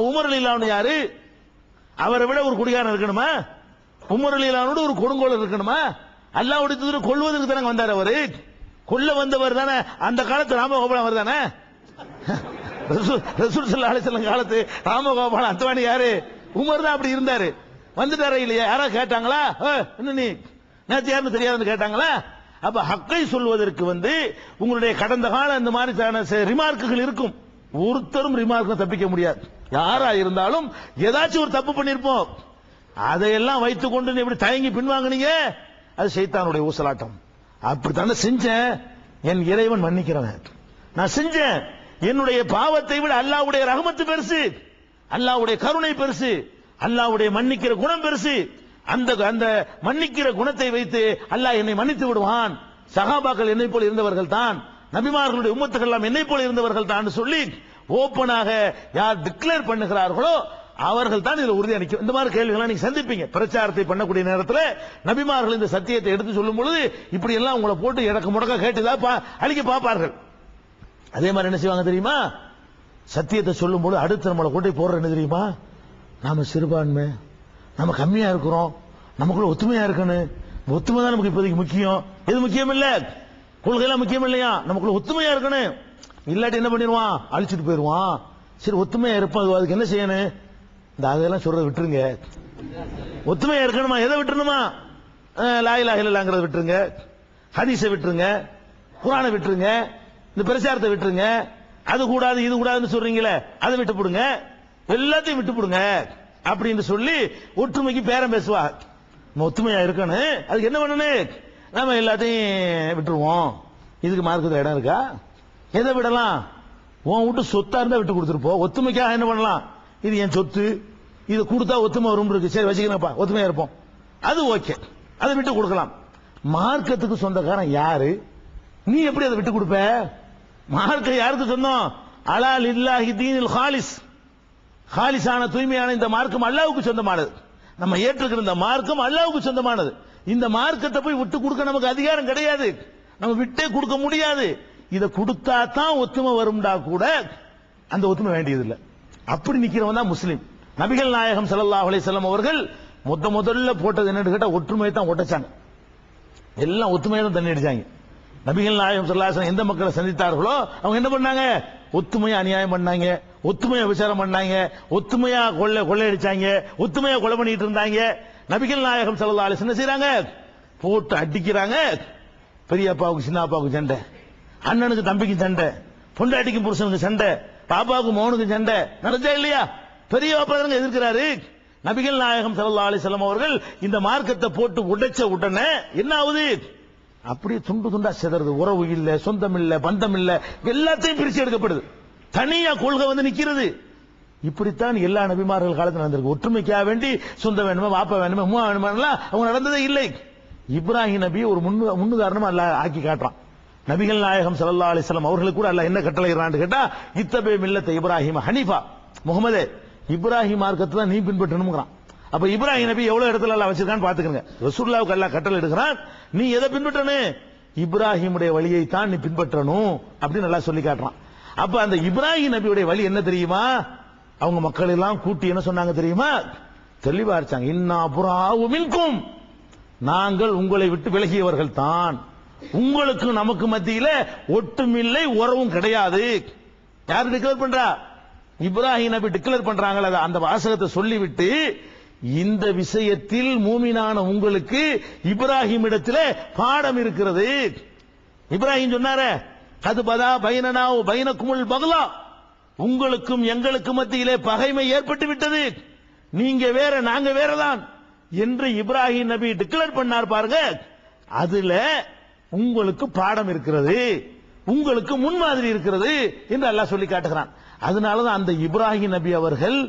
உமர் அலிலான் யாரு? அவரை விட ஒரு குடிகாரன் இருக்கணுமா? உமர் அலிலானோடு ஒரு கொடுங்கோலர் இருக்கணுமா? அல்லாஹ்வுடைய தூதர் கொல்வதற்கு தானே வந்தார். அவரு கொல்ல வந்தவர் தானே. அந்த காலத்து ராமகோபால் அவர் தானே. ரசூல் ஸல்லல்லாஹு அலைஹி வஸல்லம் காலத்து ராமகோபால் அத்வானி யாரு? உமர் தான் அப்படி இருந்தாரு. வந்துட்டாரா இல்லையா? யாரா கேட்டாங்களா? என்ன நீ நேற்று யாருன்னு தெரியாதுன்னு கேட்டாங்களா? அப்ப ஹக்கை சொல்வதற்கு வந்து உங்களுடைய கடந்த கால இந்த மாதிரி ரிமார்க்குகள் இருக்கும். ஒருத்தரும் ரிமார்க் தப்பிக்க முடியாது. யாரா இருந்தாலும் ஏதாச்சும் ஒரு தப்பு பண்ணிருப்போம். அதையெல்லாம் வைத்துக் கொண்டு எப்படி தயங்கி பின்வாங்கினீங்க? அது சைத்தானுடைய ஊசலாட்டம். அப்படித்தானே செஞ்சேன், என் இறைவன் மன்னிக்கிறவன். நான் செஞ்சேன், என்னுடைய பாவத்தை விட அல்லாஹ்வுடைய ரஹமத்து பெருசு, அல்லாஹ்வுடைய கருணை பெருசு, அல்லாஹ்வுடைய மன்னிக்கிற குணம் பெருசு. அந்த மன்னிக்கிற குணத்தை வைத்து அல்லாஹ் என்னை மன்னித்து விடுவான். சஹாபாக்கள் என்னை போல இருந்தவர்கள் தான், நபிமார்களுடைய உம்மத்துகள் எல்லாம் என்னை போல இருந்தவர்கள் தான் சொல்லி ஓப்பனாக யார் டிக்ளேர் பண்ணுகிறார்களோ அவர்கள் தான் இதில் உறுதியா நிற்கும். இந்த மாதிரி கேள்விகளை நீங்க சந்திப்பீங்க. பிரச்சாரத்தை பண்ணக்கூடிய நேரத்தில் நபிமார்கள் இந்த சத்தியத்தை எடுத்து சொல்லும் பொழுது இப்படி எல்லாம் உங்களை போட்டு இடக்கு முடக்க கேட்டுதான் அழிக்க பார்ப்பார்கள். அதே மாதிரி என்ன செய்வாங்க தெரியுமா? சத்தியத்தை சொல்லும் பொழுது அடுத்து நம்மளை கொண்டு போடுற என்ன தெரியுமா? நாம சிறுபான்மை, நம்ம கம்மியா இருக்கிறோம், நமக்குள்ள ஒத்துமையா இருக்கணும். ஒத்துமை தான் நமக்கு இப்போதைக்கு முக்கியம். எது முக்கியம் இல்ல, கொள்கையெல்லாம் முக்கியம் இல்லையா? நமக்குள்ள ஒத்துமையா இருக்கணும். இல்லாட்டி என்ன பண்ணிடுவான்? அழிச்சிட்டு போயிடுவான். சரி ஒத்துமையா இருப்போம், அதுக்கு என்ன செய்யணும்? இந்த அதெல்லாம் சொல்றத விட்டுருங்க. ஒத்துமையா இருக்கணுமா? எதை விட்டுருணுமா? லா இலாஹ இல்லல்லாஹ்ங்கறத விட்டுருங்க, ஹதீஸை விட்டுருங்க, குர்ஆனை விட்டுருங்க, இந்த பிரச்சாரத்தை விட்டுருங்க. அது கூடாது இது கூடாதுன்னு சொல்றீங்களே அதை விட்டு போடுங்க, எல்லாத்தையும் விட்டு போடுங்க அப்படின்னு சொல்லி ஒற்றுமைக்கு பேரம் பேசுவா. ஒத்துமையா இருக்கணும், அதுக்கு என்ன பண்ணணும்? நாம எல்லாத்தையும் விட்டுருவோம். இதுக்கு மார்க்கத்துல இடம் இருக்கா? எதை விடலாம்? உன் விட்டு சொத்தா இருந்தா விட்டு கொடுத்துருப்போம். ஒத்துமைக்காக என்ன பண்ணலாம்? இது என் சொத்து, இது கொடுத்தா ஒத்துமை வரும் இருக்கு, சரி வச்சுக்கிறப்பா ஒத்துமையா இருப்போம். அது ஓகே, அதை விட்டு கொடுக்கலாம். மார்க்கத்துக்கு சொந்தக்காரன் யாரு? நீ எப்படி அதை விட்டு கொடுப்ப? மார்க்கம் யாருக்கு சொந்தம்? அலா லில்லாஹி தீனில் ஹாலிஸ், ஹாலிஸான தூய்மையான இந்த மார்க்கம் அல்லாஹ்வுக்கு சொந்தமானது. நம்ம ஏற்றுக்கிற இந்த மார்க்கம் அல்லாஹ்வுக்கு சொந்தமானது. இந்த மார்க்கத்தை போய் விட்டு கொடுக்க நமக்கு அதிகாரம் கிடையாது, நம்ம விட்டே கொடுக்க முடியாது. இதை கொடுத்தா தான் ஒத்துமை வரும்டா கூட அந்த ஒத்துமை வேண்டியதில்லை. அப்படி நிக்கிறவன் தான் முஸ்லீம். நபிகள் நாயகம் ஸல்லல்லாஹு அலைஹி வஸல்லம் அவர்கள் முதல்ல போட்டது என்னன்னு கேட்டா ஒற்றுமையை தான் ஒட்டச்சாங்க. எல்லாம் ஒத்துமையை தான் தண்ணி அடிச்சாங்க. நபிகள் நாயகம் ஸல்லல்லாஹு அலைஹி வஸல்லம் எந்த மக்களை சந்தித்தார்களோ அவங்க என்ன பண்ணாங்க? ஒத்துமையா அநியாயம் பண்ணாங்க, ஒத்துமையா விசாரம் பண்ணாங்க, ஒத்துமையா கொள்ளையடிச்சாங்க, ஒத்துமையா கொலை பண்ணிட்டு இருந்தாங்க. நபிகள் நாயகம் ஸல்லல்லாஹு அலைஹி வஸல்லம் என்ன செய்றாங்க? போட்டு அடிக்கிறாங்க. பெரியப்பாவுக்கு சின்ன அப்பாவுக்கு சண்டை, அண்ணனுக்கு தம்பிக்கு சண்டை, பொண்டாட்டிக்கும் புருஷனுக்கு சண்டை, பாப்பாவுக்கு மௌனுக்கு சண்டை நடந்தா இல்லையா? பெரிய பாப்பா எதிர்க்கிறாரு. நபிகள் நாயகம் ஸல்லல்லாஹு அலைஹி வஸல்லம் அவர்கள் இந்த மார்க்கத்தை போட்டு உடைச்ச உடனே என்ன ஆகுது? அப்படியே துண்டு துண்டா சிதறது. உறவு இல்ல, சொந்தம் இல்ல, பந்தம் இல்ல, எல்லாத்தையும் பிரிச்சு எடுக்கப்படுது. தனியா கொள்கை வந்து நிக்கிறது. இப்படித்தான் எல்லா நபிமார்கள் காலத்தில் நடந்திருக்கு. ஒற்றுமைக்காக வேண்டி சொந்தம் வேணுமா, வாப்பா வேணுமா, அம்மா வேணுமா அவங்க நடந்ததே இல்லை. இப்ராஹிம் நபி ஒரு முன்னுதாரணமா அல்லாஹ் ஆக்கி காட்டுறான். நபிகள் நாயகம் ஸல்லல்லாஹு அலைஹி வஸல்லம் அவர்களுக்கு கூட அல்லாஹ் என்ன கட்டளையிறான்னு கேட்டா, இத்தபே மில்லத்த இப்ராஹிம் ஹனீஃபா, முகமதே இப்ராஹிம் மார்க்கத்தை தான் நீ பின்பற்றணும்ங்கறான். அப்ப இப்ராஹிம் நபி எவ்வளவு இடத்துல அல்லாஹ் வச்சிருக்கான்னு பாத்துக்கங்க. ரசூலுல்லாஹ்வுக்கு அல்லாஹ் கட்டளை எடுக்கிறான், நீ எதை பின்பற்றணும்? இப்ராஹிமுடைய வழியை தான் நீ பின்பற்றணும் அப்படின்னு அல்லாஹ் சொல்லி காட்டுறான். அப்ப அந்த இப்ராஹிம் நபியுடைய வழி என்ன தெரியுமா? அவங்க மக்கள் எல்லாம் கூட்டி என்ன சொன்னாங்க தெரியுமா? தெளிவா இருச்சாங்க. இன்னா புராஉ மின்கும், நாங்கள் உங்களை விட்டு விலகியவர்கள் தான், உங்களுக்கு நமக்கு மத்தியில ஒட்டுமில்லை, உறவும் கிடையாது. யாரு டிக்ளேர் பண்றா? இப்ராஹிம் நபி டிக்ளேர் பண்றாங்களா? அந்த வாசகத்தை சொல்லிவிட்டு இந்த விஷயத்தில் மூமினான உங்களுக்கு இப்ராஹிம் இடத்துல பாடம் இருக்கிறது. இப்ராஹிம் சொன்னாரே, அது பதா பைனனா பைனக்குமுல் பக்லா, உங்களுக்கும் எங்களுக்கு மத்தியிலே பகைமை ஏற்பட்டு விட்டது, நீங்க வேற நாங்க வேறதான் என்று இப்ராஹிம் நபி டிக்ளேர் பண்ணார் பாருங்க. அதுல உங்களுக்கு பாடம் இருக்கிறது, உங்களுக்கு முன்மாதிரி இருக்கிறது என்று அல்லாஹ் சொல்லி காட்டுகிறான். அதனாலதான் அந்த இப்ராஹிம் நபி அவர்கள்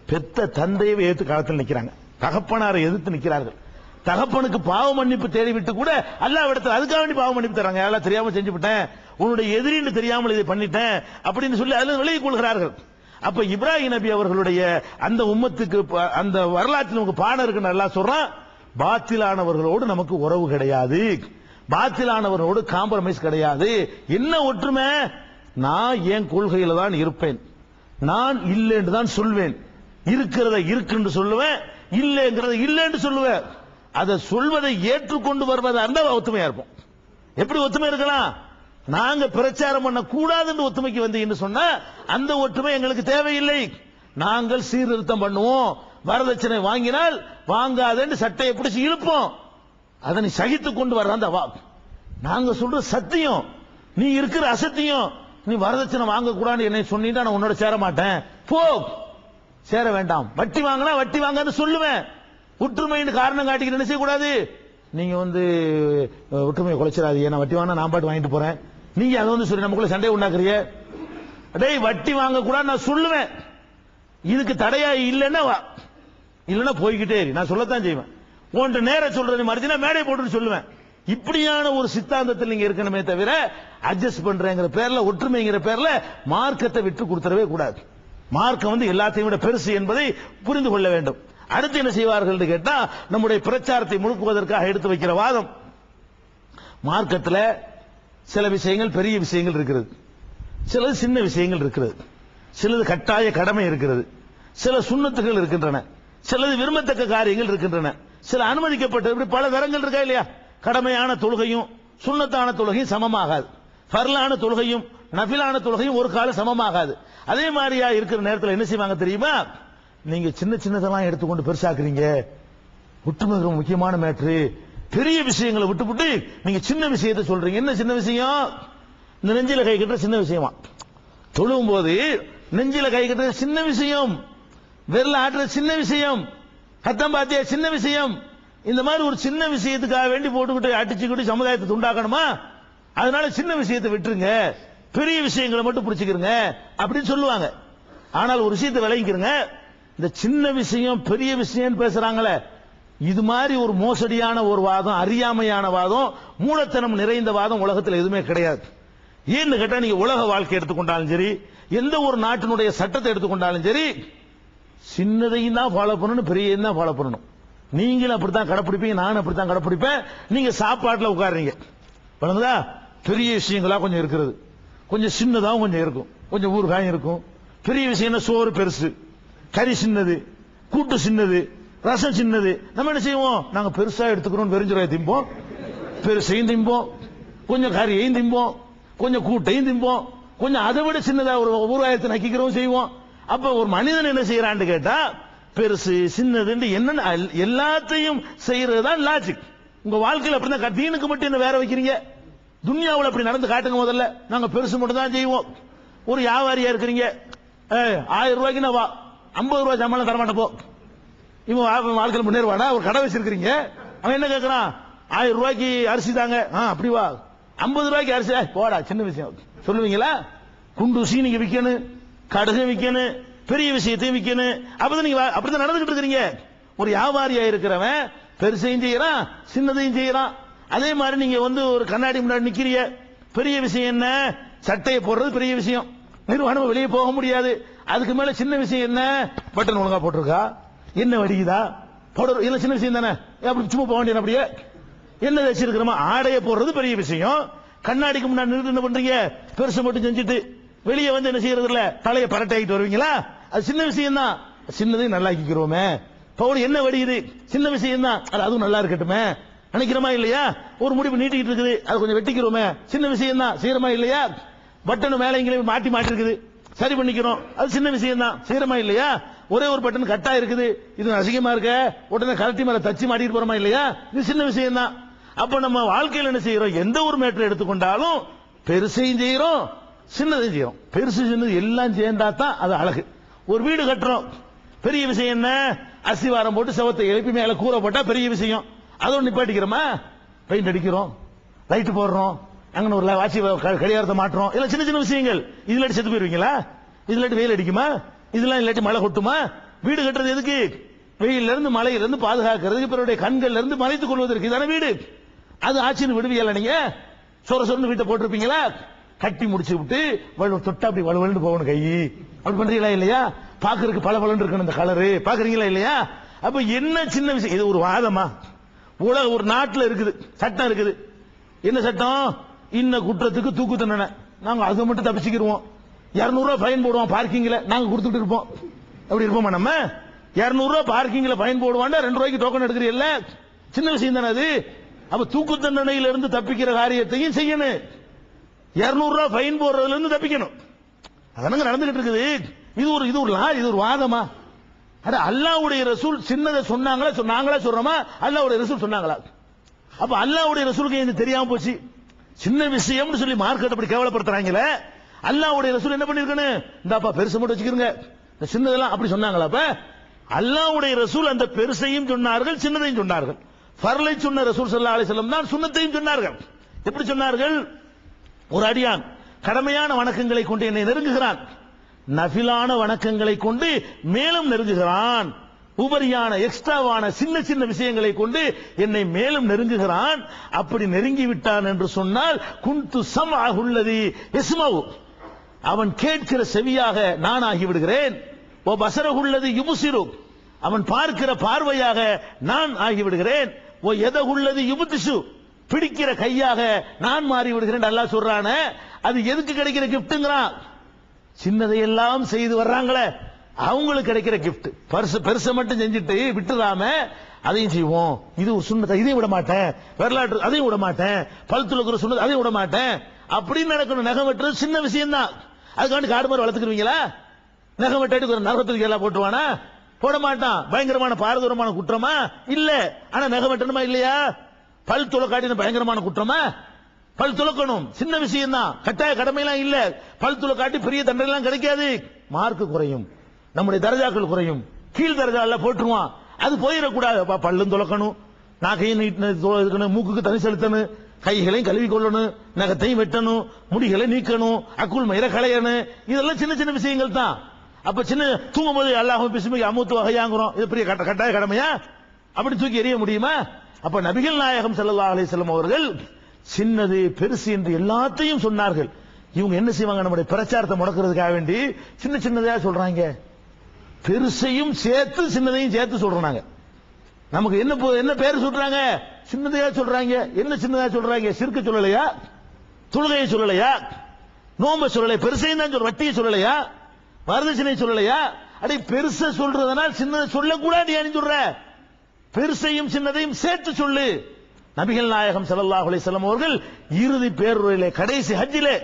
பெத்த தந்தையை எதிர்த்து காலத்தில் நிற்கிறாங்க, தகப்பனாரை எதிர்த்து நிற்கிறார்கள். தகப்பனுக்கு பாவ மன்னிப்பு தேடிவிட்டு கூட அல்லாஹ் இடத்துல அதுக்காக வேண்டி பாவ மன்னிப்பு தராங்க. எல்லாம் தெரியாம செஞ்சு விட்டேன், உன்னுடைய எதிரின்னு தெரியாமல் இதை பண்ணிட்டேன் அப்படின்னு சொல்லி அதில் விலகிக் கொள்கிறார்கள். அப்ப இப்ராஹிம் நபி அவர்களுடைய அந்த உம்மத்துக்கு அந்த வரலாற்றில் நமக்கு பாடம் இருக்குன்னு அல்லாஹ் சொல்றான். பாத்திலானவர்களோடு நமக்கு உறவு கிடையாது, பாத்திலானவர்களோடு காம்ப்ரமைஸ் கிடையாது. என்ன ஒற்றுமை? நான் என் கொள்கையில தான் இருப்பேன், நான் இல்லைன்னு தான் சொல்வேன், இருக்கிறத இருக்குன்னு சொல்லுவேன், இல்லைங்கிறத இல்லைன்னு சொல்லுவேன். அதை சொல்வதை ஏற்றுக்கொண்டு வருவதா இருந்தா ஒத்துமையா இருப்போம். எப்படி ஒத்துமை இருக்கலாம்? நாங்க பிரச்சாரம் பண்ண கூடாதுன்னு ஒத்துமைக்கு வந்தீங்கன்னு சொன்னா அந்த ஒற்றுமை எங்களுக்கு தேவையில்லை. நாங்கள் சீர்திருத்தம் பண்ணுவோம், வரதட்சணை வாங்கினால் வாங்காதேன்னு சட்டையை பிடிச்சு இழுப்போம், அதை நீ சகித்துக் கொண்டு வர்ற அந்த நாங்க சொல்ற சத்தியம், நீ இருக்கிற அசத்தியம். நீ வரதட்சணை வாங்க கூடாது என்னை சொன்னீங்கன்னா நான் உன்னோட சேர மாட்டேன், போ, சேர வேண்டாம். வட்டி வாங்கினா வட்டி வாங்கன்னு சொல்லுவேன். ஒற்றுமைன்னு காரணம் காட்டிக்கிட்டு என்ன செய்யக்கூடாது? நீங்க ஒற்றுமையை குலைச்சிடாதீங்க, நான் வட்டி வாங்கினா நான் பாட்டு வாங்கிட்டு போறேன், நீங்க அதை சொல்லி நமக்குள்ள சண்டை உண்டாக்குறிய. டேய், வட்டி வாங்க கூடாது நான் சொல்லுவேன், இதுக்கு தடையா இல்லைன்னா இல்லைன்னா போய்கிட்டே நான் சொல்லத்தான் செய்வேன். உன்கிட்ட நேரம் சொல்றது மறுச்சுனா மேடை போட்டுன்னு சொல்லுவேன். இப்படியான ஒரு சித்தாந்தத்தில் நீங்க இருக்கணுமே தவிர அட்ஜஸ்ட் பண்றேங்கிற பேர்ல, ஒற்றுமைங்கிற பேர்ல மார்க்கத்தை விட்டு கொடுத்துடவே கூடாது. மார்க்கம் எல்லாத்தையும் விட பெருசு என்பதை புரிந்து கொள்ள வேண்டும். அடுத்து என்ன செய்வார்கள் கேட்டா, நம்முடைய பிரச்சாரத்தை முழுக்குவதற்காக எடுத்து வைக்கிற வாதம், மார்க்கத்தில் சில விஷயங்கள் பெரிய விஷயங்கள் இருக்கிறது, சிலது சின்ன விஷயங்கள் இருக்கிறது, சிலது கட்டாய கடமை இருக்கிறது, சில சுன்னத்துகள் இருக்கின்றன, சிலது விரும்பத்தக்க காரியங்கள் இருக்கின்றன, சில அனுமதிக்கப்பட்ட, இப்படி பல தரங்கள் இருக்கா இல்லையா? கடமையான தொழுகையும் சுன்னத்தான தொழுகையும் சமமாகாது, ஃபர்லான தொழுகையும் நஃபிலான தொழுகையும் ஒரு காலம் சமமாகாது. அதே மாதிரியா இருக்கிற நேரத்தில் என்ன செய்வாங்க தெரியுமா? நீங்க சின்ன சின்னதெல்லாம் எடுத்துக்கொண்டு பெருசாக்குறீங்க, ஒற்றுமை முக்கியமான மேட்ரு, பெரிய விஷயங்களை விட்டுவிட்டு நீங்க சின்ன விஷயத்தை சொல்றீங்க. என்ன சின்ன விஷயம்? இந்த நெஞ்சில கை கட்டுற சின்ன விஷயமா? தொழுவும் போது நெஞ்சில கை கட்டுற சின்ன விஷயம், விரல ஆட்டுற சின்ன விஷயம், ஹத்தம் பாத்தியா சின்ன விஷயம். இந்த மாதிரி ஒரு சின்ன விஷயத்துக்காக வேண்டி போட்டுக்கிட்டு அடிச்சுக்கிட்டு சமுதாயத்தை துண்டாக்கணுமா? அதனால சின்ன விஷயத்தை விட்டுருங்க, பெரிய விஷயங்களை மட்டும் பிடிச்சுக்கிறங்க அப்படின்னு சொல்லுவாங்க. ஆனால் ஒரு விஷயத்தை விளங்கிக்கிறங்க, இந்த சின்ன விஷயம் பெரிய விஷயம் பேசுறாங்களே, இது மாதிரி ஒரு மோசடியான ஒரு வாதம், அறியாமையான வாதம், மூலத்தனம் நிறைந்த வாதம் உலகத்தில் எதுவுமே கிடையாது. ஏன்னு கேட்டா, நீங்க உலக வாழ்க்கை எடுத்துக்கொண்டாலும் சரி, எந்த ஒரு நாட்டினுடைய சட்டத்தை எடுத்துக்கொண்டாலும் சரி, சின்னதையும் தான் ஃபாலோ பண்ணணும், பெரியதையும் தான் ஃபாலோ பண்ணணும். நீங்களும் அப்படித்தான் கடைப்பிடிப்பீங்க, நானும் அப்படித்தான் கடைப்பிடிப்பேன். நீங்க சாப்பாட்டுல உட்காருறீங்க, வணங்குதா, பெரிய விஷயங்களா கொஞ்சம் இருக்கிறது, கொஞ்சம் சின்னதாகவும் கொஞ்சம் இருக்கும், கொஞ்சம் ஊறுகாயும் இருக்கும். பெரிய விஷயம் சோறு பெருசு, கறி சின்னது, கூட்டு சின்னது, ரசம் சின்னது. நம்ம என்ன செய்வோம், நாங்க பெருசா எடுத்துக்கிறோம், வெறிஞ்சுரையை திம்போம், பெருசையும் திம்போம், கொஞ்சம் கறியையும் திம்போம், கொஞ்சம் கூட்டையும் திம்போம், கொஞ்சம் அதை விட சின்னதா ஒரு ஊறுகாயத்தை நக்கிக்கிறோம் செய்வோம். அப்ப ஒரு மனிதன் என்ன செய்யறான்னு கேட்டா, பெருசு சின்னது என்ன எல்லாத்தையும் செய்யறதுதான் லாஜிக். உங்க வாழ்க்கையில் அப்படிதான். தீனுக்கு மட்டும் என்ன வேற வைக்கிறீங்க? துன்யாவில் அப்படி நடந்து காட்டுங்க. முதல்ல நாங்க பெருசு மட்டும் தான் செய்வோம். ஒரு வியாபாரியா இருக்கிறீங்க, 1000 ரூபாய்க்கு நான் 50 ரூபாய் சம்பளம் தரமாட்டேன் போ. இவன் வாழ்க்கையில் முன்னேறுவாடா? ஒரு கடை வச்சிருக்கிறீங்க, அவன் என்ன கேட்கறான், 1000 ரூபாய்க்கு அரிசி தாங்க. அப்படி வா, 50 ரூபாய்க்கு அரிசி போடா, சின்ன விஷயம் சொல்லுவீங்களா? குண்டூசி நீங்க விற்கணும், கடுகு விற்கணும், பெரிய விஷயத்தையும் விற்கணும். அப்பதான் நீங்க அப்படித்தான் நடந்துகிட்டு இருக்கிறீங்க. ஒரு வியாபாரியா இருக்கிறவன் பெருசையும் செய்யறான், சின்னதையும் செய்யறான். அதே மாதிரி நீங்க ஒரு கண்ணாடி முன்னாடி நிக்கிறீங்க, பெரிய விஷயம் என்ன, சட்டையை போடுறது பெரிய விஷயம், நிர்வாணம் வெளியே போக முடியாது. அதுக்கு மேல சின்ன விஷயம் என்ன, பட்டன் ஒழுங்கா போட்டிருக்கா, என்ன வடிக்குதா, போடுற இல்ல சின்ன விஷயம் தானே, அப்படி சும்மா போக வேண்டிய அப்படியே என்ன வச்சிருக்கிறோமா, ஆடையை போடுறது பெரிய விஷயம். கண்ணாடிக்கு முன்னாடி நின்று என்ன பண்றீங்க, பெருசு மட்டும் செஞ்சுட்டு வெளியே என்ன செய்யறது இல்ல, தலையை பரட்டாயிட்டு வருவீங்களா? அது சின்ன விஷயம் தான். சின்னதையும் நல்லாக்கிக்கிறோமே, பவுல் என்ன வடியுது, சின்ன விஷயம் தான், அதுவும் நல்லா இருக்கட்டுமே நினைக்கிறோமா இல்லையா? ஒரு முடிவு நீட்டிக்கிட்டு இருக்குது, அது கொஞ்சம் வெட்டிக்கிறோமே, சின்ன விஷயம் தான், செய்யறமா இல்லையா? பட்டன் மேல இங்கே மாட்டி இருக்குது, சரி பண்ணிக்கிறோம், அது சின்ன விஷயம் தான், செய்யறமா இல்லையா? ஒரே ஒரு பட்டன் கட்டா இருக்குது, இது அசிங்கமா இருக்க, உடனே கலட்டி மேல தச்சு மாட்டிட்டு போறோமா இல்லையா? இது சின்ன விஷயம் தான். அப்ப நம்ம வாழ்க்கையில் என்ன செய்யறோம், எந்த ஒரு மேட்டர் எடுத்துக்கொண்டாலும் பெருசையும் செய்யறோம், சின்னதையும் செய்யறோம். பெருசு சின்னது எல்லாம் சேர்ந்தா தான் அது அழகு. ஒரு வீடு கட்டுறோம், பெரிய விஷயம் என்ன, அஸ்திவாரம் போட்டு செவத்தை எழுப்பி மேல கூரை போட்டா பெரிய விஷயம். அதோட நிப்பாட்டிக்கிறோமா? பெயிண்ட் அடிக்கிறோம், லைட் போடுறோம், அங்க ஒரு வாட்சி கடிகாரத்தை மாற்றோம், இல்ல சின்ன சின்ன விஷயங்கள். இதுல செத்து போயிருவீங்களா? இதுல வெயில் அடிக்குமா? இதெல்லாம் இல்லாட்டி மழை கொட்டுமா? வீடு கட்டுறது எதுக்கு? வெயில இருந்து மழையில இருந்து பாதுகாக்கிறதுக்கு, பிறருடைய கண்கள்ல இருந்து மறைத்துக் கொள்வதற்கு தானே வீடு. அது ஆட்சின்னு விடுவியல நீங்க? சொர சொன்னு வீட்டை போட்டிருப்பீங்களா? கட்டி முடிச்சு விட்டு தொட்டா அப்படி வலுவலு போகணும் கை, அப்படி பண்றீங்களா இல்லையா? பாக்குறதுக்கு பல பலன் இருக்கணும் இந்த கலரு, பாக்குறீங்களா இல்லையா? அப்ப என்ன சின்ன விஷயம்? இது ஒரு வாதமா? உலக ஒரு நாட்டில் இருக்குது, சட்டம் இருக்குது. என்ன சட்டம்? இன்ன குற்றத்துக்கு தூக்கு தண்டனை, நாங்க அதை மட்டும் தப்பிச்சுக்கிடுவோம். 200 ரூபாய் ஃபைன் போடுவோம் பார்க்கிங்ல, நாங்க கொடுத்துட்டு இருப்போம். அப்படி இருப்போமா நம்ம? 200 ரூபாய் பார்க்கிங்ல ஃபைன் போடுவாண்டா, 2 ரூபாய்க்கு டோக்கன் எடுக்கிறீல்ல, சின்ன விஷயம் தானே அது. அப்ப தூக்கு தண்டனையில இருந்து தப்பிக்கிற காரியத்தையும் செய்யணும், 200 ரூபாய் ஃபைன் போடுறதுல இருந்து தப்பிக்கணும். அதனால நடந்துகிட்டு இருக்குது. இது ஒரு வாதமா? அட அல்லாஹ்வுடைய ரசூல் சின்னதை சொன்னாங்களா, நாங்களா சொல்றோமா? அல்லாஹ்வுடைய ரசூல் சொன்னாங்களா? அப்ப அல்லாஹ்வுடைய ரசூலுக்கு இது தெரியாம போச்சு. சின்ன விஷயம்னு சொல்லி மார்க்கெட் அப்படி கேவலப்படுத்துறாங்களே, அல்லாஹ்வுடைய ரசூல் என்ன பண்ணிருக்கணும், இந்தாப்பா பெருசு மட்டும் வச்சுக்கிறங்க, இந்த சின்னதெல்லாம் அப்படி சொன்னாங்களா? அப்ப அல்லாஹ்வுடைய ரசூல் அந்த பெருசையும் சொன்னார்கள், சின்னதையும் சொன்னார்கள். ஃபர்லை சொன்ன ரசூல் ஸல்லல்லாஹு அலைஹி வஸல்லம் தான் சுன்னத்தையும் சொன்னார்கள். எப்படி சொன்னார்கள்? ஒரு அடியான் கடமையான வணக்கங்களை கொண்டு என்னை நெருங்குகிறான், நஃபிலான வணக்கங்களை கொண்டு மேலும் நெருங்குகிறான், உபரியான எக்ஸ்ட்ராவான சின்ன சின்ன விஷயங்களை கொண்டு என்னை மேலும் நெருங்குகிறான். அப்படி நெருங்கி விட்டான் என்று சொன்னால் குன்து சம்அஹுல்லதி யஸ்மஉ, அவன் கேட்கிற செவியாக நான் ஆகிவிடுகிறேன். ஓ பஸரஹுல்லதி யுப்சிரு, அவன் பார்க்கிற பார்வையாக நான் ஆகிவிடுகிறேன். ஓ யதஹுல்லதி யுப்திஷு, பிடிக்கிற கையாக நான் மாறி விடுகிறேன். அல்லாஹ் சொல்றானே, அது எதுக்கு கிடைக்கிற கிஃப்ட்ங்கறான்? சின்னதையெல்லாம் செய்து வர்றாங்களே அவங்களுக்கு கிடைக்கிற கிஃப்ட். பெருசை மட்டும் செஞ்சுட்டு விட்டுறாம அதையும் செய்வோம், இது ஒரு சுன்னத்தை, இதையும் விட மாட்டேன், வரலாற்று அதையும் விட மாட்டேன், பழுத்துல சுன்னத்தை அதையும் விட மாட்டேன் அப்படின்னு நடக்கணும். நகம் வெட்டுறது சின்ன விஷயம் தான், அதுக்காண்டி காடு மாதிரி வளர்த்துக்குவீங்களா? நகம் வெட்டாட்டி நரகத்துக்கு எல்லாம் போட்டுவானா? போட மாட்டான். பயங்கரமான பாரதூரமான குற்றமா? இல்ல. ஆனா நகம் வெட்டணுமா இல்லையா? பல் துளை காட்டின பயங்கரமான குற்றமா? பல் துளக்கணும், சின்ன விஷயம் தான், கட்டாய கடமையெல்லாம் இல்ல. பல் துளை காட்டி பெரிய தண்டனை எல்லாம் கிடைக்காது. மார்க் குறையும், நம்முடைய தரஜாக்கள் குறையும், கீழ் தரஜால போட்டுருவான். அது போயிடக்கூடாது. பல்லும் துளக்கணும், நாக்கையும் இருக்கணும், மூக்குக்கு தனி செலுத்தணும், கைகளையும் கழுவி கொள்ளணும், நகத்தையும் வெட்டணும், முடிகளை நீக்கணும், அக்குள் மயிரை களையணும். இதெல்லாம் சின்ன சின்ன விஷயங்கள் தான். அப்ப சின்ன தூங்கும் போது அல்லாஹ் பிஸ்மிக அமுத்து வகையாங்கிறோம், இது பெரிய கட்டாய கடமையா? அப்படி தூக்கி எறிய முடியுமா? அப்ப நபிகள் நாயகம் ஸல்லல்லாஹு அலைஹி வஸல்லம் அவர்கள் சின்னது பெருசு என்று எல்லாத்தையும் சொன்னார்கள். இவங்க என்ன செய்வாங்க? நம்முடைய பிரச்சாரத்தை முடக்கிறதுக்காக வேண்டி சின்ன சின்னதா சொல்றாங்க, பெருசையும் சேர்த்து சின்னதையும் சேர்த்து சொல்றாங்க. நமக்கு என்ன பேர் சொல்றாங்க? சின்னதையா சொல்றாங்க. என்ன சின்னதா சொல்றாங்க? சிறுக்கு சொல்லலையா? தொழுகையை சொல்லலையா? நோம்ப சொல்லலையா? பெருசையும் தான் சொல்ற. வட்டியை சொல்லலையா? வரதட்சணை சொல்லலையா? அடே பெருசை சொல்றதுனால் சின்னதை சொல்லக்கூடாது. ஏன் சொல்ற? பெருசையும் சின்னதையும் சேர்த்து சொல்லு. நபிகள் நாயகம் ஸல்லல்லாஹு அலைஹி வஸல்லம் அவர்கள் இறுதி பேருரையிலே, கடைசி ஹஜ்ஜிலே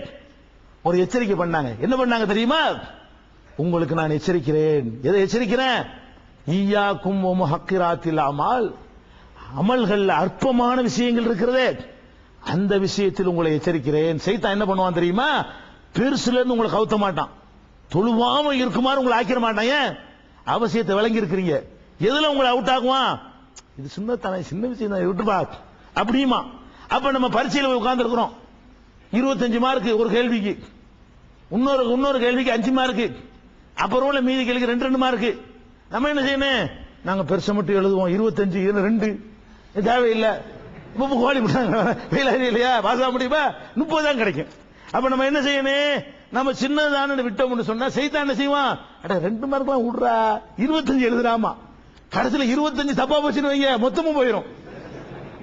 ஒரு எச்சரிக்கை பண்ணாங்க. என்ன பண்ணாங்க தெரியுமா? உங்களுக்கு நான் எச்சரிக்கிறேன். எதை எச்சரிக்கிறேன்? ஈயாக்கும் வ முஹக்கிராத்தில் அமால், அமல்கள் அற்பமான விஷயங்கள் இருக்கிறதே, அந்த விஷயத்தில் உங்களை எச்சரிக்கிறேன். சைத்தான் என்ன பண்ணுவான் தெரியுமா? பெருசுல இருந்து உங்களை கவுத்த மாட்டான், தொழுவாம இருக்குமாறு உங்களை ஆக்கிட மாட்டான். ஏன்? அவசியத்தை விளங்கி இருக்கிறீங்க. எதுல உங்களை அவுட் ஆகுவான்? இது சின்ன விஷயம் தான், விட்டுப்பா அப்படியுமா. அப்ப நம்ம பரீட்சையில் உட்கார்ந்து இருக்கிறோம், 25 மார்க் ஒரு கேள்விக்கு, இன்னொரு கேள்விக்கு 5 மார்க், அப்புறம் மீதி கேள்விக்கு 2 மார்க். நம்ம என்ன செய்யணும்? நாங்க பெருசை மட்டும் எழுதுவோம், 25 2 தேவையில்லை. கோழி இல்லையா, பாசா முடியுமா? 30 தான் கிடைக்கும். அப்ப நம்ம என்ன செய்யணும்? நம்ம சின்னதான விட்டோம்னு சொன்னா சைத்தான் என்ன செய்வான்? அட 2 மார்க்லாம் விடுறா, 25 எழுதுறாமா. கடைசியில் 25 தப்பா போச்சுன்னு வைங்க, மொத்தமும் போயிடும்.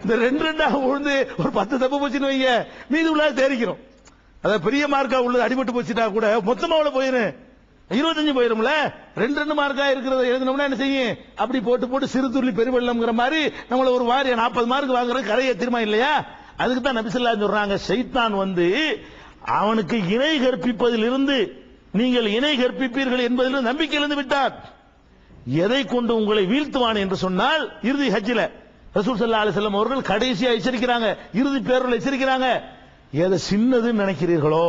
இந்த 2 உழுந்து ஒரு 10 தப்பு போச்சுன்னு வைங்க, மீதி உள்ள தேறிக்கிறோம். அதாவது பெரிய மார்க்கா உள்ளது அடிபட்டு போச்சுட்டா கூட மொத்தமா உள்ள போயிடும், 25 போயிரும்ல. 2 மார்க்கா இருக்கிறத எழுதணும்னா என்ன செய்யும்? அப்படி போட்டு சிறு துள்ளி பெருவெள்ளம்ங்கிற மாதிரி நம்மள ஒரு வாரிய 40 மார்க் வாங்குறது கரையை திரும்ப இல்லையா? அதுக்கு தான் நபி ஸல்லல்லாஹு அலைஹி வஸல்லம் சொல்றாங்க, ஷைத்தான் அவனுக்கு இணை கற்பிப்பதில் இருந்து நீங்கள் இணை கற்பிப்பீர்கள் என்பதில் நம்பிக்கை இழந்து விட்டார். எதை கொண்டு உங்களை வீழ்த்துவான் என்று சொன்னால், இறுதி ஹஜ்ஜில ரசூல் ஸல்லல்லாஹு அலைஹி வஸல்லம் அவர்கள் கடைசியா எச்சரிக்கிறாங்க, இறுதி பேருல எச்சரிக்கிறாங்க, எதை சின்னதுன்னு நினைக்கிறீர்களோ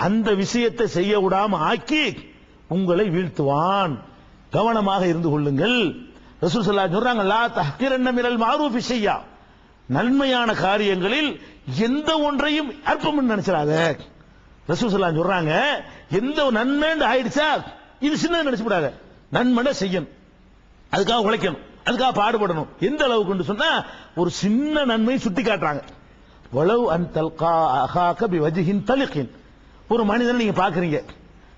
அந்த விஷயத்தை செய்ய விடாம ஆக்கி உங்களை வீழ்த்துவான், கவனமாக இருந்து கொள்ளுங்கள். ரசூல் ஸல்லல்லாஹு அலைஹி வஸல்லம் சொல்றாங்க, லா தஹ்கிரன்ன மினல் மஅரூஃபி ஷையா, நன்மையான காரியங்களில் எந்த ஒன்றையும் அற்பம் நினைச்சிடாத. ரசூல் ஸல்லல்லாஹு அலைஹி வஸல்லம் சொல்றாங்க, எந்த நன்மைன்னு ஆயிடுச்சா இது சின்னது நினைச்சுடாத, நன்மை செய்யணும், அதுக்காக உழைக்கணும், அதுக்காக பாடுபடணும். எந்த அளவுக்கு சொன்னா ஒரு சின்ன நன்மை சுட்டி காட்டுறாங்க. வலவ் அன் தல்கா அஹாக பிவஜ்ஹின் தலிகின், ஒரு மனிதனை நீங்க பாக்குறீங்க,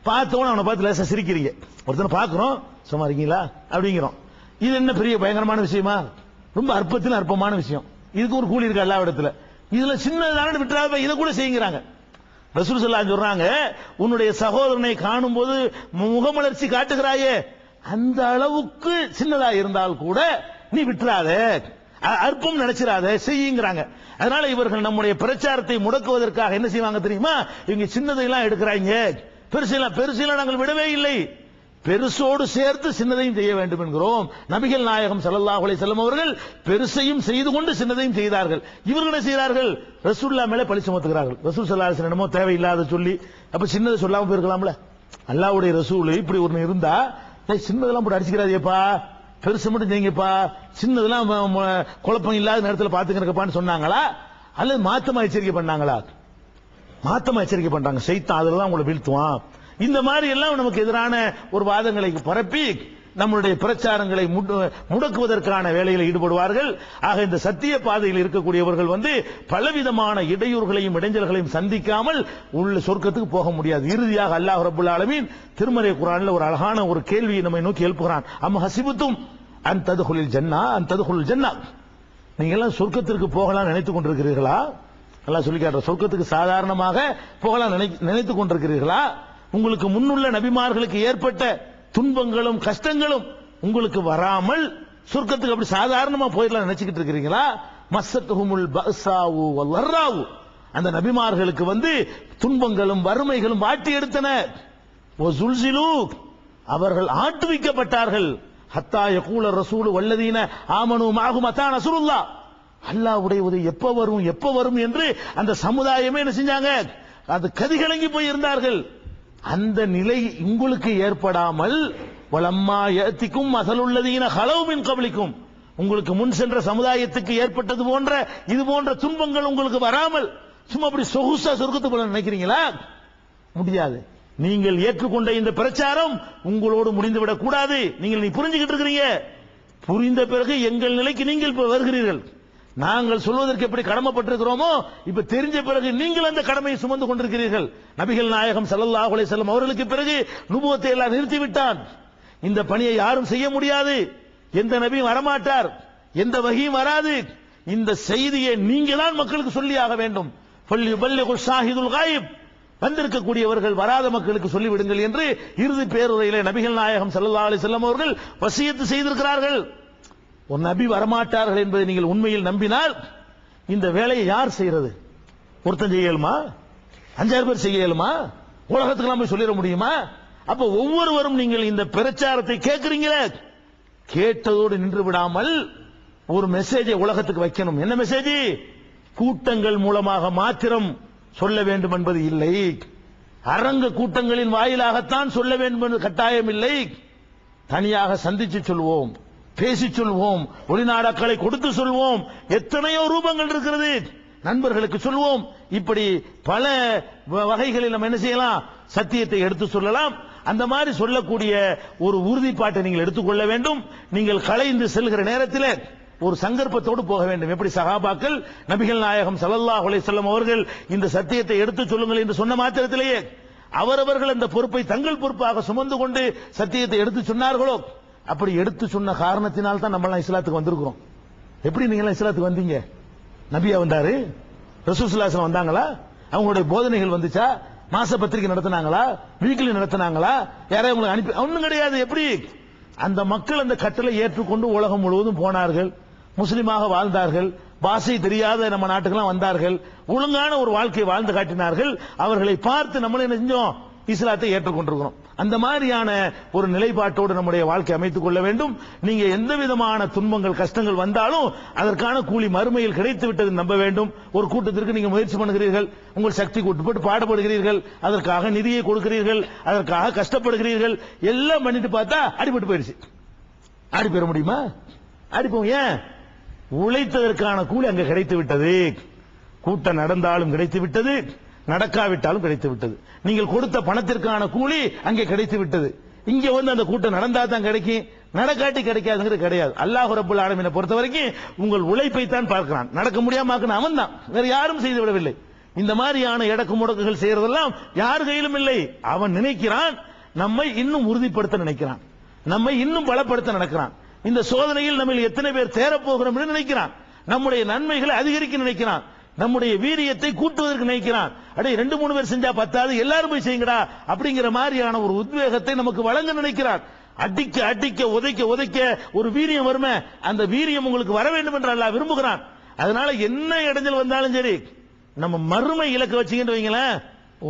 பார்த்தவன அவனை பார்த்து லேசா சிரிக்கிறீங்க. ஒருத்தனை பார்க்கிறோம், சும்மா இருக்கீங்களா அப்படிங்கிறோம். இது என்ன பெரிய பயங்கரமான விஷயமா? ரொம்ப அற்பத்தில் அற்பமான விஷயம். இதுக்கு ஒரு கூலி இருக்கு எல்லா இடத்துல. இதுல சின்னதான விட்டுறாத, இதை கூட செய்யுங்கிறாங்க. ரசூல் ஸல்லல்லாஹு அலைஹி வஸல்லம் சொல்றாங்க, உன்னுடைய சகோதரனை காணும் போது முகமலர்ச்சி காட்டுகிறாயே, அந்த அளவுக்கு சின்னதா இருந்தால் கூட நீ விட்டுறாத, அற்பம் நினைச்சிடாத, செய்யுங்கிறாங்க. அதனால இவர்கள் நம்முடைய பிரச்சாரத்தை முடக்குவதற்காக என்ன செய்வாங்க தெரியுமா? இவங்க சின்னதையெல்லாம் எடுக்கிறாங்க, பெருசெல்லாம் நாங்கள் விடவே இல்லை, பெருசோடு சேர்த்து சின்னதையும் செய்ய வேண்டும் என்கிறோம். நபிகள் நாயகம் ஸல்லல்லாஹு அலைஹி வஸல்லம் அவர்கள் பெருசையும் செய்து கொண்டு சின்னதையும் செய்தார்கள். இவர்கள் என்ன செய்கிறார்கள்? ரசூலுல்லாஹ் மேலே பழி சுமத்துகிறார்கள். ரசூல் ஸல்லல்லாஹு அலைஹி வஸல்லம் என்னமோ தேவையில்லாத சொல்லி, அப்ப சின்னதை சொல்லாம போயிருக்கலாம்ல. அல்லாஹ்வுடைய ரசூல் இப்படி ஒன்னு இருந்தா, சின்னதெல்லாம் போட்டு அடிச்சுக்கிறாதேப்பா, பெருசு மட்டும் செய்யுங்கப்பா, சின்னதெல்லாம் குழப்பம் இல்லாத நேரத்தில் பாத்துக்கிறப்பான்னு சொன்னாங்களா? அல்லது மாத்தமா எச்சரிக்கை பண்ணாங்களா? மாத்தமா எச்சரிக்கை பண்றாங்க, ஷைத்தான் அதுலதான் உங்களை வீழ்த்துவான். இந்த மாதிரி எல்லாம் நமக்கு எதிரான ஒரு வாதங்களை பரப்பி நம்முடைய பிரச்சாரங்களை முடக்குவதற்கான வேலையில் ஈடுபடுவார்கள். ஆக இந்த சத்திய பாதையில் இருக்கக்கூடியவர்கள் பலவிதமான இடையூறுகளையும் இடைஞ்சல்களையும் சந்திக்காமல் உள்ள சொர்க்கத்துக்கு போக முடியாது. இறுதியாக அல்லாஹ் ரப்பல் ஆலமீன் திருமறை குர்ஆனில் ஒரு அழகான ஒரு கேள்வியை நம்மை நோக்கி எழுப்புகிறான். அம் ஹஸிபத்தும் அன் ததுகுலில் ஜன்னா, நீங்க எல்லாம் சொர்க்கத்திற்கு போகலாம் நினைத்துக் கொண்டிருக்கிறீர்களா? அல்லாஹ் சொல்லி காட்டுற, சொர்க்கத்துக்கு சாதாரணமாக போகலாம் நினைத்துக் கொண்டிருக்கிறீர்களா? உங்களுக்கு முன்னுள்ள நபிமார்களுக்கு ஏற்பட்ட துன்பங்களும் கஷ்டங்களும் உங்களுக்கு வராமல் சொர்க்கத்துக்கு அப்படி சாதாரணமா போயிடலாம் நினைச்சுக்கிட்டு இருக்கிறீங்களா? மஸ்ஸத்துஹுமுல் பஅஸாவு வல்லர்ராவு, அந்த நபிமார்களுக்கு துன்பங்களும் வறுமைகளும் வாட்டி எடுத்தன. வஸுல்ஸிலு, அவர்கள் ஆட்டுவிக்கப்பட்டார்கள். ஹத்தா யகூல ரசூலு வல்லதீன ஆமனு மஅஹு மதா நஸ்ருல்லாஹ், அல்லாஹ்வுடைய உதவி எப்ப வரும் என்று அந்த சமுதாயமே என்ன செஞ்சாங்க? அது கதிகலங்கி போய் இருந்தார்கள். அந்த நிலை உங்களுக்கு ஏற்படாமல், வலம்மா யஅதிகும் மஸலுல்லதீன ஹலவ் மின் கப்லிக்கும், உங்களுக்கு முன் சென்ற சமுதாயத்துக்கு ஏற்பட்டது போன்ற இது போன்ற துன்பங்கள் உங்களுக்கு வராமல் சும்மா அப்படி சொகுசா சொர்க்கத்துக்கு போல நினைக்கிறீங்களா? முடியாது. நீங்கள் ஏற்றுக்கொண்ட இந்த பிரச்சாரம் உங்களோடு முடிந்துவிடக் கூடாது. நீ புரிஞ்சுக்கிட்டு இருக்கிறீங்க, புரிந்த பிறகு எங்கள் நிலைக்கு நீங்கள் இப்ப வருகிறீர்கள். நாங்கள் சொல்வதற்கு எப்படி கடமைப்பட்டிருக்கிறோமோ இப்ப தெரிஞ்ச பிறகு நீங்கள் அந்த கடமையை சுமந்து கொண்டிருக்கிறீர்கள். நபிகள் நாயகம் ஸல்லல்லாஹு அலைஹி வஸல்லம் அவர்களுக்கு பிறகு நுபுவத்தை எல்லாம் நிறுத்திவிட்டான். இந்த பணியை யாரும் செய்ய முடியாது. எந்த நபியும் வரமாட்டார், எந்த வஹீயும் வராது. இந்த செய்தியை நீங்க தான் மக்களுக்கு சொல்லியாக வேண்டும். ஃபல்யுபல்லிகு ஷாஹிதுல் காயிப், வந்திருக்கக்கூடியவர்கள் வராத மக்களுக்கு சொல்லிவிடுங்கள் என்று இறுதி பேருரையிலே நபிகள் நாயகம் ஸல்லல்லாஹு அலைஹி வஸல்லம் அவர்கள் வசியத்து செய்திருக்கிறார்கள். ஒரு நபி வரமாட்டார்கள் என்பதை நீங்கள் உண்மையில் நம்பினால் இந்த வேலையை யார் செய்யறது? ஒருத்தன் செய்ய இயலுமா? 5,000 பேர் செய்ய இயலுமா? உலகத்துக்கு போய் சொல்லிட முடியுமா? அப்ப ஒவ்வொருவரும் நீங்கள் இந்த பிரச்சாரத்தை கேட்கிறீங்களே, கேட்டதோடு நின்று விடாமல் ஒரு மெசேஜை உலகத்துக்கு வைக்கணும். என்ன மெசேஜ்? கூட்டங்கள் மூலமாக மாத்திரம் சொல்ல வேண்டும் என்பது இல்லை. அரங்க கூட்டங்களின் வாயிலாகத்தான் சொல்ல வேண்டும் என்று கட்டாயம் இல்லை. தனியாக சந்திச்சு சொல்வோம், பேசி சொல்வோம், ஒளிநாடாக்களை கொடுத்து சொல்வோம். எத்தனையோ ரூபங்கள் இருக்கிறது. நண்பர்களுக்கு சொல்வோம். இப்படி பல வகைகளில் நம்ம என்ன செய்யலாம்? சத்தியத்தை எடுத்து சொல்லலாம். அந்த மாதிரி சொல்லக்கூடிய ஒரு உறுதிப்பாட்டை நீங்கள் எடுத்துக்கொள்ள வேண்டும். நீங்கள் கலைந்து செல்கிற நேரத்தில் ஒரு சங்கற்பத்தோடு போக வேண்டும். எப்படி சஹாபாக்கள் நபிகள் நாயகம் ஸல்லல்லாஹு அலைஹி வஸல்லம் அவர்கள் இந்த சத்தியத்தை எடுத்து சொல்லுங்கள் என்று சொன்ன மாத்திரத்திலேயே அவரவர்கள் அந்த பொறுப்பை தங்கள் பொறுப்பாக சுமந்து கொண்டு சத்தியத்தை எடுத்து சொன்னார்களோ, அப்படி எடுத்து சொன்ன காரணத்தினால் தான் நம்ம இஸ்லாத்துக்கு வந்திருக்கிறோம். எப்படி நீங்க இஸ்லாத்துக்கு வந்தீங்க? நபியா வந்தாரு? ரசூல் ஸல்லல்லாஹு அலைஹி வஸல்லம் வந்தாங்களா? அவங்களுடைய போதனைகள் வந்துச்சா? மாச பத்திரிகை நடத்தினாங்களா? வீக்லி நடத்தினாங்களா? யாரையும் உங்களுக்கு அனுப்பி? ஒன்றும் கிடையாது. எப்படி அந்த மக்கள் அந்த கட்டளை ஏற்றுக்கொண்டு உலகம் முழுவதும் போனார்கள், முஸ்லிமாக வாழ்ந்தார்கள், பாஷை தெரியாத நம்ம நாட்டுக்கெல்லாம் வந்தார்கள், ஒழுங்கான ஒரு வாழ்க்கை வாழ்ந்து காட்டினார்கள். அவர்களை பார்த்து நம்மளே என்ன செஞ்சோம்? இஸ்லாத்தை ஏற்றுக்கொண்டிருக்கிறோம். அந்த மாதிரியான ஒரு நிலைப்பாட்டோடு நம்முடைய வாழ்க்கை அமைத்துக் கொள்ள வேண்டும். நீங்க எந்த விதமான துன்பங்கள் கஷ்டங்கள் வந்தாலும் அதற்கான கூலி மறுமையில் கிடைத்து விட்டது நம்ப வேண்டும். ஒரு கூட்டத்திற்கு நீங்க முயற்சி பண்ணுகிறீர்கள், உங்கள் சக்தி கூட்டுப்பட்டு பாடுபடுகிறீர்கள், அதற்காக நிதியை கொடுக்கிறீர்கள், அதற்காக கஷ்டப்படுகிறீர்கள், எல்லாம் பண்ணிட்டு பார்த்தா அடிபட்டு போயிடுச்சு. அடி பெற முடியுமா? அடிப்போம். ஏன்? உழைத்ததற்கான கூலி அங்க கிடைத்து விட்டது. கூட்டம் நடந்தாலும் கிடைத்து விட்டது, நடக்காவிட்டாலும் கிடைத்து விட்டது. நீங்கள் கொடுத்த பணத்திற்கான கூலி அங்கே கிடைத்து விட்டது. இங்க வந்து அந்த கூட்டம் நடந்தா தான் கிடைக்கும், நடக்காட்டி கிடைக்காதுங்கிறது கிடையாது. அல்லாஹ் ரப்பல் ஆலமீனை பொறுத்த வரைக்கும் உங்கள் உழைப்பை தான் பார்க்கிறான். நடக்க முடியாம அவன் தான், வேற யாரும் செய்து விடவில்லை. இந்த மாதிரியான எடக்கு முடக்குகள் செய்யறதெல்லாம் யார் கையிலும் இல்லை. அவன் நினைக்கிறான் நம்மை இன்னும் உறுதிப்படுத்த நினைக்கிறான், நம்மை இன்னும் பலப்படுத்த நினைக்கிறான். இந்த சோதனையில் நம்ம எத்தனை பேர் தேரப்போகிறோம் என்று நினைக்கிறான். நம்முடைய நன்மைகளை அதிகரிக்க நினைக்கிறான், நம்முடைய வீரியத்தை கூட்டுவதற்கு நினைக்கிறான். அடே 2-3 பேர் செஞ்சா பத்தாது, எல்லாரும் போய் செய்யுங்கடா அப்படிங்கிற மாதிரியான ஒரு உத்வேகத்தை நமக்கு வழங்க நினைக்கிறான். அடிக்க அடிக்க உதைக்க உதைக்க ஒரு வீரியம் வருமே, அந்த வீரியம் உங்களுக்கு வர வேண்டும் என்று அல்லாஹ் விரும்புகிறான். அதனால என்ன இடைஞ்சல் வந்தாலும் சரி, நம்ம மறுமை இலக்க வச்சுக்கிட்டு வைங்களேன்,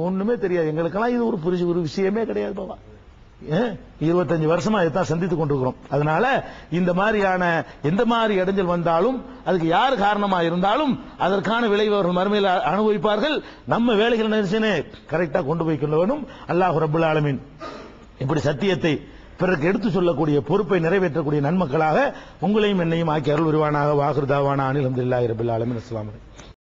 ஒண்ணுமே தெரியாது. எங்களுக்கெல்லாம் இது ஒரு விஷயமே கிடையாது பாபா. 25 வருஷமா இதைத்தான் சந்தித்துக் கொண்டிருக்கிறோம். அதனால இந்த மாதிரியான எந்த மாதிரி இடைஞ்சல் வந்தாலும் அதுக்கு யார் காரணமா இருந்தாலும் அதற்கான விளைவு அவர்கள் மறுமையில் அனுபவிப்பார்கள். நம்ம வேலைகள் நினைச்சுன்னு கரெக்டா கொண்டு போய் கொள்ள வேண்டும். அல்லாஹ் ரப்பல் ஆலமீன் இப்படி சத்தியத்தை பிறகு எடுத்து சொல்லக்கூடிய பொறுப்பை நிறைவேற்றக்கூடிய நன்மக்களாக உங்களையும் என்னையும் ஆக்கி அருள் புரிவானாக. வாஹிர் தாவானா அனில் ஹம்துலில்லாஹி ரப்பில் ஆலமீன். அஸ்ஸலாமு அலைக்கும்.